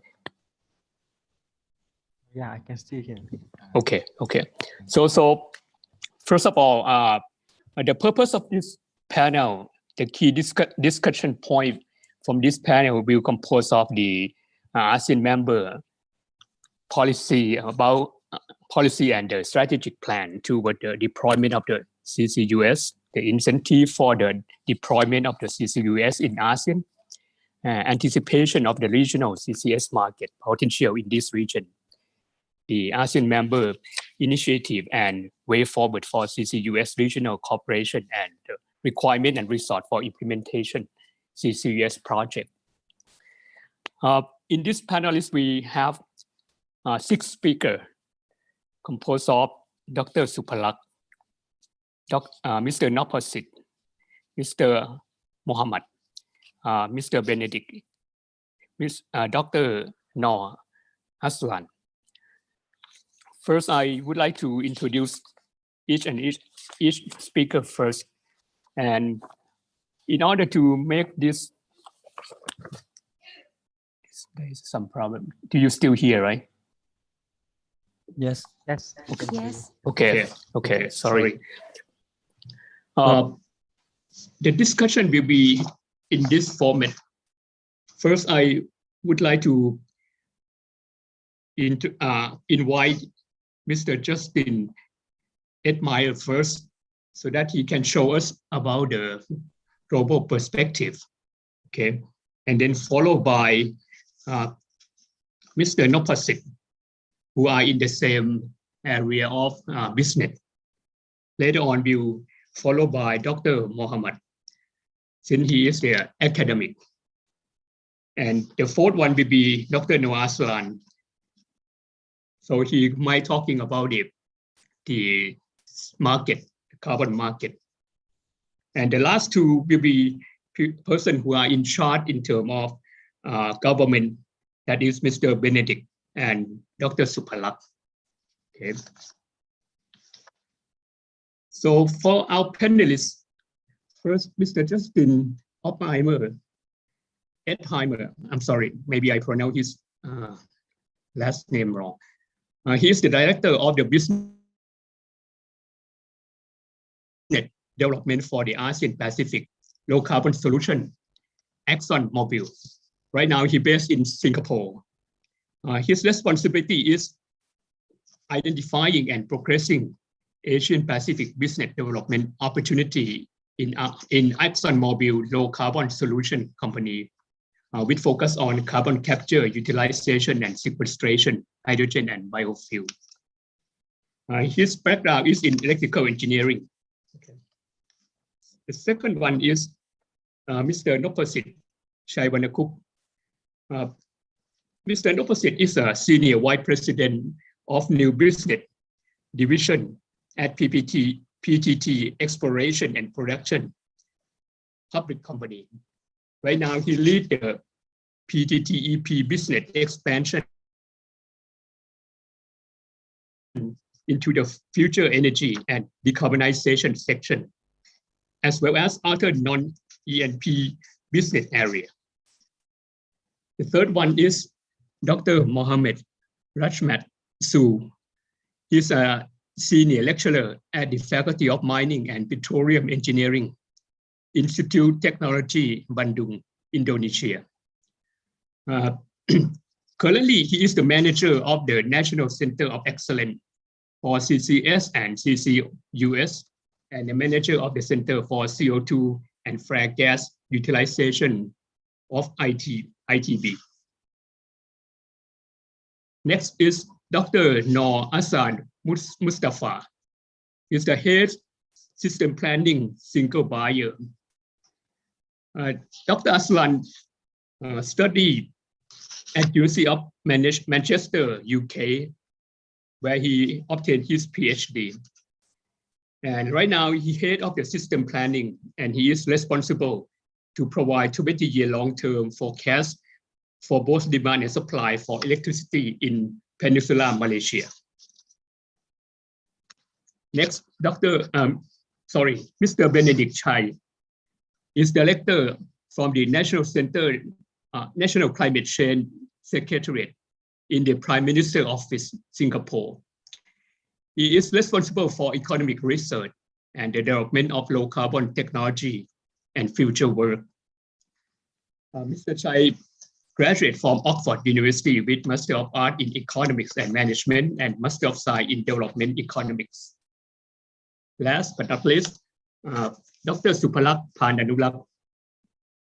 Yeah, I can still hear. Okay. So first of all, the purpose of this panel, the key discussion point from this panel will compose of the ASEAN member policy about policy and the strategic plan toward the deployment of the CCUS, the incentive for the deployment of the CCUS in ASEAN, anticipation of the regional CCS market potential in this region, the ASEAN member initiative and way forward for CCUS regional cooperation, and the requirement and resort for implementation CCUS project. In this panelist, we have 6 speakers composed of Dr. Supalak, Mr. Nopasit, Mr. Mohammed, Mr. Benedict, Dr. Noor Aslan. First, I would like to introduce each speaker first. And in order to make this, there is some problem. Do you still hear, right? Yes. Okay, sorry. The discussion will be in this format. First, I would like to invite Mr. Justin Edmeyer first, so that he can show us about the global perspective. Okay, and then followed by Mr. Nopasit, who are in the same area of business. Later on, we'll follow by Dr. Mohammed, since he is the academic. And the fourth one will be Dr. Noor Aslan. So he might talking about the market, the carbon market. And the last 2 will be person who are in charge in terms of government, that is Mr. Benedict and Dr. Supalak. Okay. So for our panelists, first, Mr. Justin Edmeyer. I'm sorry, maybe I pronounced his last name wrong. He is the director of the business development for the ASEAN Pacific low carbon solution, ExxonMobil. Right now, he's based in Singapore. His responsibility is identifying and progressing Asian Pacific business development opportunity in ExxonMobil low carbon solution company, with focus on carbon capture, utilization, and sequestration, hydrogen, and biofuel. His background is in electrical engineering. Okay. The second one is Mr. Nopasit Shaiwanakuk. Mr. Nopasit is a Senior Vice President of New Business Division at PTT Exploration and Production Public Company. Right now, he leads the PTTEP business expansion into the future energy and decarbonization section, as well as other non-E&P business area. The third one is Dr. Mohammed Rajmat Su. He's a senior lecturer at the Faculty of Mining and Petroleum Engineering, Institute Technology, Bandung, Indonesia. Currently, he is the manager of the National Center of Excellence for CCS and CCUS, and the manager of the Center for CO2 and Frac Gas Utilization of ITB. Next is Dr. Noor Ahsan Mustafa. He's the head system planning single buyer. Dr. Aslan studied at University of Manchester, UK, where he obtained his PhD. And right now, he's head of the system planning, and he is responsible to provide 20-year long-term forecast for both demand and supply for electricity in Peninsula Malaysia. Next, Mr. Benedict Chai is director from the National Center, National Climate Change Secretariat in the Prime Minister's Office, Singapore. He is responsible for economic research and the development of low carbon technology and future work. Mr. Chai graduated from Oxford University with Master of Art in Economics and Management and Master of Science in Development Economics. Last but not least, Dr. Supalak Pananulak.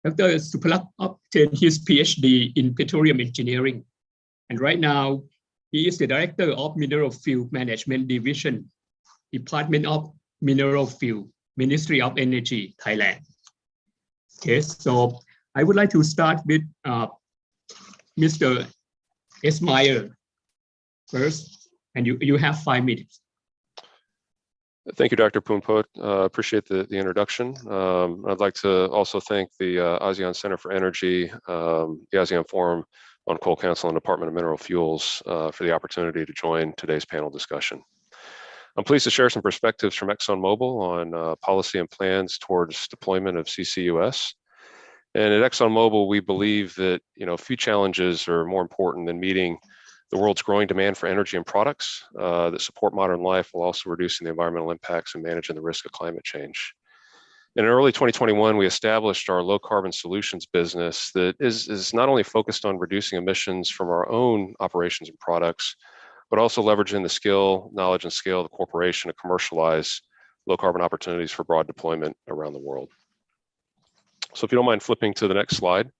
Dr. Supalak obtained his PhD in Petroleum Engineering, and right now he is the Director of Mineral Field Management Division, Department of Mineral Field, Ministry of Energy, Thailand. Okay, so I would like to start with Mr. Esmayer first, and you have 5 minutes. Thank you, Dr. Phuonpot. Appreciate the introduction. I'd like to also thank the ASEAN Center for Energy, the ASEAN Forum on Coal Council and Department of Mineral Fuels for the opportunity to join today's panel discussion. I'm pleased to share some perspectives from ExxonMobil on policy and plans towards deployment of CCUS. And at ExxonMobil, we believe that few challenges are more important than meeting the world's growing demand for energy and products that support modern life while also reducing the environmental impacts and managing the risk of climate change. In early 2021, we established our low carbon solutions business that is not only focused on reducing emissions from our own operations and products, but also leveraging the skill, knowledge, and scale of the corporation to commercialize low carbon opportunities for broad deployment around the world. So if you don't mind flipping to the next slide.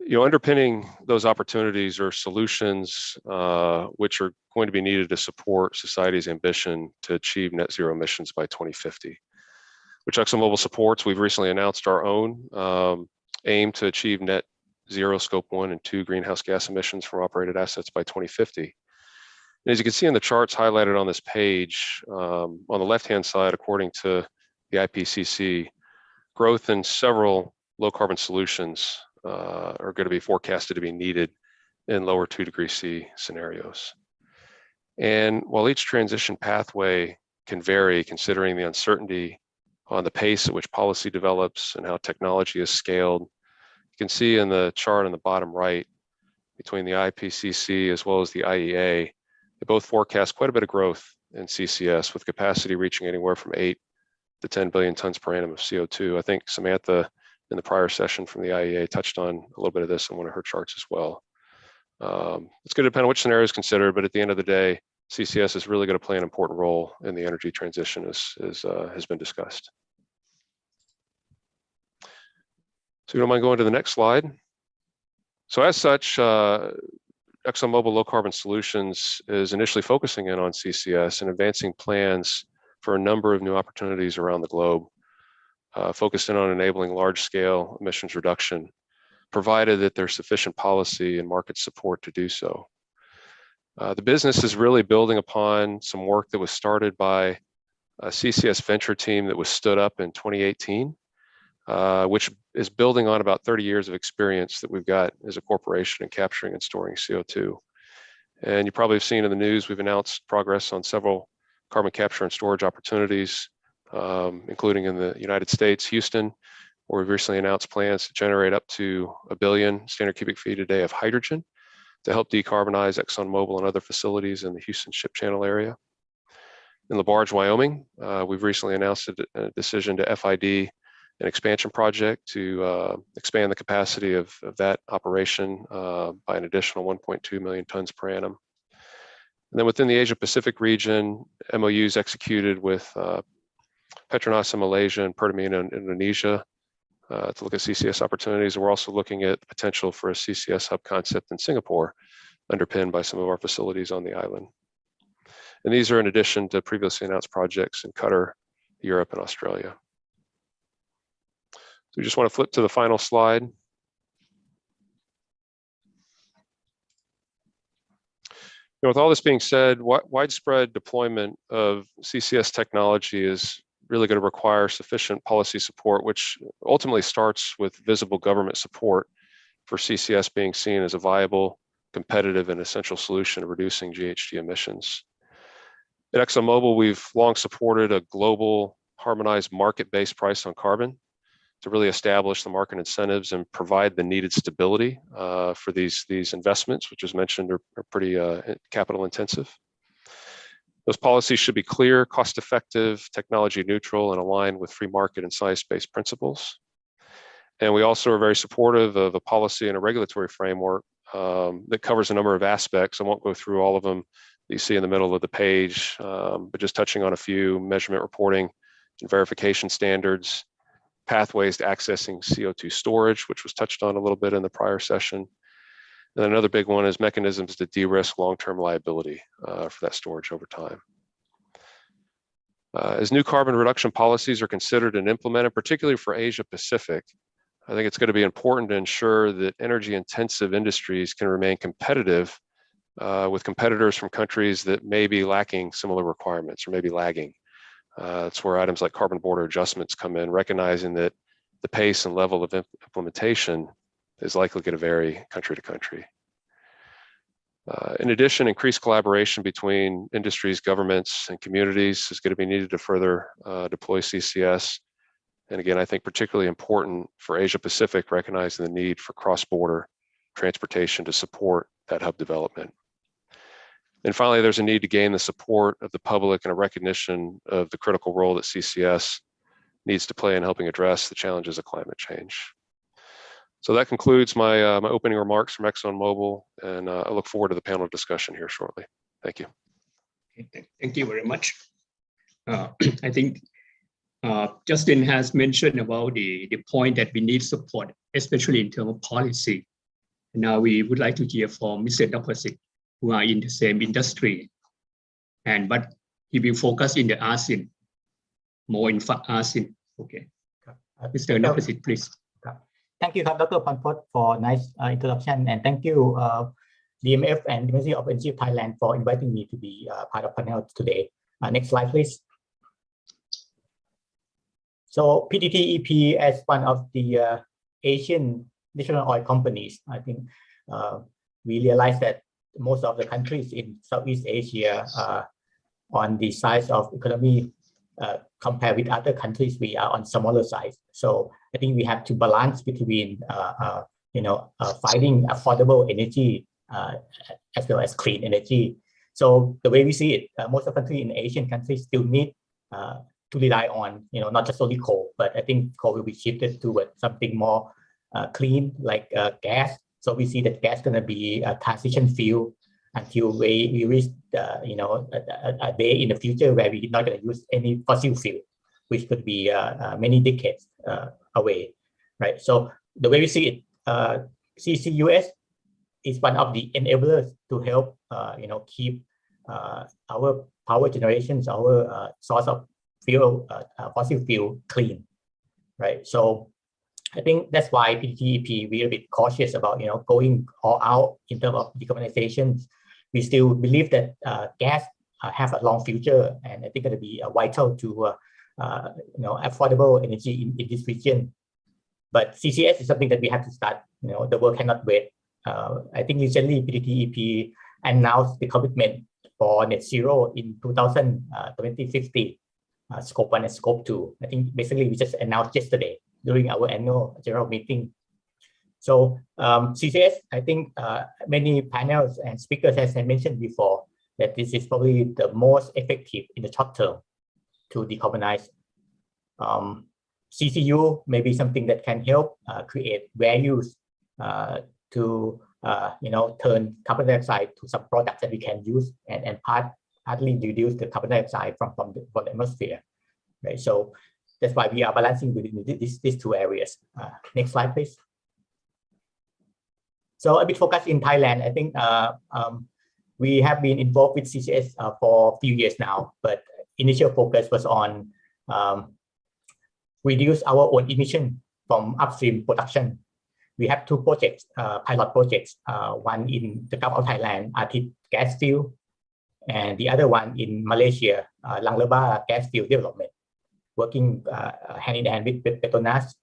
Underpinning those opportunities are solutions which are going to be needed to support society's ambition to achieve net zero emissions by 2050, which ExxonMobil supports. We've recently announced our own aim to achieve net zero Scope 1 and 2 greenhouse gas emissions from operated assets by 2050. And as you can see in the charts highlighted on this page, on the left-hand side, according to the IPCC, growth in several low carbon solutions are going to be forecasted to be needed in lower 2 degrees C scenarios. And while each transition pathway can vary considering the uncertainty on the pace at which policy develops and how technology is scaled, you can see in the chart on the bottom right between the IPCC as well as the IEA, they both forecast quite a bit of growth in CCS with capacity reaching anywhere from 8 to 10 billion tons per annum of CO2. I think Samantha in the prior session from the IEA touched on a little bit of this in one of her charts as well. It's going to depend on which scenario is considered, but at the end of the day, CCS is really going to play an important role in the energy transition as has been discussed. So if you don't mind going to the next slide. So as such, ExxonMobil Low Carbon Solutions is initially focusing in on CCS and advancing plans for a number of new opportunities around the globe, focused in on enabling large-scale emissions reduction, provided that there's sufficient policy and market support to do so. The business is really building upon some work that was started by a CCS venture team that was stood up in 2018, which is building on about 30 years of experience that we've got as a corporation in capturing and storing CO2. And you probably have seen in the news, we've announced progress on several carbon capture and storage opportunities, including in the United States, Houston, where we've recently announced plans to generate up to 1 billion standard cubic feet a day of hydrogen to help decarbonize ExxonMobil and other facilities in the Houston Ship Channel area. In LaBarge, Wyoming, we've recently announced a decision to FID an expansion project to expand the capacity of that operation by an additional 1.2 million tons per annum. And then within the Asia Pacific region, MOUs executed with Petronas in Malaysia and Pertamina in Indonesia to look at CCS opportunities. And we're also looking at the potential for a CCS hub concept in Singapore, underpinned by some of our facilities on the island. And these are in addition to previously announced projects in Qatar, Europe, and Australia. So we just want to flip to the final slide. With all this being said, widespread deployment of CCS technology is really going to require sufficient policy support, which ultimately starts with visible government support for CCS being seen as a viable, competitive, and essential solution to reducing GHG emissions. At ExxonMobil, we've long supported a global, harmonized market-based price on carbon to really establish the market incentives and provide the needed stability for these investments, which as mentioned are pretty capital intensive. Those policies should be clear, cost-effective, technology neutral, and aligned with free market and science-based principles. And we also are very supportive of a policy and a regulatory framework that covers a number of aspects. I won't go through all of them that you see in the middle of the page, but just touching on a few: measurement, reporting, and verification standards, pathways to accessing CO2 storage, which was touched on a little bit in the prior session. And another big one is mechanisms to de-risk long-term liability for that storage over time. As new carbon reduction policies are considered and implemented, particularly for Asia Pacific, I think it's going to be important to ensure that energy-intensive industries can remain competitive with competitors from countries that may be lacking similar requirements or maybe lagging. That's where items like carbon border adjustments come in, recognizing that the pace and level of implementation is likely going to vary country to country. In addition, increased collaboration between industries, governments, and communities is going to be needed to further deploy CCS. And again, I think particularly important for Asia Pacific, recognizing the need for cross-border transportation to support that hub development. And finally, there's a need to gain the support of the public and a recognition of the critical role that CCS needs to play in helping address the challenges of climate change. So that concludes my opening remarks from ExxonMobil, and I look forward to the panel discussion here shortly. Thank you. Thank you very much. I think Justin has mentioned about the point that we need support, especially in terms of policy. Now we would like to hear from Mr. Dopasik, who are in the same industry, but he will focus in the ASEAN, more in ASEAN. Okay, Mr. Dopasik, please. Thank you, Dr. Panpot, for nice introduction, and thank you, DMF and the Ministry of Energy of Thailand for inviting me to be part of the panel today. Next slide, please. So PTTEP, as one of the Asian national oil companies, I think we realize that most of the countries in Southeast Asia are on the size of economy compared with other countries, we are on smaller size. So I think we have to balance between finding affordable energy as well as clean energy. So the way we see it, most of the countries in Asian countries still need to rely on, not just only coal, but I think coal will be shifted towards something more clean, like gas. So we see that gas is going to be a transition fuel until we reach, a day in the future where we're not going to use any fossil fuel, which could be many decades away, right? So the way we see it, CCUS is one of the enablers to help, keep our power generations, our source of fossil fuel clean, right? So I think that's why PTTEP we're a bit cautious about going all out in terms of decarbonization. We still believe that gas have a long future, and I think it'll be vital to affordable energy in this region. But CCS is something that we have to start. The world cannot wait. I think recently PTTEP announced the commitment for net zero in 2050, scope 1 and scope 2. I think basically we just announced yesterday during our annual general meeting. So CCS, I think many panels and speakers has mentioned before that this is probably the most effective in the short term to decarbonize. CCU may be something that can help create values to turn carbon dioxide to some products that we can use and partly reduce the carbon dioxide from the atmosphere, right? So that's why we are balancing within these two areas. Next slide, please. So a bit focused in Thailand. I think we have been involved with CCS for a few years now, but initial focus was on reduce our own emission from upstream production. We have two projects, pilot projects, one in the Gulf of Thailand, Artit gas field, and the other one in Malaysia, Lang Leba gas field development, working hand in hand with Petronas,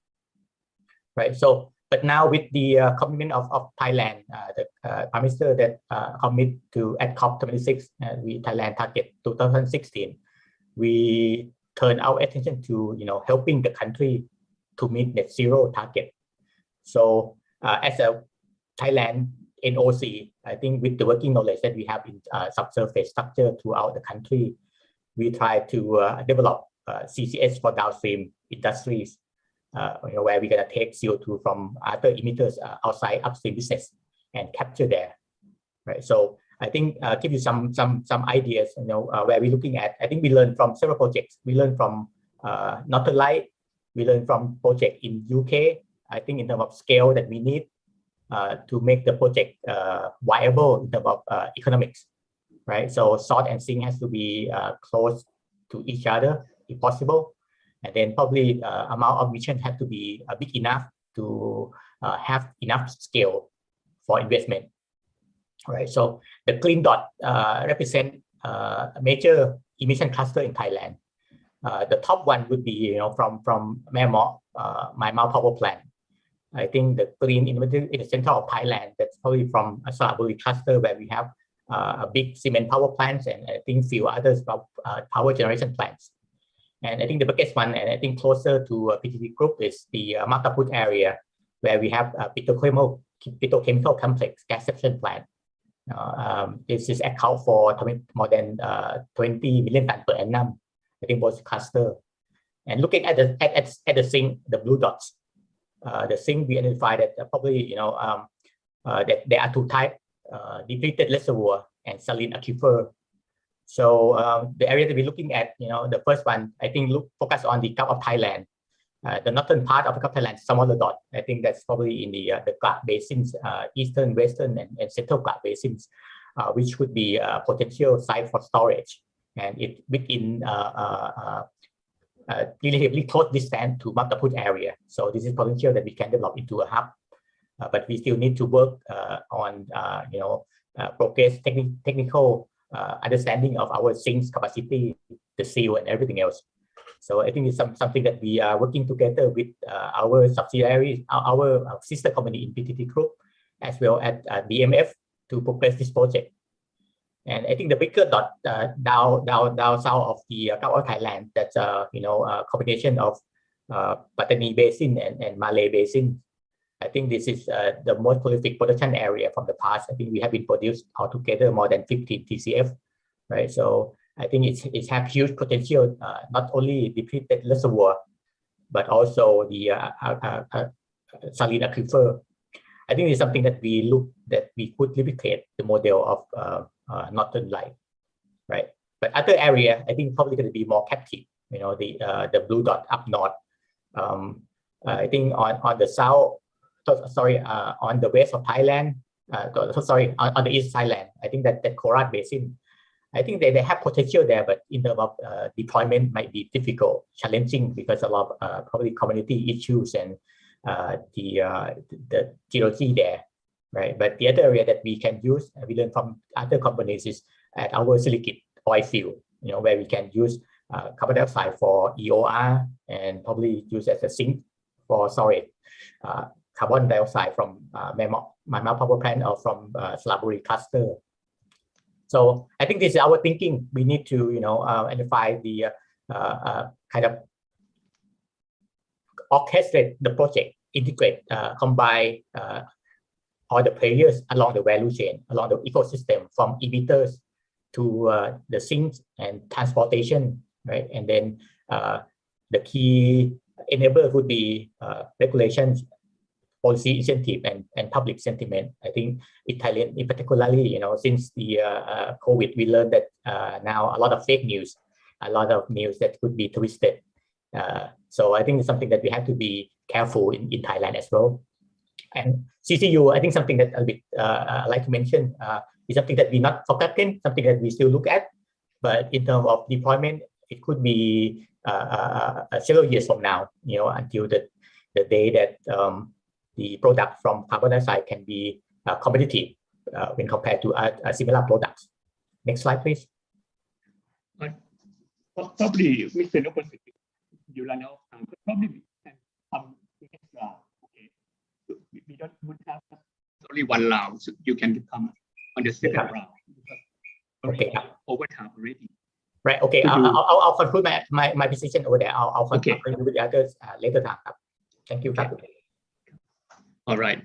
right? So, but now with the commitment of Thailand, the Prime Minister that commit to at COP26, we Thailand target 2016, we turn our attention to helping the country to meet net zero target. So as a Thailand NOC, I think with the working knowledge that we have in subsurface structure throughout the country, we try to develop CCS for downstream industries, where we're gonna take CO2 from other emitters outside upstream business and capture there, right? So I think give you some ideas, where we're looking at. I think we learned from several projects. We learned from Northern Light. We learned from project in UK. I think in terms of scale that we need to make the project viable in terms of economics, right? So salt and sink has to be close to each other if possible, and then probably amount of emission have to be big enough to have enough scale for investment, right? So the green dot represent a major emission cluster in Thailand. The top one would be from Mae Maw power plant. I think the green in the center of Thailand, that's probably from a Saraburi cluster where we have a big cement power plants and I think few others power generation plants. And I think the biggest one, and I think closer to PTT group, is the Mataput area where we have a petrochemical complex gas separation plant. This is account for more than 20 million tons per annum. I think both cluster. And looking at the sink, the blue dots, the sink we identified that probably that there are two types, depleted reservoir and saline aquifer. So the area that we're looking at, the first one, I think focus on the Gulf of Thailand. The northern part of the Gulf of Thailand, smaller dot. I think that's probably in the Gulf basins, eastern, western, and central Gulf basins, which would be a potential site for storage. And it within relatively close distance to Mataput area. So this is potential that we can develop into a hub, but we still need to work on progress technical understanding of our sinks capacity, the seal, and everything else. So I think it's something that we are working together with our subsidiaries, our sister company in PTT Group, as well as BMF to progress this project. And I think the bigger dot down south of the Gulf of Thailand, that's a combination of Pattani Basin and Malay Basin. I think this is the most prolific production area from the past. I think we have been produced altogether more than 15 TCF, right? So I think it's have huge potential, not only depleted reservoir, but also the saline aquifer. I think it's something that we could replicate the model of Northern Light, right? But other area, I think probably going to be more captive. The blue dot up north. I think on the south, on the west of Thailand, on the east Thailand, I think that Korat Basin, I think they have potential there, but in terms of deployment might be difficult, challenging because a lot of probably community issues and the geology there, right? But the other area that we can use, we learn from other companies, is at our silicate oil field, where we can use carbon dioxide for EOR and probably use as a sink for storage carbon dioxide from Myanmar power plant or from Salaburi cluster. So I think this is our thinking. We need to, identify the kind of orchestrate the project, integrate, combine all the players along the value chain, along the ecosystem, from emitters to the sinks and transportation, right? And then the key enabler would be regulations, policy incentive, and public sentiment. I think Italian, in particularly, since the COVID, we learned that now a lot of fake news, a lot of news that could be twisted. So I think it's something that we have to be careful in Thailand as well. And CCU, I think something that I'd like to mention is something that we're not forgetting, something that we still look at. But in terms of deployment, it could be several years from now, until the day that the product from carbon dioxide can be competitive when compared to similar products. Next slide, please. Probably, Mr. Nopal, you run out of time. Probably we can come to next round. Okay, we don't have only one round, so you can come on the second round. Okay, over time already. Right. Okay. I'll conclude my position over there. I'll continue with the others later time. Thank you. Okay. All right.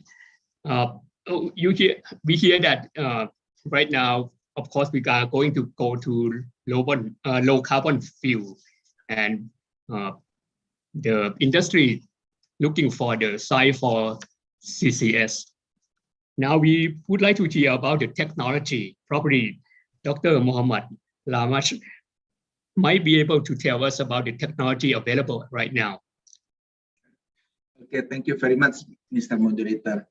We hear that right now, of course, we are going to go to low carbon fuel, and the industry looking for the site for CCS. Now we would like to hear about the technology. Probably Dr. Muhammad Lamash might be able to tell us about the technology available right now. Okay, thank you very much, Mr. Moderator.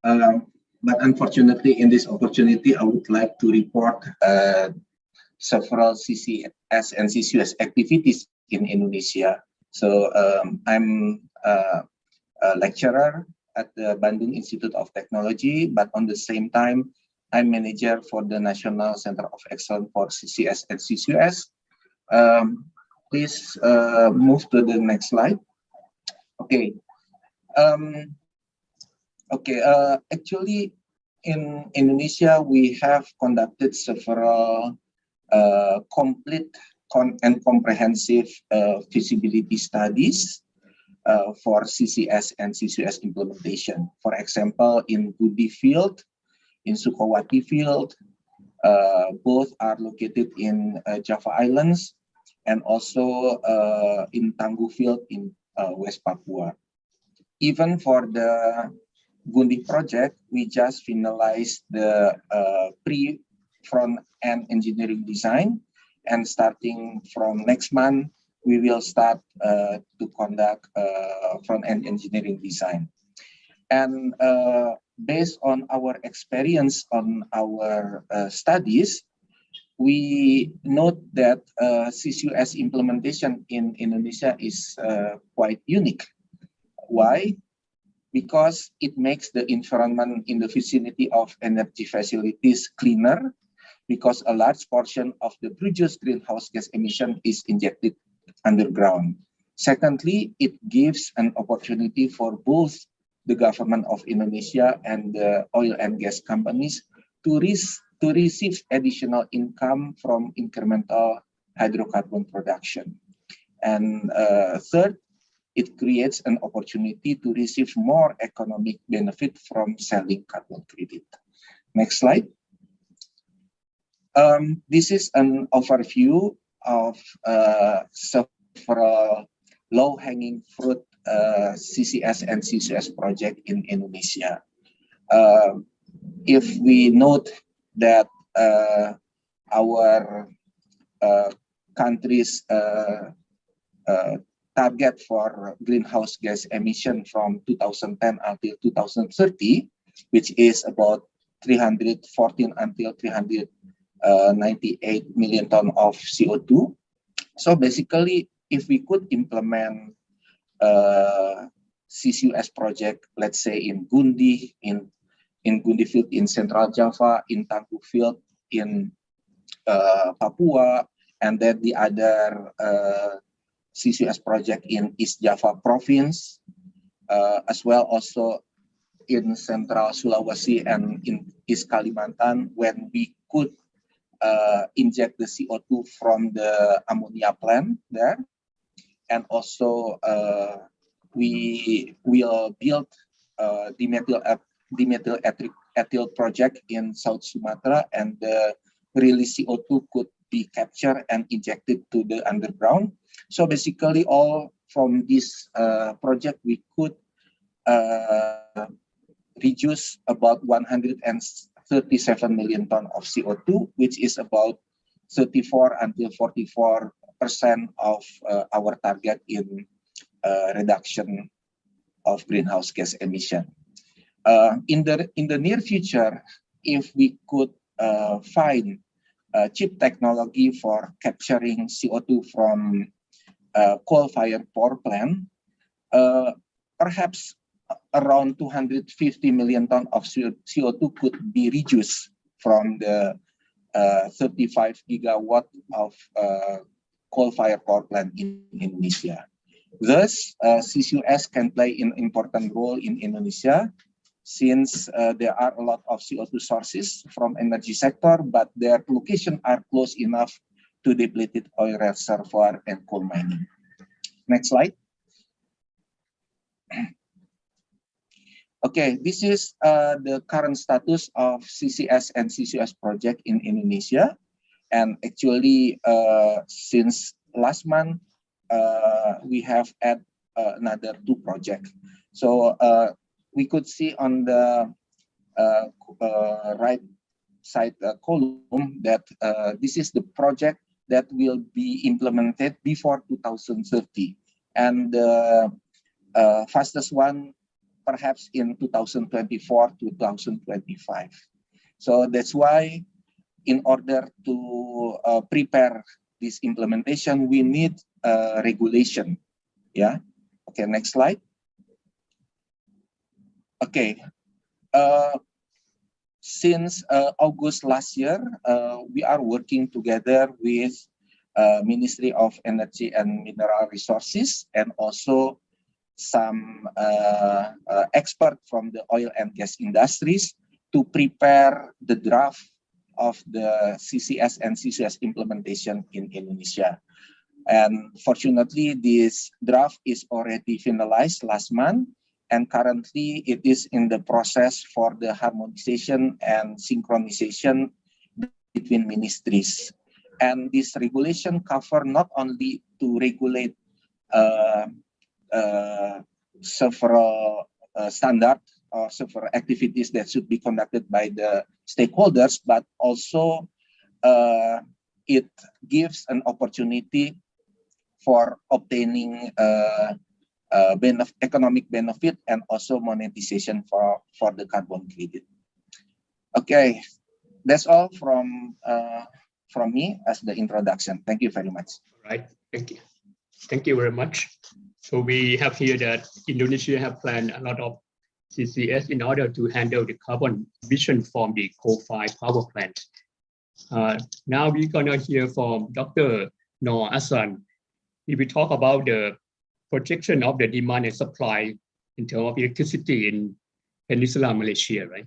But unfortunately, in this opportunity, I would like to report several CCS and CCUS activities in Indonesia. So I'm a lecturer at the Bandung Institute of Technology, but on the same time, I'm manager for the National Center of Excellence for CCS and CCUS. Please move to the next slide. Okay. Actually, in Indonesia, we have conducted several complete and comprehensive feasibility studies for CCS and CCUS implementation. For example, in Budi Field, in Sukawati Field, both are located in Java Islands, and also in Tangguh Field in West Papua. Even for the Gundi project, we just finalized the pre-front-end engineering design, and starting from next month, we will start to conduct front-end engineering design. And based on our experience on our studies, we note that CCUS implementation in Indonesia is quite unique. Why? Because it makes the environment in the vicinity of energy facilities cleaner, because a large portion of the produced greenhouse gas emission is injected underground. Secondly, it gives an opportunity for both the government of Indonesia and the oil and gas companies to receive additional income from incremental hydrocarbon production. And third, it creates an opportunity to receive more economic benefit from selling carbon credit. Next slide. This is an overview of several low-hanging fruit CCS and CCUS project in Indonesia. If we note that our country's target for greenhouse gas emission from 2010 until 2030, which is about 314 until 320 98 million ton of CO2. So basically, if we could implement CCUS project, let's say in Gundi, in Gundi field in Central Java, in Tangguh field in Papua, and then the other CCUS project in East Java province, as well also in Central Sulawesi and in East Kalimantan, when we could inject the CO2 from the ammonia plant there. And also we will build dimethyl ethyl project in South Sumatra, and the released CO2 could be captured and injected to the underground. So basically, all from this project, we could reduce about 137 million ton of CO2, which is about 34 until 44% of our target in reduction of greenhouse gas emission. In the near future, if we could find cheap technology for capturing CO2 from coal-fired power plant, perhaps around 250 million ton of CO2 could be reduced from the 35 gigawatt of coal-fired power plant in Indonesia. Thus, CCUS can play an important role in Indonesia, since there are a lot of CO2 sources from energy sector, but their location are close enough to depleted oil reservoir and coal mining. Next slide. Okay, this is the current status of CCS and CCUS project in Indonesia. And actually, since last month, we have added another 2 projects. So we could see on the right side column that this is the project that will be implemented before 2030. And the fastest one, perhaps in 2024, 2025. So that's why, in order to prepare this implementation, we need regulation. Yeah. Okay, next slide. Okay. Since August last year, we are working together with Ministry of Energy and Mineral Resources, and also some experts from the oil and gas industries to prepare the draft of the CCS and CCUS implementation in Indonesia. And fortunately, this draft is already finalized last month, and currently it is in the process for the harmonization and synchronization between ministries. And this regulation cover not only to regulate several standards or several activities that should be conducted by the stakeholders, but also it gives an opportunity for obtaining economic benefit and also monetization for the carbon credit. Okay, that's all from me as the introduction. Thank you very much. All right, thank you. Thank you very much. So we have here that Indonesia have planned a lot of CCS in order to handle the carbon emission from the coal-fired power plant. Now we're gonna hear from Dr. Noor Aswan. He will talk about the projection of the demand and supply in terms of electricity in Peninsula Malaysia, right?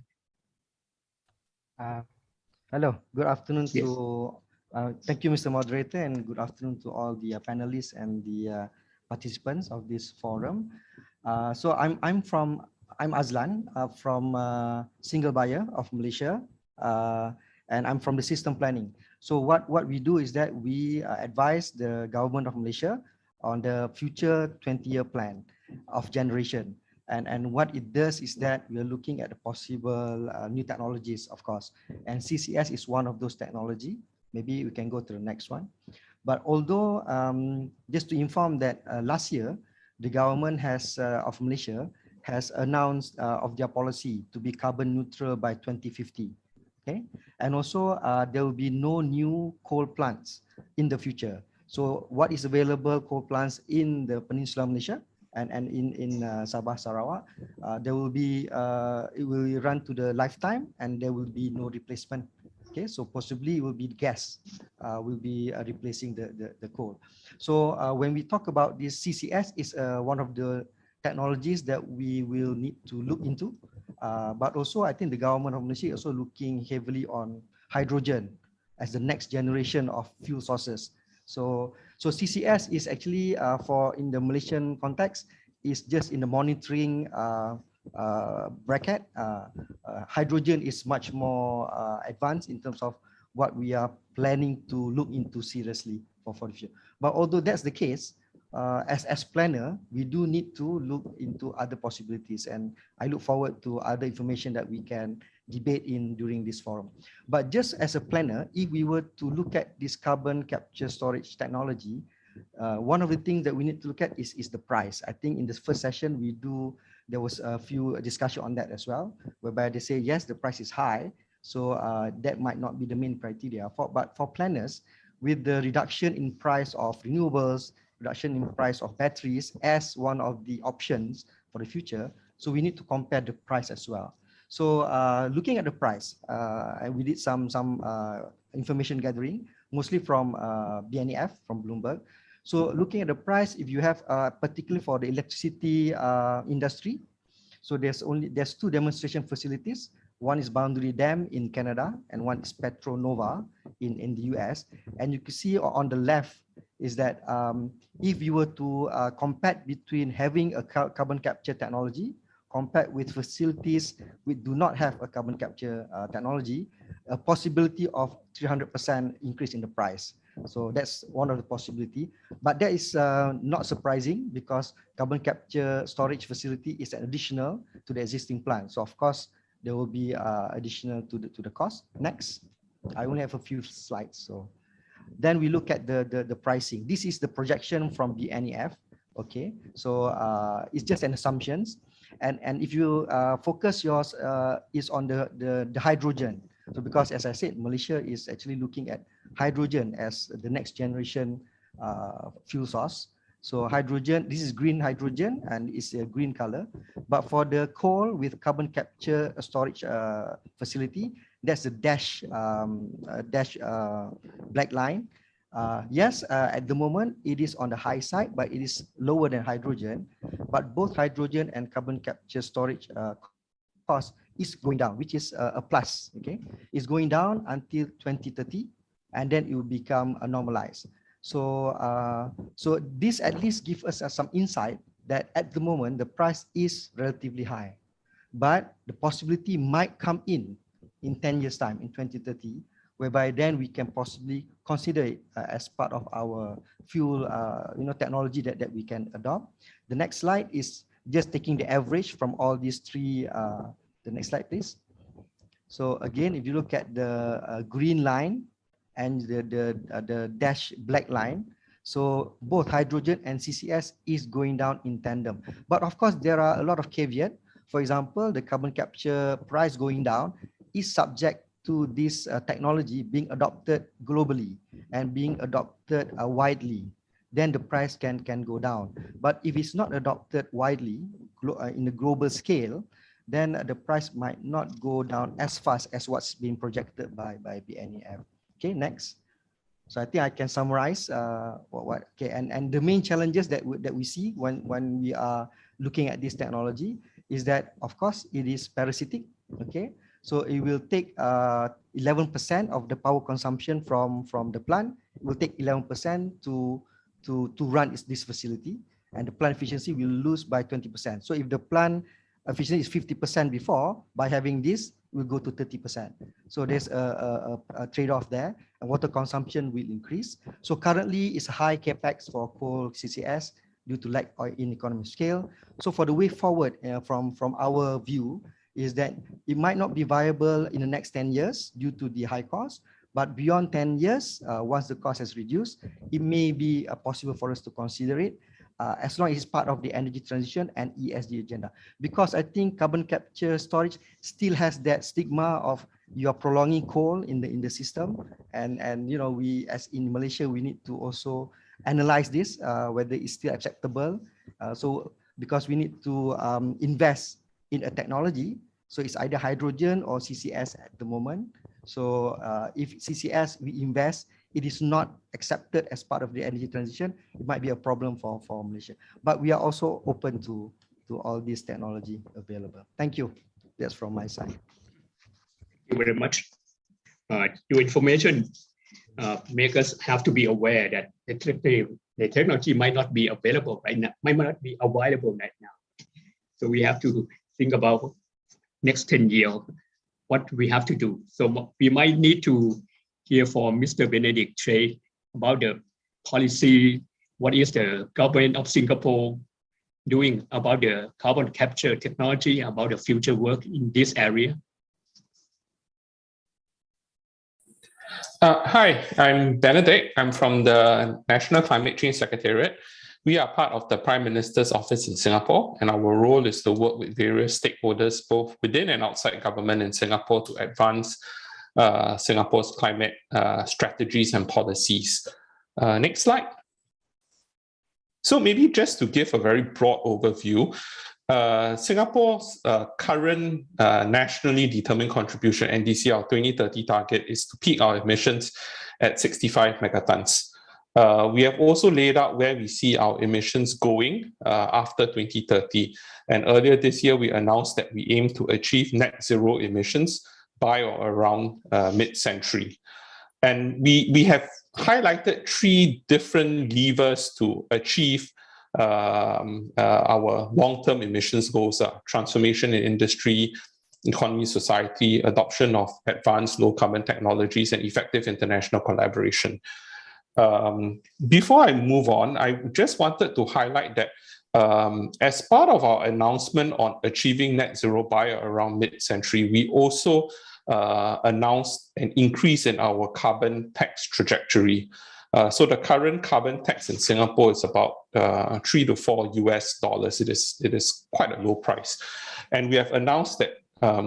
Hello, good afternoon to, thank you, Mr. Moderator, and good afternoon to all the panelists and the participants of this forum. So I'm Azlan from Single Buyer of Malaysia, and I'm from the system planning. So what we do is that we advise the government of Malaysia on the future 20-year plan of generation. And what it does is that we are looking at the possible new technologies, of course. And CCS is one of those technology. Maybe we can go to the next one. But although, just to inform that last year, the government of Malaysia has announced of their policy to be carbon neutral by 2050. Okay, and also there will be no new coal plants in the future. So what is available coal plants in the Peninsula Malaysia and in Sabah, Sarawak, there will be it will run to the lifetime and there will be no replacement. Okay, so possibly it will be gas will be replacing the coal. So when we talk about this, CCS is one of the technologies that we will need to look into. But also I think the government of Malaysia is also looking heavily on hydrogen as the next generation of fuel sources. So CCS is actually for in the Malaysian context is just in the monitoring bracket. Hydrogen is much more advanced in terms of what we are planning to look into seriously for the future. But although that's the case, as planner, we do need to look into other possibilities, and I look forward to other information that we can debate in during this forum. But just as a planner, if we were to look at this carbon capture storage technology, one of the things that we need to look at is the price. I think in this first session there was a few discussion on that as well, whereby they say yes, the price is high, so that might not be the main criteria. But for planners, with the reduction in price of renewables, reduction in price of batteries as one of the options for the future, so we need to compare the price as well. So looking at the price, we did some information gathering, mostly from BNEF, from Bloomberg. So looking at the price, if you have particularly for the electricity industry, so there's two demonstration facilities. One is Boundary Dam in Canada and one is Petronova in the US. And you can see on the left is that if you were to compare between having a carbon capture technology compared with facilities which do not have a carbon capture technology, a possibility of 300% increase in the price. So that's one of the possibility, but that is not surprising because carbon capture storage facility is an additional to the existing plant. So of course there will be additional to the cost. Next, I only have a few slides. So then we look at the pricing. This is the projection from the NEF. Okay, so it's just an assumptions, and if you focus yours is on the hydrogen. So because as I said, Malaysia is actually looking at hydrogen as the next generation fuel source. So hydrogen, this is green hydrogen and it's a green color. But for the coal with carbon capture storage facility, that's the black line. Yes, at the moment it is on the high side, but it is lower than hydrogen. But both hydrogen and carbon capture storage cost is going down, which is a plus. Okay, it's going down until 2030, and then it will become normalized. So so this at least gives us some insight that at the moment the price is relatively high, but the possibility might come in 10 years time, in 2030, whereby then we can possibly consider it as part of our fuel technology that we can adopt. The next slide is just taking the average from all these three. The next slide, please. So again, if you look at the green line and the dash black line, so both hydrogen and CCS is going down in tandem. But of course, there are a lot of caveat. For example, the carbon capture price going down is subject to this technology being adopted globally and being adopted widely. Then the price can go down. But if it's not adopted widely in a global scale, then the price might not go down as fast as what's being projected by BNEF. Okay, next. So I think I can summarize okay, and the main challenges that we see when we are looking at this technology is that of course it is parasitic. Okay, so it will take 11% of the power consumption from the plant. It will take 11% to run this facility, and the plant efficiency will lose by 20%. So if the plant efficiency is 50% before, by having this, will go to 30%. So there's a trade-off there, and water consumption will increase. So currently, it's a high capex for coal CCS due to lack in economy of scale. So for the way forward, from our view, is that it might not be viable in the next 10 years due to the high cost, but beyond 10 years, once the cost has reduced, it may be possible for us to consider it. as long as it's part of the energy transition and ESG agenda. Because I think carbon capture storage still has that stigma of you are prolonging coal in the system, and you know, we as in Malaysia, we need to also analyze this whether it's still acceptable. So because we need to invest in a technology, so it's either hydrogen or CCS at the moment. So if CCS we invest, it is not accepted as part of the energy transition, it might be a problem for Malaysia. But we are also open to all this technology available. Thank you. That's from my side. Thank you very much. Your information make us have to be aware that the technology might not be available right now, might not be available right now. So we have to think about next 10 years, what we have to do. So we might need to hear from Mr. Benedict Trey about the policy, what is the government of Singapore doing about the carbon capture technology, about the future work in this area. Hi, I'm Benedict. I'm from the National Climate Change Secretariat. We are part of the Prime Minister's office in Singapore, and our role is to work with various stakeholders, both within and outside government in Singapore, to advance Singapore's climate strategies and policies. Next slide. So maybe just to give a very broad overview, Singapore's current nationally determined contribution, NDC, our 2030 target, is to peak our emissions at 65 megatons. We have also laid out where we see our emissions going after 2030. And earlier this year, we announced that we aim to achieve net zero emissions by or around mid-century. And we have highlighted 3 different levers to achieve our long-term emissions goals: transformation in industry, economy, society, adoption of advanced low-carbon technologies, and effective international collaboration. Before I move on, I just wanted to highlight that as part of our announcement on achieving net zero by around mid-century, we also announced an increase in our carbon tax trajectory. So the current carbon tax in Singapore is about $3 to $4 US. It is quite a low price. And we have announced that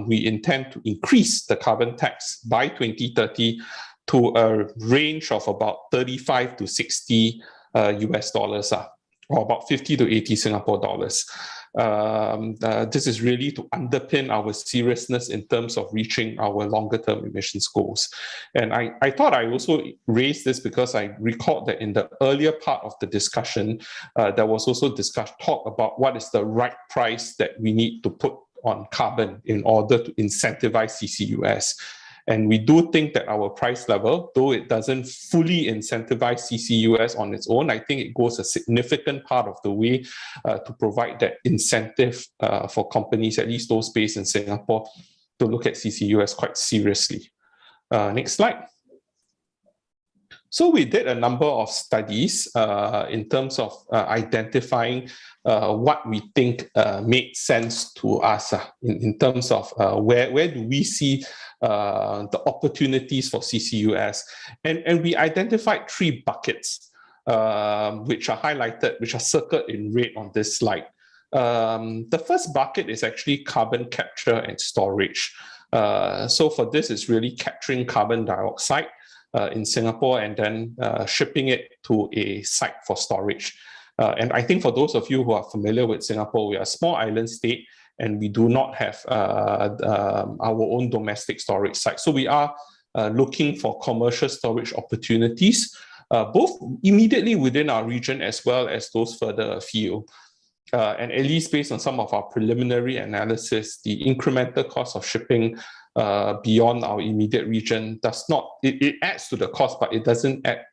we intend to increase the carbon tax by 2030 to a range of about 35 to 60 US dollars, or about 50 to 80 Singapore dollars. This is really to underpin our seriousness in terms of reaching our longer term emissions goals. And I thought I also raised this because I recalled that in the earlier part of the discussion, there was also talk about what is the right price that we need to put on carbon in order to incentivize CCUS. And we do think that our price level, though it doesn't fully incentivize CCUS on its own, I think it goes a significant part of the way to provide that incentive for companies, at least those based in Singapore, to look at CCUS quite seriously. Next slide. So we did a number of studies in terms of identifying what we think made sense to us in terms of where do we see the opportunities for CCUS. And we identified 3 buckets, which are highlighted, which are circled in red on this slide. The first bucket is actually carbon capture and storage. So for this, it's really capturing carbon dioxide in Singapore and then shipping it to a site for storage. And I think for those of you who are familiar with Singapore, we are a small island state and we do not have our own domestic storage site. So we are looking for commercial storage opportunities, both immediately within our region as well as those further afield. And at least based on some of our preliminary analysis, the incremental cost of shipping beyond our immediate region does not, it adds to the cost, but it doesn't add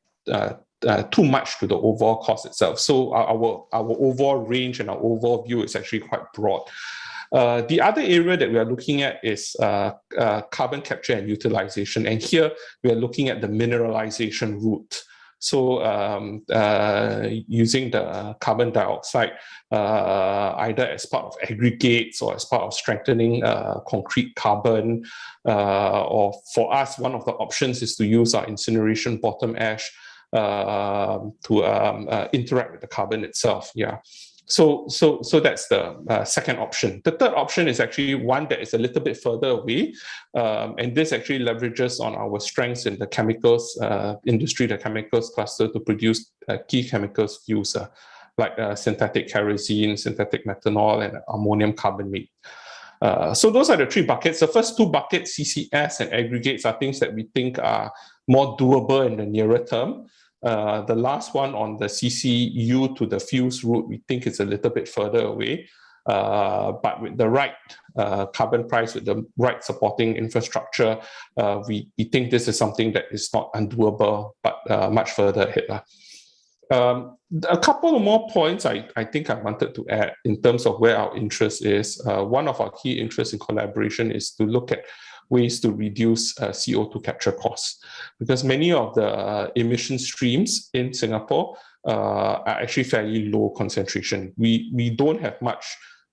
too much to the overall cost itself. So our overall range and our overall view is actually quite broad. The other area that we are looking at is carbon capture and utilization. And here we are looking at the mineralization route. So using the carbon dioxide either as part of aggregates or as part of strengthening concrete carbon, or for us, one of the options is to use our incineration bottom ash interact with the carbon itself. Yeah. So that's the second option. The third option is actually one that is a little bit further away, and this actually leverages on our strengths in the chemicals industry, the chemicals cluster, to produce key chemicals fuels like synthetic kerosene, synthetic methanol, and ammonium carbonate. So those are the three buckets. The first two buckets, CCS and aggregates, are things that we think are more doable in the nearer term. The last one on the CCU to the fuels route, we think it's a little bit further away, but with the right carbon price, with the right supporting infrastructure, we think this is something that is not undoable, but much further ahead. A couple of more points I think I wanted to add in terms of where our interest is. One of our key interests in collaboration is to look at ways to reduce CO2 capture costs, because many of the emission streams in Singapore are actually fairly low concentration. We don't have much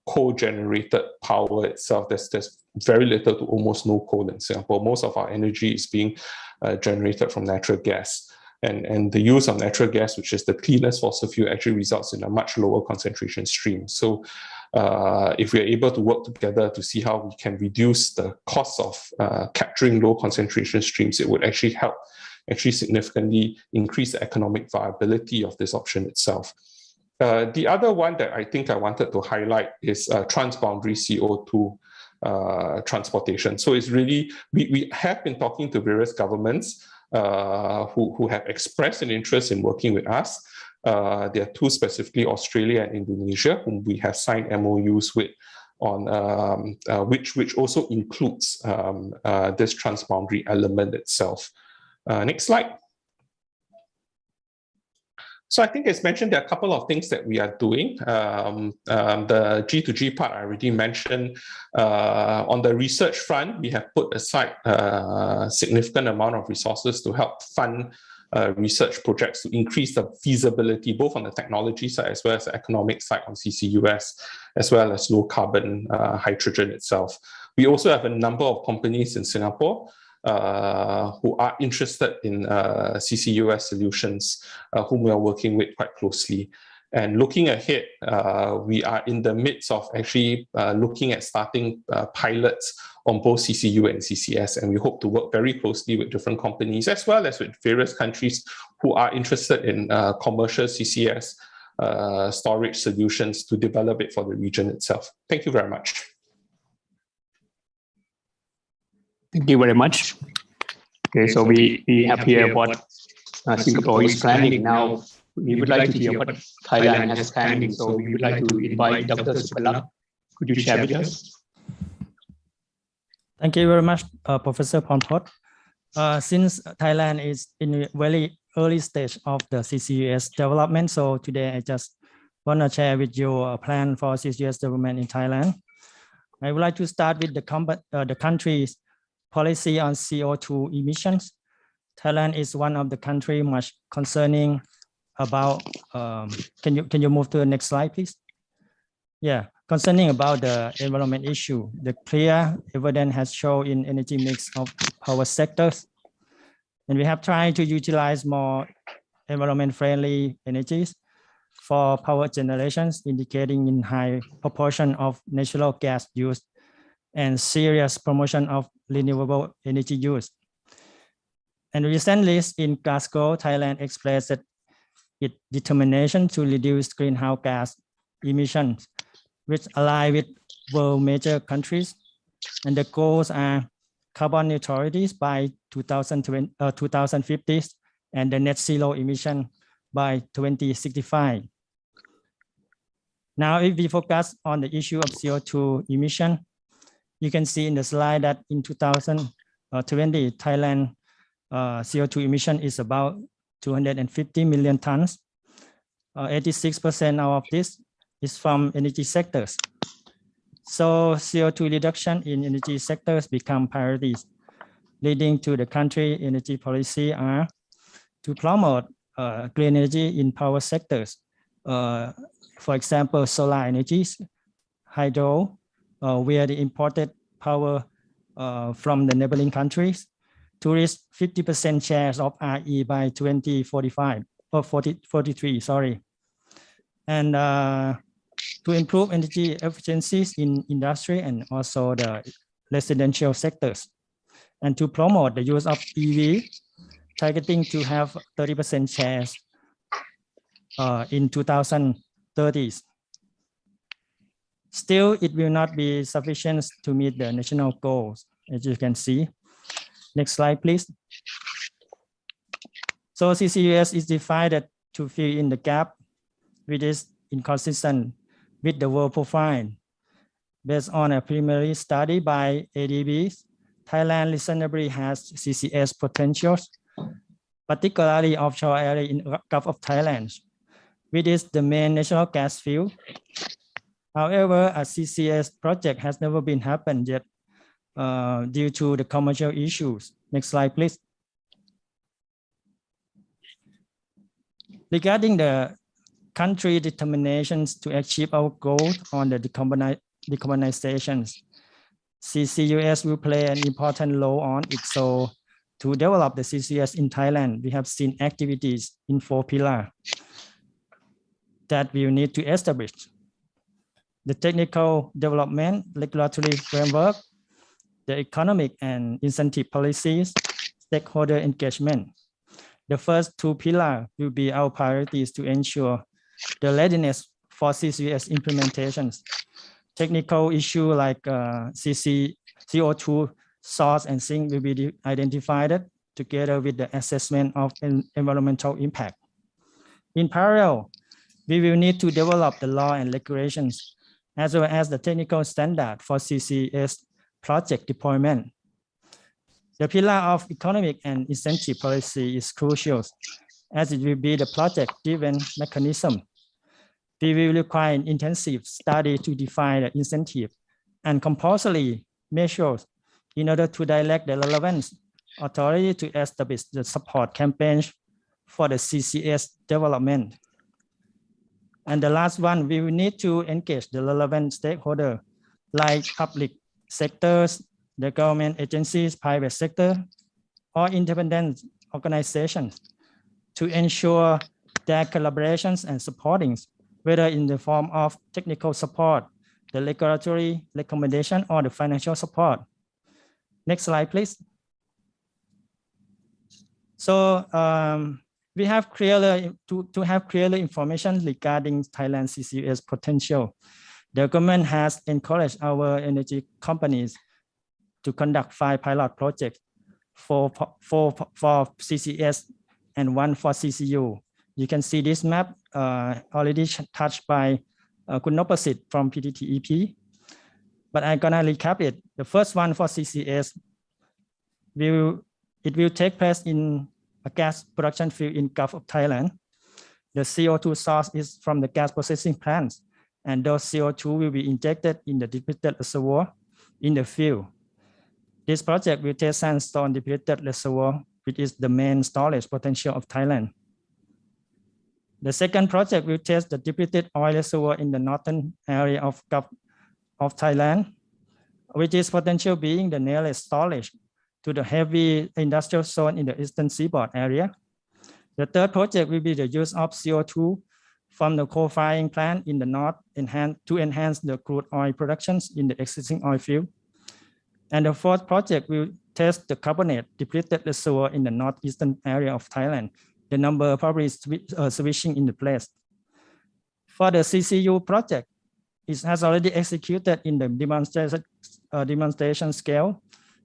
coal-generated power itself. There's very little to almost no coal in Singapore. Most of our energy is being generated from natural gas. And the use of natural gas, which is the cleanest fossil fuel, actually results in a much lower concentration stream. So if we're able to work together to see how we can reduce the cost of capturing low concentration streams, it would actually help significantly increase the economic viability of this option itself. The other one that I think I wanted to highlight is transboundary CO2 transportation. So it's really, we have been talking to various governments who have expressed an interest in working with us. There are two specifically, Australia and Indonesia, whom we have signed MOUs with on which also includes this transboundary element itself. Next slide. So I think as mentioned, there are a couple of things that we are doing. The G2G part I already mentioned. On the research front, we have put aside a significant amount of resources to help fund research projects to increase the feasibility, both on the technology side as well as the economic side on CCUS, as well as low carbon hydrogen itself. We also have a number of companies in Singapore who are interested in CCUS solutions, whom we are working with quite closely. And looking ahead, we are in the midst of actually looking at starting pilots on both CCU and CCS, and we hope to work very closely with different companies as well as with various countries who are interested in commercial CCS storage solutions to develop it for the region itself. Thank you very much. Thank you very much. Okay, so we have here what Singapore is planning now. We would like to hear what Thailand has planning. So we would like to invite Dr. Supanak. Could you share with us? Thank you very much, Professor Pornpot. Since Thailand is in a very early stage of the CCUS development, so today I just want to share with you a plan for CCUS development in Thailand. I would like to start with the country's policy on CO2 emissions. Thailand is one of the countries much concerning about, can you move to the next slide, please? Yeah, concerning about the environment issue, the clear evidence has shown in energy mix of power sectors. And we have tried to utilize more environment-friendly energies for power generations, indicating in high proportion of natural gas use and serious promotion of renewable energy use. And recently in Glasgow, Thailand expressed its determination to reduce greenhouse gas emissions, which align with world major countries. And the goals are carbon neutrality by 2050 and the net zero emission by 2065. Now, if we focus on the issue of CO2 emission, you can see in the slide that in 2020, Thailand CO2 emission is about 250 million tons. 86% of this is from energy sectors. So CO2 reduction in energy sectors become priorities, leading to the country energy policy are to promote green energy in power sectors. For example, solar energies, hydro, where the imported power from the neighboring countries, to reach 50% shares of RE by 2045 or 43, sorry. And to improve energy efficiencies in industry and also the residential sectors, and to promote the use of EV, targeting to have 30% shares in 2030s. Still, it will not be sufficient to meet the national goals, as you can see. Next slide, please. So CCUS is defined to fill in the gap, which is inconsistent with the world profile. Based on a preliminary study by ADB, Thailand reasonably has CCS potentials, particularly offshore area in Gulf of Thailand, which is the main natural gas field. However, a CCS project has never been happened yet due to the commercial issues. Next slide, please. Regarding the country determinations to achieve our goals on the decarbonization, CCUS will play an important role on it. So to develop the CCUS in Thailand, we have seen activities in 4 pillars that we need to establish: the technical development, regulatory framework, the economic and incentive policies, stakeholder engagement. The first 2 pillars will be our priorities to ensure the readiness for CCUS implementations. Technical issue like CO2 source and sink will be identified together with the assessment of environmental impact. In parallel, we will need to develop the law and regulations as well as the technical standard for CCS project deployment. The pillar of economic and incentive policy is crucial as it will be the project-driven mechanism. We will require an intensive study to define the incentive and compulsory measures in order to direct the relevant authority to establish the support campaigns for the CCS development. And the last one, we will need to engage the relevant stakeholders like public sectors, the government agencies, private sector, or independent organizations to ensure their collaborations and supportings, whether in the form of technical support, the regulatory recommendation, or the financial support. Next slide, please. So we have clearly to have clearly information regarding Thailand's CCUS potential. The government has encouraged our energy companies to conduct 5 pilot projects, 4 for CCS and 1 for CCU. You can see this map already touched by Kunopasit from PTTEP, but I'm gonna recap it. The first one for CCS, it will take place in a gas production field in Gulf of Thailand. The CO2 source is from the gas processing plants, and those CO2 will be injected in the depleted reservoir in the field. This project will test sandstone depleted reservoir, which is the main storage potential of Thailand. The second project will test the depleted oil reservoir in the northern area of Gulf of Thailand, which is potential being the nearest storage to the heavy industrial zone in the eastern seaboard area. The third project will be the use of CO2 from the coal-firing plant in the north to enhance the crude oil productions in the existing oil field. And the fourth project will test the carbonate depleted reservoir in the northeastern area of Thailand. The number probably is switching in the place. For the CCU project, it has already executed in the demonstration scale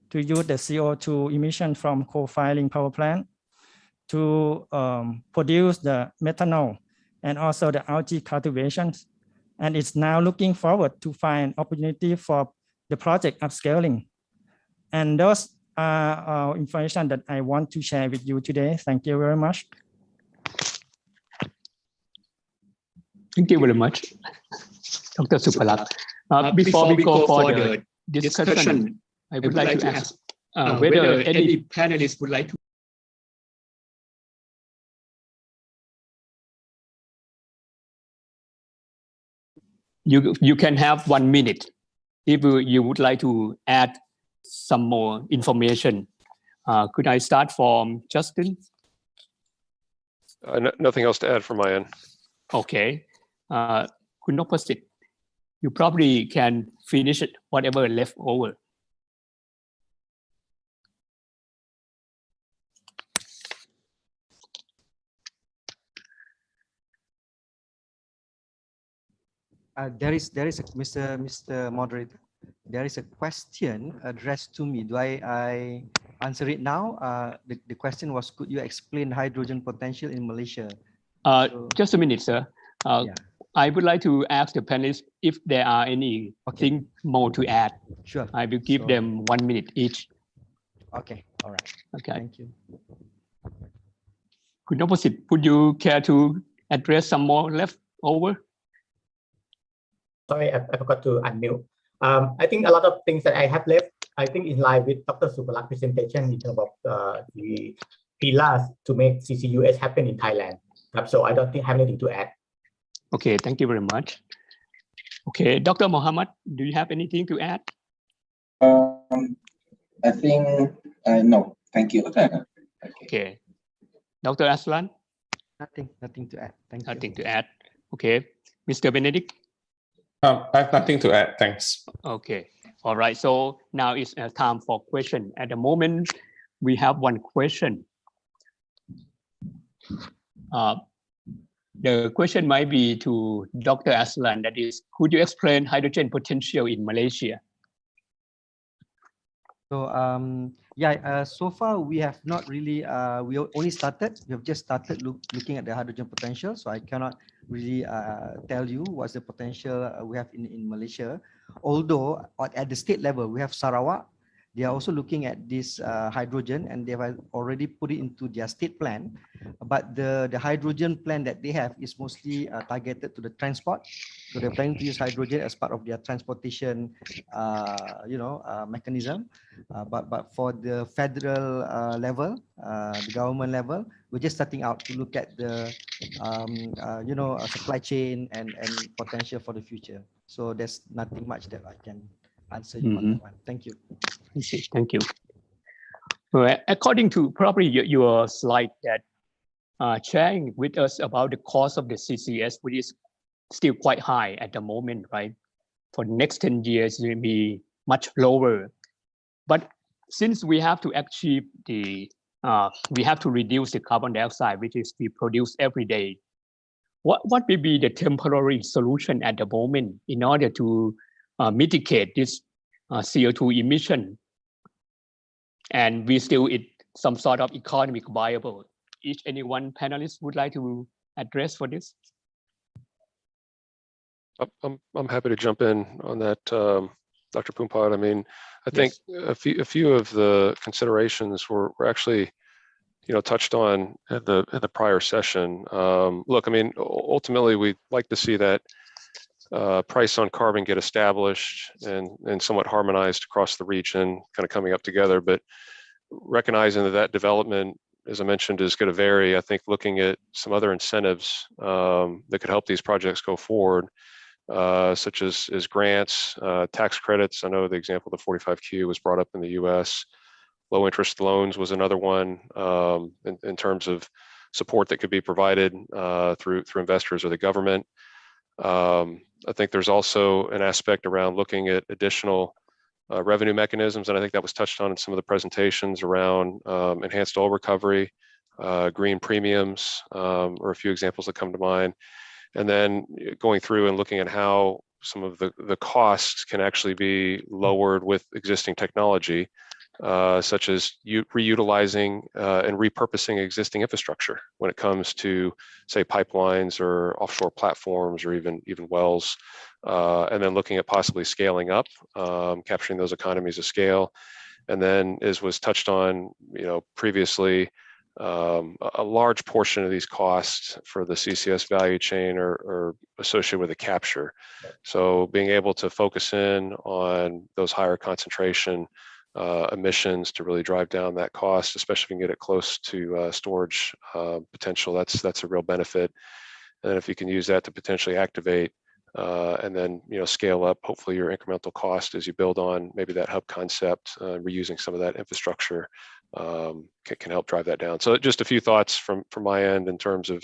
to use the CO2 emission from coal-firing power plant to produce the methanol and also the algae cultivations. And it's now looking forward to find opportunity for the project upscaling. And those are information that I want to share with you today. Thank you very much. Thank you very much, Dr. Supalat. Before we go for the discussion, I would like to ask whether any panelists would like to. You can have 1 minute if you would like to add some more information Could I start from Justin? Nothing else to add from my end. Okay. Kunopasit, you probably can finish it, whatever left over. There is a Mr. Moderator. There is a question addressed to me. Do I answer it now? The question was, could you explain hydrogen potential in Malaysia? Just a minute, sir. I would like to ask the panelists if there are anything more to add. Sure. I will give them 1 minute each. Okay. All right. Okay. Thank you. Kunopasit, would you care to address some more left over? Sorry, I forgot to unmute. I think a lot of things that I have left, I think in line with Dr. Suparak's presentation in terms of the pillars to make CCUS happen in Thailand. So I don't think I have anything to add. Okay, thank you very much. Okay, Dr. Mohammed, do you have anything to add? I think no, thank you. Okay. Dr. Aslan? Nothing to add. Thank you. Nothing to add. Okay. Mr. Benedict? I have nothing to add. Thanks. Okay. All right. So now it's time for question. At the moment, we have one question. The question might be to Dr. Aslan. That is, could you explain hydrogen potential in Malaysia? So so far we have not really, we only started, we have just started looking at the hydrogen potential. So I cannot really tell you what's the potential we have in Malaysia. Although at the state level, we have Sarawak. They are also looking at this hydrogen, and they have already put it into their state plan. But the hydrogen plan that they have is mostly targeted to the transport. So they're planning to use hydrogen as part of their transportation, mechanism. But for the federal level, the government level, we're just starting out to look at the supply chain and potential for the future. So there's nothing much that I can answer you on that one. Thank you. Thank you. Well, according to probably your slide that sharing with us about the cost of the CCS, which is still quite high at the moment, right? For the next 10 years, it will be much lower. But since we have to achieve we have to reduce the carbon dioxide, which is we produce every day, what will be the temporary solution at the moment in order to mitigate this CO2 emission? And we still some sort of economic viable. Any one panelist would like to address for this? I'm happy to jump in on that, Dr. Phumphat. I mean, I think a few of the considerations were actually, touched on in the prior session. Look, I mean, ultimately, we'd like to see that price on carbon get established and somewhat harmonized across the region, kind of coming up together. But recognizing that development, as I mentioned, is going to vary. I think looking at some other incentives that could help these projects go forward, such as grants, tax credits. I know the example of the 45Q was brought up in the U.S. Low interest loans was another one in terms of support that could be provided through investors or the government. I think there's also an aspect around looking at additional revenue mechanisms, and I think that was touched on in some of the presentations around enhanced oil recovery, green premiums, or a few examples that come to mind. And then going through and looking at how some of the costs can actually be lowered with existing technology, such as reutilizing and repurposing existing infrastructure when it comes to, say, pipelines or offshore platforms or even wells, and then looking at possibly scaling up, capturing those economies of scale. And then, as was touched on, previously, a large portion of these costs for the CCS value chain are associated with the capture. So being able to focus in on those higher concentration emissions to really drive down that cost, especially if you can get it close to storage potential, that's a real benefit. And if you can use that to potentially activate and then scale up hopefully your incremental cost as you build on maybe that hub concept, reusing some of that infrastructure can help drive that down. So just a few thoughts from my end in terms of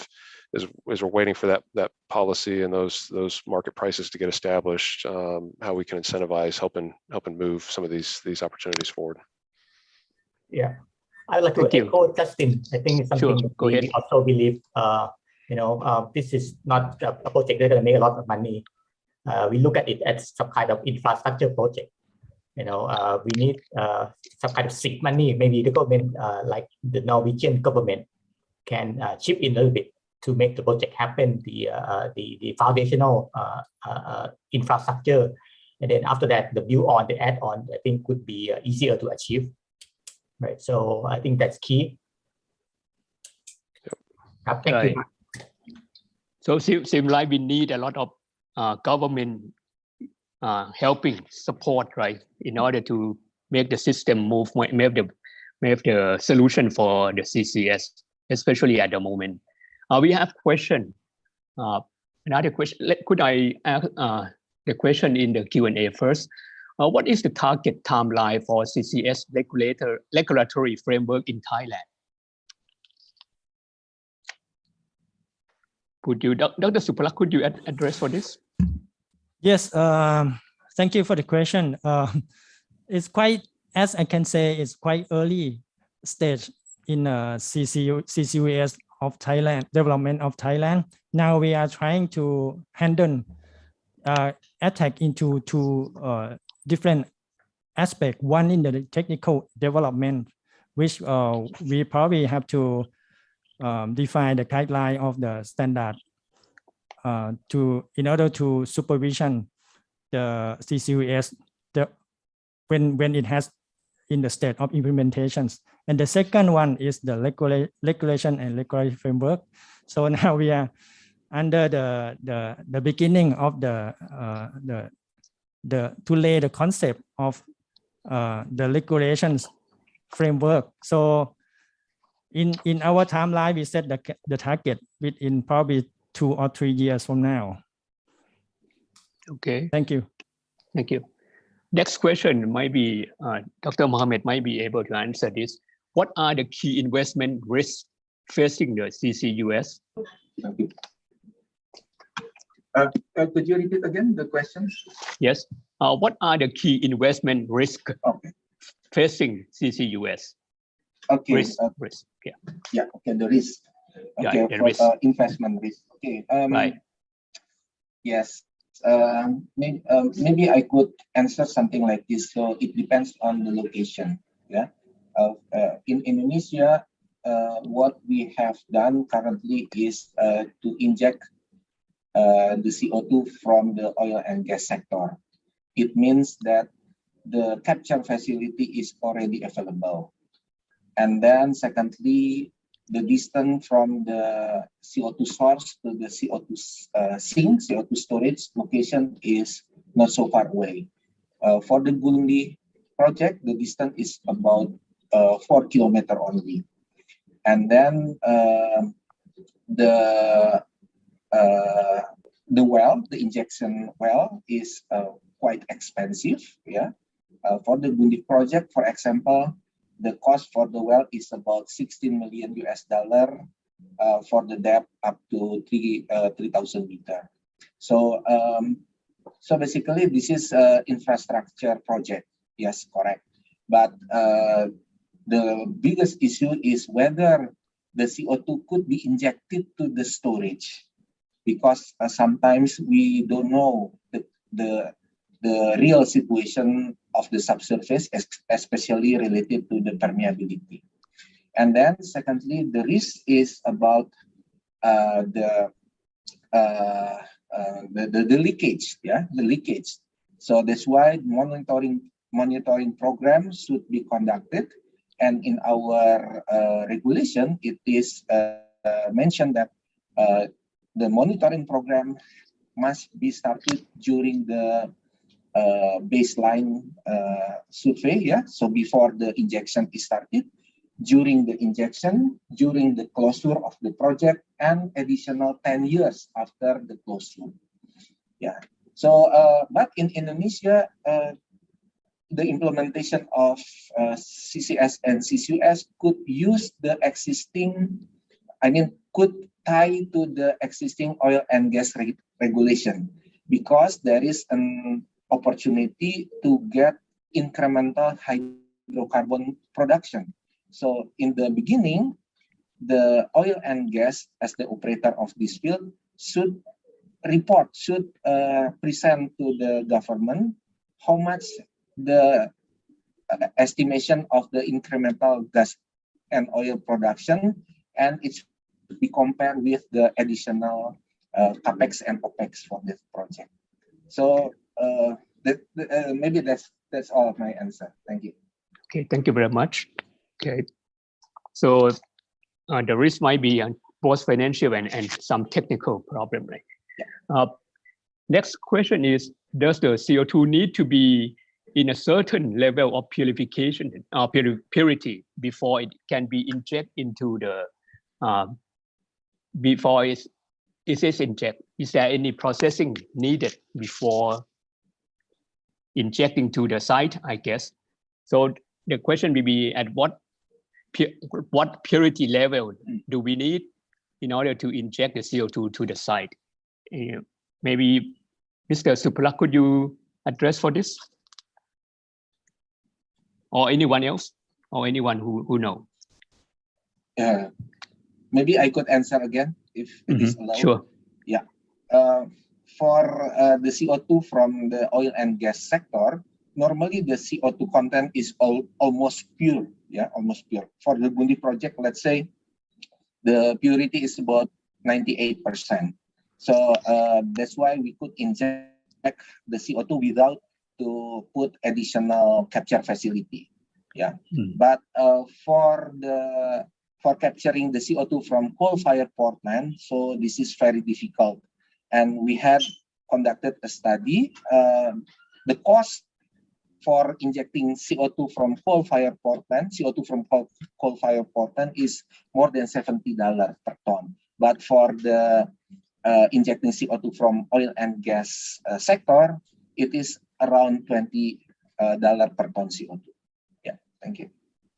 as we're waiting for that policy and those market prices to get established, how we can incentivize helping move some of these opportunities forward. Yeah, I would like to echo Justin. I think it's something that we also believe. This is not a project that's going to make a lot of money. We look at it as some kind of infrastructure project. We need some kind of seed money. Maybe the government, like the Norwegian government, can chip in a little bit to make the project happen. The foundational infrastructure, and then after that, the build on, the add on, I think could be easier to achieve. Right. So I think that's key. Thank you. So seems like we need a lot of government helping support, right, in order to make the system move, make the solution for the CCS, especially at the moment. We have question. Another question. Could I ask the question in the Q&A first? What is the target timeline for CCS regulatory framework in Thailand? Could you, Dr. Supalak, could you address for this? Yes, thank you for the question. It's quite, as I can say, it's quite early stage in CCUS of Thailand, development of Thailand. Now we are trying to handle attack into two different aspects. One in the technical development, which we probably have to define the guideline of the standard in order to supervision the CCUS when it has in the state of implementations. And the second one is the regulation and regulatory framework. So now we are under the beginning of to lay the concept of the regulations framework. So in our timeline, we set the target within probably 2 or 3 years from now. Okay. Thank you. Thank you. Next question might be, Dr. Mohammed might be able to answer this. What are the key investment risks facing the CCUS? Thank you. Could you repeat again the questions? Yes. What are the key investment risks facing CCUS? Okay. Risk. Yeah. Yeah. Okay. The risk. Okay. Yeah, for investment risk. Okay. Right. Yes. Maybe I could answer something like this. So it depends on the location. Yeah. In Indonesia, what we have done currently is to inject the CO2 from the oil and gas sector. It means that the capture facility is already available. And then secondly, the distance from the CO2 source to the CO2 sink, CO2 storage location is not so far away. For the Gundi project, the distance is about 4 kilometers only. And then the well, the injection well, is quite expensive. Yeah. For the Gundi project, for example, the cost for the well is about $16 million for the depth up to 3,000 meters. So basically, this is an infrastructure project. Yes, correct. But the biggest issue is whether the CO2 could be injected to the storage, because sometimes we don't know the real situation of the subsurface, especially related to the permeability. And then secondly, the risk is about the leakage. Yeah, the leakage. So that's why monitoring programs should be conducted. And in our regulation, it is mentioned that the monitoring program must be started during the baseline survey. Yeah, so before the injection is started, during the injection, during the closure of the project, and additional 10 years after the closure. Yeah. So, but in Indonesia, the implementation of CCS and CCUS could use the existing, could tie to the existing oil and gas regulation, because there is an opportunity to get incremental hydrocarbon production. So in the beginning, the oil and gas as the operator of this field should present to the government how much the estimation of the incremental gas and oil production, and it should be compared with the additional capex and opex for this project. So maybe that's all of my answer. Thank you. Okay, thank you very much. Okay, so the risk might be both financial and some technical problem, right? Yeah. Next question is, does the CO2 need to be in a certain level of purification or purity before it can be injected into the before it is injected? Is there any processing needed before injecting to the site, I guess? So the question will be, at what purity level do we need in order to inject the CO2 to the site? Maybe Mr. Supala, could you address for this? Or anyone else, or anyone who know? Maybe I could answer again if it is allowed. Sure. Yeah. For the CO2 from the oil and gas sector, normally the CO2 content is almost pure. Yeah, almost pure. For the Gundi project, let's say the purity is about 98%. So that's why we could inject the CO2 without to put additional capture facility. Yeah, but for capturing the CO2 from coal-fired power plant, so this is very difficult, and we had conducted a study. The cost for injecting CO2 from coal-fired power plant, CO2 from coal-fired power plant is more than $70 per ton, but for the injecting CO2 from oil and gas sector, it is around $20 per ton CO2. Yeah, thank you.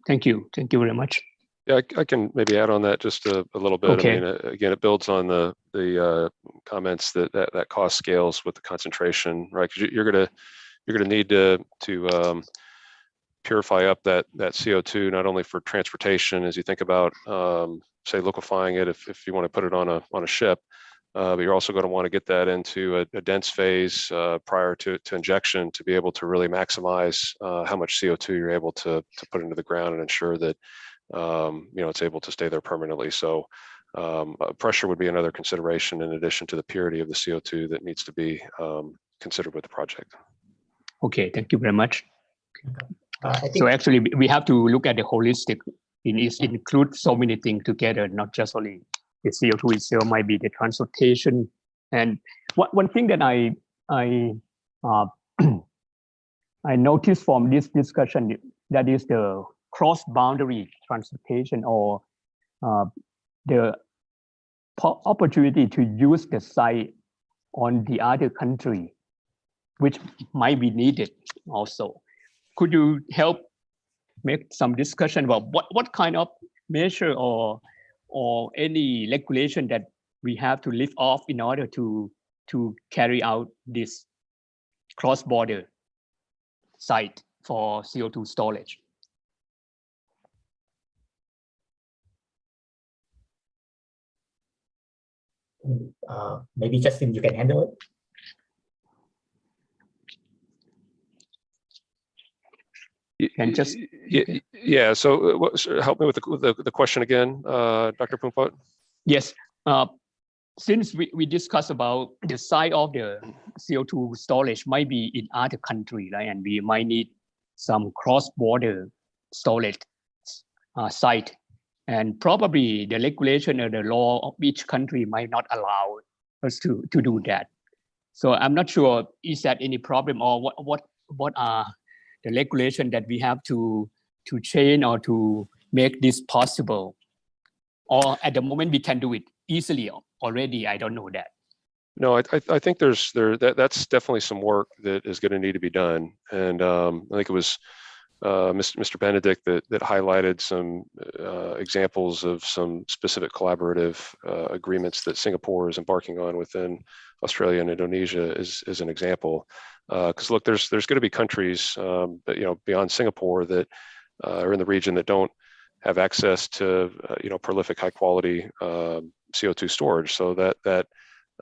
Thank you. Thank you very much. Yeah, I can maybe add on that just a little bit. Okay. I mean, again, it builds on the comments that cost scales with the concentration, right? Because you're gonna need to purify up that CO2 not only for transportation as you think about say liquefying it if you want to put it on a ship. But you're also going to want to get that into a dense phase prior to injection to be able to really maximize how much CO2 you're able to put into the ground and ensure that it's able to stay there permanently. So pressure would be another consideration in addition to the purity of the CO2 that needs to be considered with the project. Okay, thank you very much. So actually, we have to look at the holistic. It includes so many things together, not just only the CO2 itself, might be the transportation. And one thing that I noticed from this discussion, that is the cross-boundary transportation, or the opportunity to use the site on the other country, which might be needed also. Could you help make some discussion about what kind of measure or any regulation that we have to lift off in order to carry out this cross-border site for CO2 storage? Maybe Justin, you can handle it. And just yeah. So help me with the question again, Dr. Phumpot. Yes. Since we discussed about the site of the CO2 storage might be in other country, right? And we might need some cross-border storage site, and probably the regulation or the law of each country might not allow us to do that. So I'm not sure, is that any problem, or what are the regulation that we have to change or to make this possible? Or at the moment we can do it easily already? I don't know that. No, I think that's definitely some work that is going to need to be done, and I think it was Mr. Benedict that highlighted some examples of some specific collaborative agreements that Singapore is embarking on within Australia and Indonesia is an example. Because look, there's going to be countries that, beyond Singapore that are in the region that don't have access to prolific high quality CO2 storage. So that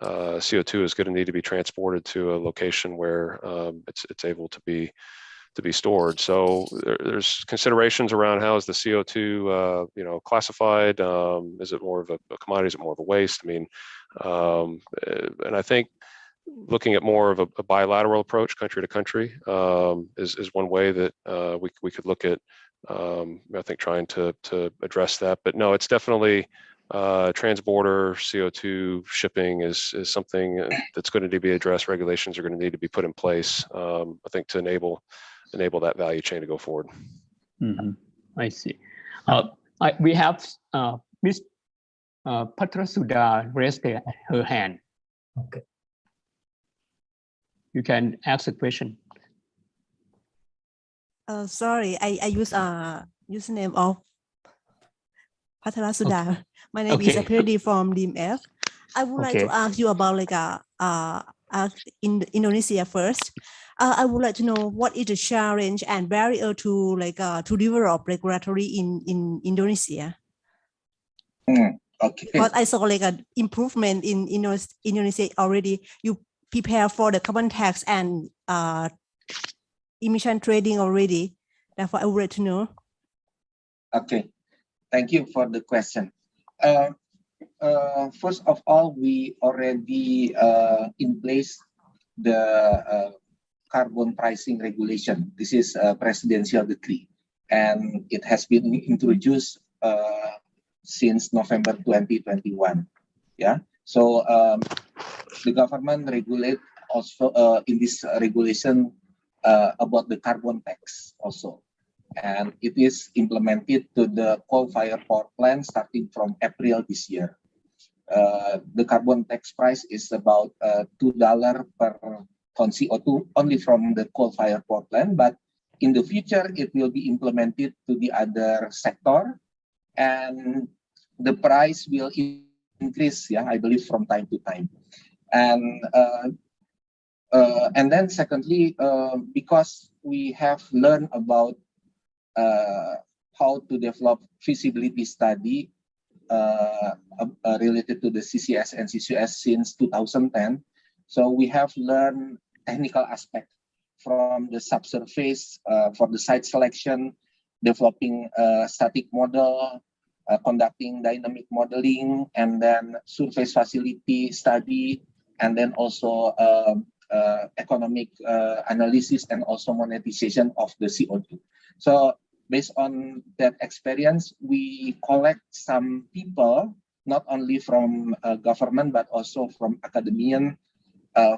CO2 is going to need to be transported to a location where it's able to be stored. So there's considerations around how is the CO2 classified? Is it more of a commodity? Is it more of a waste? I mean, and I think looking at more of a bilateral approach, country to country, is one way that we could look at. I think trying to address that. But no, it's definitely transborder CO2 shipping is something that's going to need to be addressed. Regulations are going to need to be put in place, I think, to enable that value chain to go forward. I see. We have Ms. Patrasuda raised her hand. Okay. You can ask a question. Sorry, I use username of Patrasuda. Okay. My name is Apirdi from DMF. I would like to ask you about in Indonesia first. I would like to know what is the challenge and barrier to to develop regulatory in Indonesia. Okay. But I saw an improvement in Indonesia already. You prepare for the carbon tax and emission trading already. Therefore, I would like to know. Okay, thank you for the question. First of all, we already in place the carbon pricing regulation. This is a presidential decree, and it has been introduced since November 2021. Yeah, so the government regulate also in this regulation about the carbon tax also. And it is implemented to the coal-fired power plant starting from April this year. The carbon tax price is about $2 per ton CO2 only from the coal-fired power plant, but in the future it will be implemented to the other sector, and the price will increase, yeah, I believe from time to time. And then secondly, because we have learned about how to develop feasibility study related to the CCS and CCUS since 2010. So we have learned technical aspect from the subsurface for the site selection, developing a static model, conducting dynamic modeling, and then surface facility study, and then also economic analysis and also monetization of the CO2. So based on that experience, we collect some people, not only from government, but also from academia,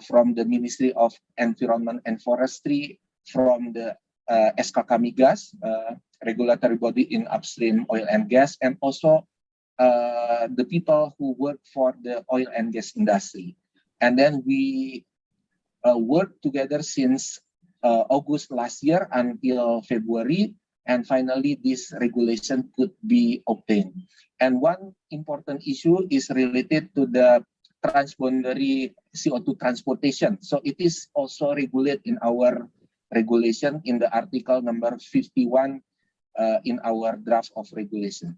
from the Ministry of Environment and Forestry, from the SKK Migas, regulatory body in upstream oil and gas, and also the people who work for the oil and gas industry. And then we work together since August last year until February, and finally this regulation could be obtained. And one important issue is related to the transboundary CO2 transportation. So it is also regulated in our regulation in the article number 51 in our draft of regulation,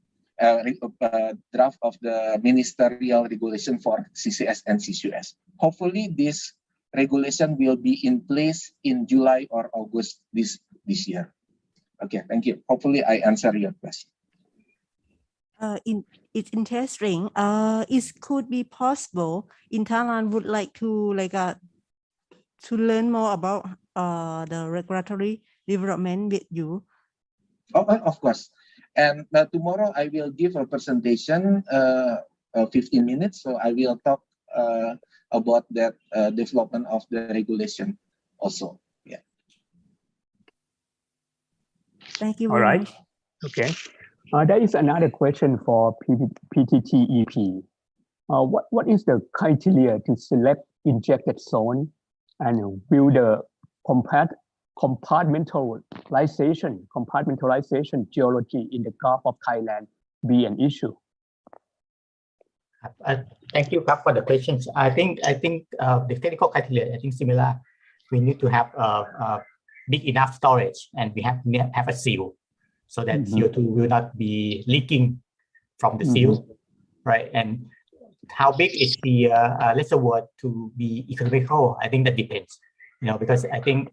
draft of the ministerial regulation for CCS and CCUS. Hopefully this regulation will be in place in July or August this year. Okay, thank you. Hopefully I answer your question. It's interesting. It could be possible in Thailand would like to learn more about the regulatory development with you. Oh, of course. And tomorrow I will give a presentation, 15 minutes. So I will talk about that development of the regulation also. Yeah. Thank you. All right. Much. Okay. There is another question for PTTEP. what is the criteria to select injected zone, and will the compartmentalization geology in the Gulf of Thailand be an issue? Thank you for the questions. I think the technical criteria, I think similar. We need to have big enough storage, and we have a seal so that CO2 will not be leaking from the seal, right? And how big is the reservoir to be economical? I think that depends, because I think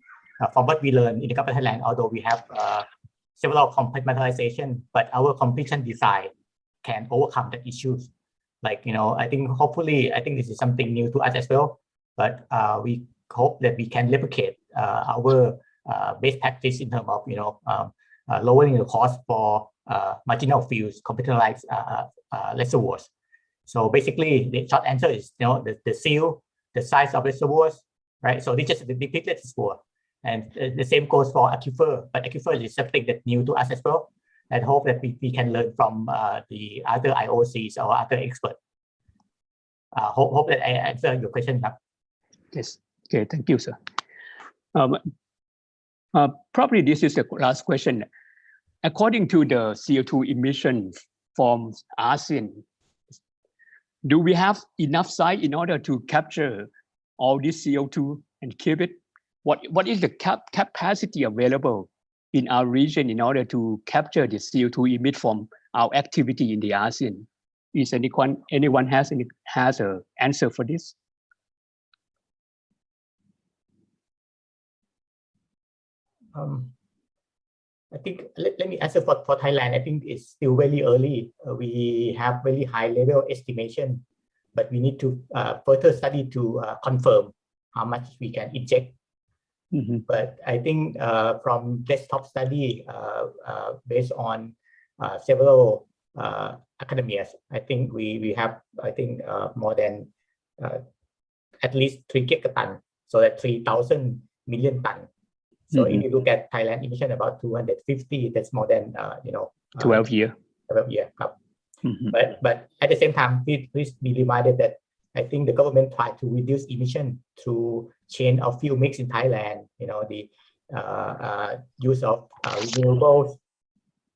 from what we learned in the Gulf of Thailand, although we have several compartmentalization, but our completion design can overcome the issues. Like, I think hopefully, I think this is something new to us as well, but we hope that we can replicate our best practice in terms of, lowering the cost for marginal fields, computerized reservoirs. So basically, the short answer is, the seal, the size of reservoirs, right? So this is the depleted reservoir. And the same goes for aquifer, but aquifer is something that's new to us as well. And hope that we can learn from the other IOCs or other experts. Hope that I answered your question. Yes. Okay. Thank you, sir. Probably this is the last question. According to the CO2 emissions from ASEAN, do we have enough site in order to capture all this CO2 and keep it? What is the capacity available in our region in order to capture the CO2 emit from our activity in the ASEAN? Is anyone has an answer for this? I think let me answer for Thailand. I think it's still very early. We have very high level estimation, but we need to further study to confirm how much we can inject. But I think from desktop study based on several academias, I think we have more than at least 3 gigaton, so that's 3,000 million ton. So if you look at Thailand emission about 250, that's more than 12 years. 12 years. But at the same time, please be reminded that I think the government tried to reduce emission through change of fuel mix in Thailand. The use of renewables,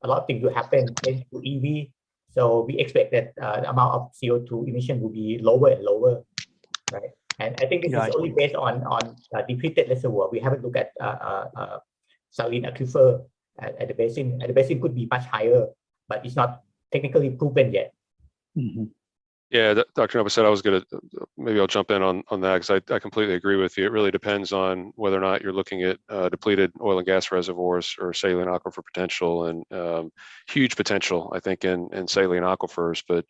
a lot of things will happen to EV. So we expect that the amount of CO2 emission will be lower and lower, right? And I think this is only based on depleted reservoir. We haven't looked at saline aquifer at the basin. At the basin could be much higher, but it's not technically proven yet. Yeah, Dr. Noba said I was going to, maybe I'll jump in on that because I completely agree with you. It really depends on whether or not you're looking at depleted oil and gas reservoirs or saline aquifer potential, and huge potential, I think, in saline aquifers. But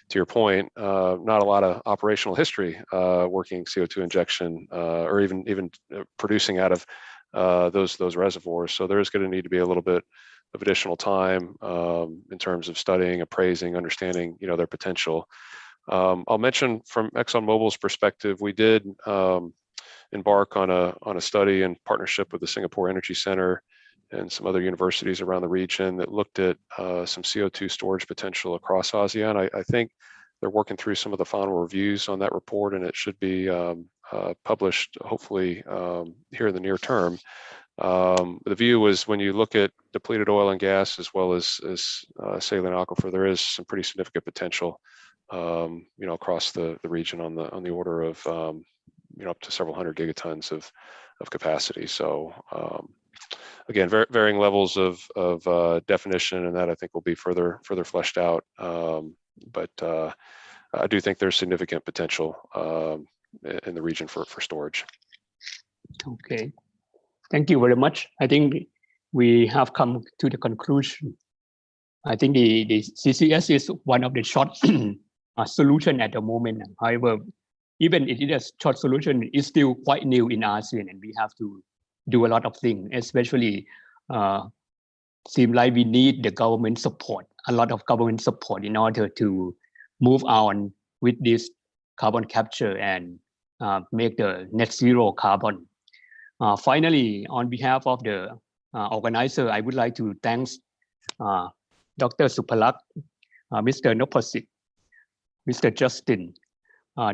to your point, not a lot of operational history working CO2 injection or even producing out of those reservoirs. So there's going to need to be a little bit of additional time in terms of studying, appraising, understanding, their potential. I'll mention from ExxonMobil's perspective, we did embark on a study in partnership with the Singapore Energy Center and some other universities around the region that looked at some CO2 storage potential across ASEAN. I think they're working through some of the final reviews on that report, and it should be published hopefully here in the near term. The view was when you look at depleted oil and gas as well as saline aquifer, there is some pretty significant potential across the region on the order of up to several hundred gigatons of capacity. So again, varying levels of definition, and that I think will be further fleshed out. But I do think there's significant potential in the region for storage. Okay, thank you very much. I think we have come to the conclusion. I think the CCUS is one of the short solution at the moment. However, even it is a short solution, it's still quite new in ASEAN, and we have to do a lot of things, especially seem like we need the government support, a lot of government support in order to move on with this carbon capture and make the net zero carbon. Finally, on behalf of the organizer, I would like to thank Dr. Supalak, Mr. Nopasit, Mr. Justin,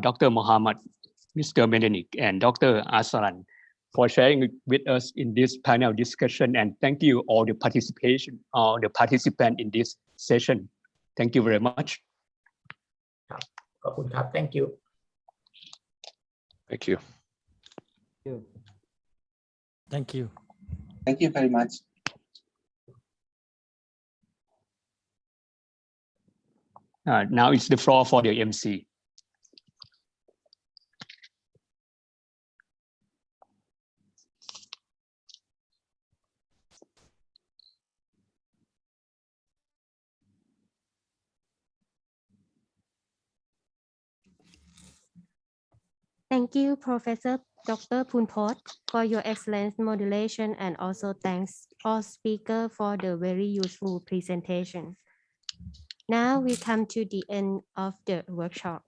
Dr. Mohammed, Mr. Menenik, and Dr. Asalan for sharing with us in this panel discussion. And thank you all the participants in this session. Thank you very much. Thank you. Thank you. Thank you. Thank you very much. Now it's the floor for the MC. Thank you, Professor Dr. Phunphot, for your excellent modulation, and also thanks all speakers for the very useful presentation. Now we come to the end of the workshop.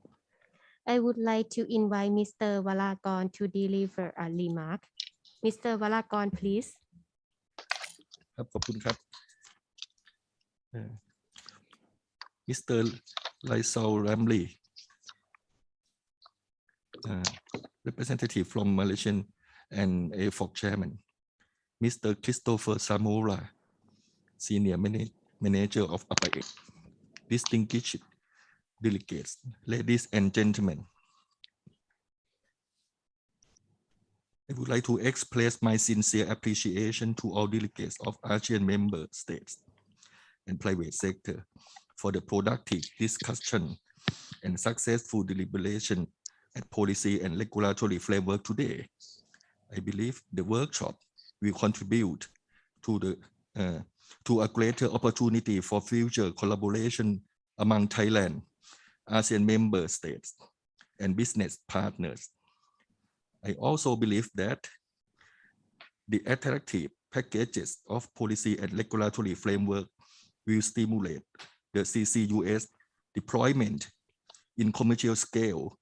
I would like to invite Mr. Walakon to deliver a remark. Mr. Walakon, please. ครับขอบคุณครับ Mr. Laisal Ramli, representative from Malaysian and AFOC chairman, Mr. Christopher Samora, senior manager of APAEC, distinguished delegates, ladies and gentlemen. I would like to express my sincere appreciation to all delegates of ASEAN member states and private sector for the productive discussion and successful deliberation at policy and regulatory framework today. I believe the workshop will contribute to a greater opportunity for future collaboration among Thailand, ASEAN member states, and business partners. I also believe that the attractive packages of policy and regulatory framework will stimulate the CCUS deployment in commercial scale,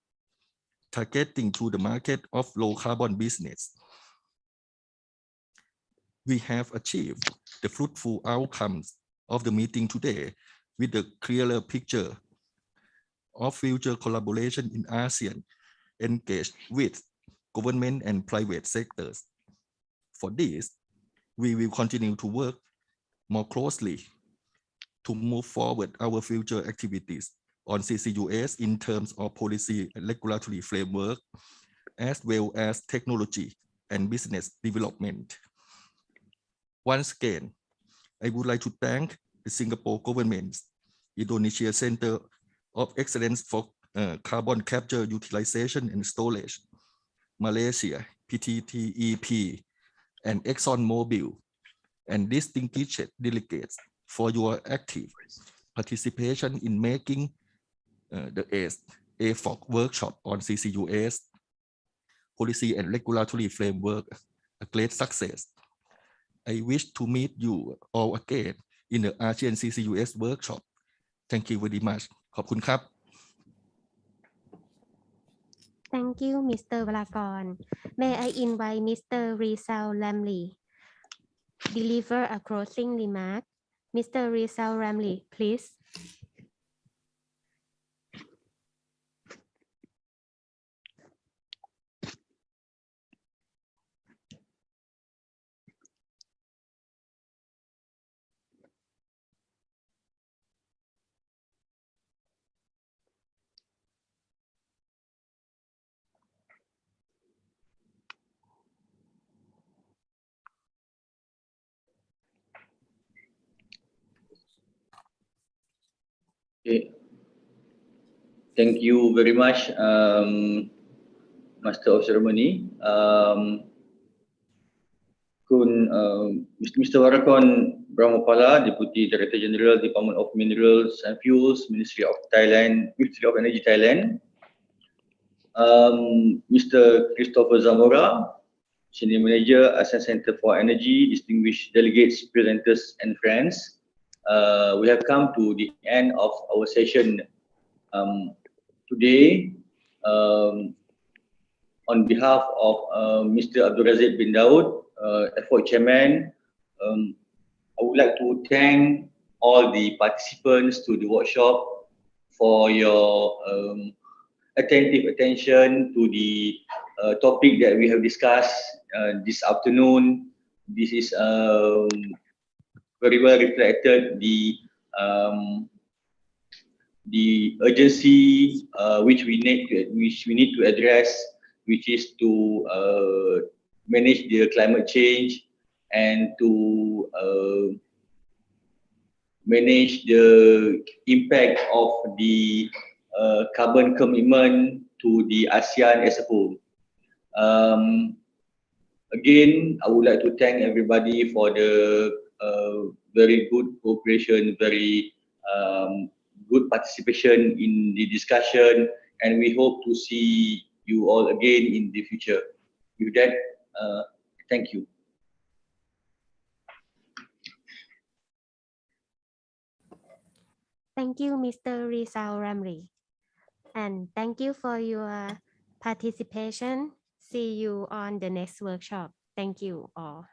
targeting to the market of low carbon business. We have achieved the fruitful outcomes of the meeting today with a clearer picture of future collaboration in ASEAN engaged with government and private sectors. For this, we will continue to work more closely to move forward our future activities on CCUS in terms of policy and regulatory framework, as well as technology and business development. Once again, I would like to thank the Singapore government's Indonesia Center of Excellence for Carbon Capture, Utilization and Storage, Malaysia, PTTEP, and ExxonMobil, and distinguished delegates for your active participation in making the AFOC Workshop on CCUS, policy and regulatory framework a great success. I wish to meet you all again in the ASEAN CCUS Workshop. Thank you very much. ขอบคุณครับ Thank you, Mr. Walakon. May I invite Mr. Rizal Ramli deliver a closing remark. Mr. Rizal Ramli, please. Okay. Thank you very much, Master of Ceremony. Mr. Warakon Brahmapala, Deputy Director General, Department of Minerals and Fuels, Ministry of Energy Thailand. Mr. Christopher Zamora, Senior Manager, ASEAN Center for Energy, distinguished delegates, presenters, and friends. We have come to the end of our session today. On behalf of Mr. Abdul Razak bin Daud, AFOC Chairman, I would like to thank all the participants to the workshop for your attentive attention to the topic that we have discussed this afternoon. This is very well reflected the urgency which we need to address, which is to manage the climate change and to manage the impact of the carbon commitment to the ASEAN as a whole. Again, I would like to thank everybody for the very good cooperation, very good participation in the discussion, and we hope to see you all again in the future. With that, thank you. Thank you, Mr. Rizal Ramli. And thank you for your participation. See you on the next workshop. Thank you all.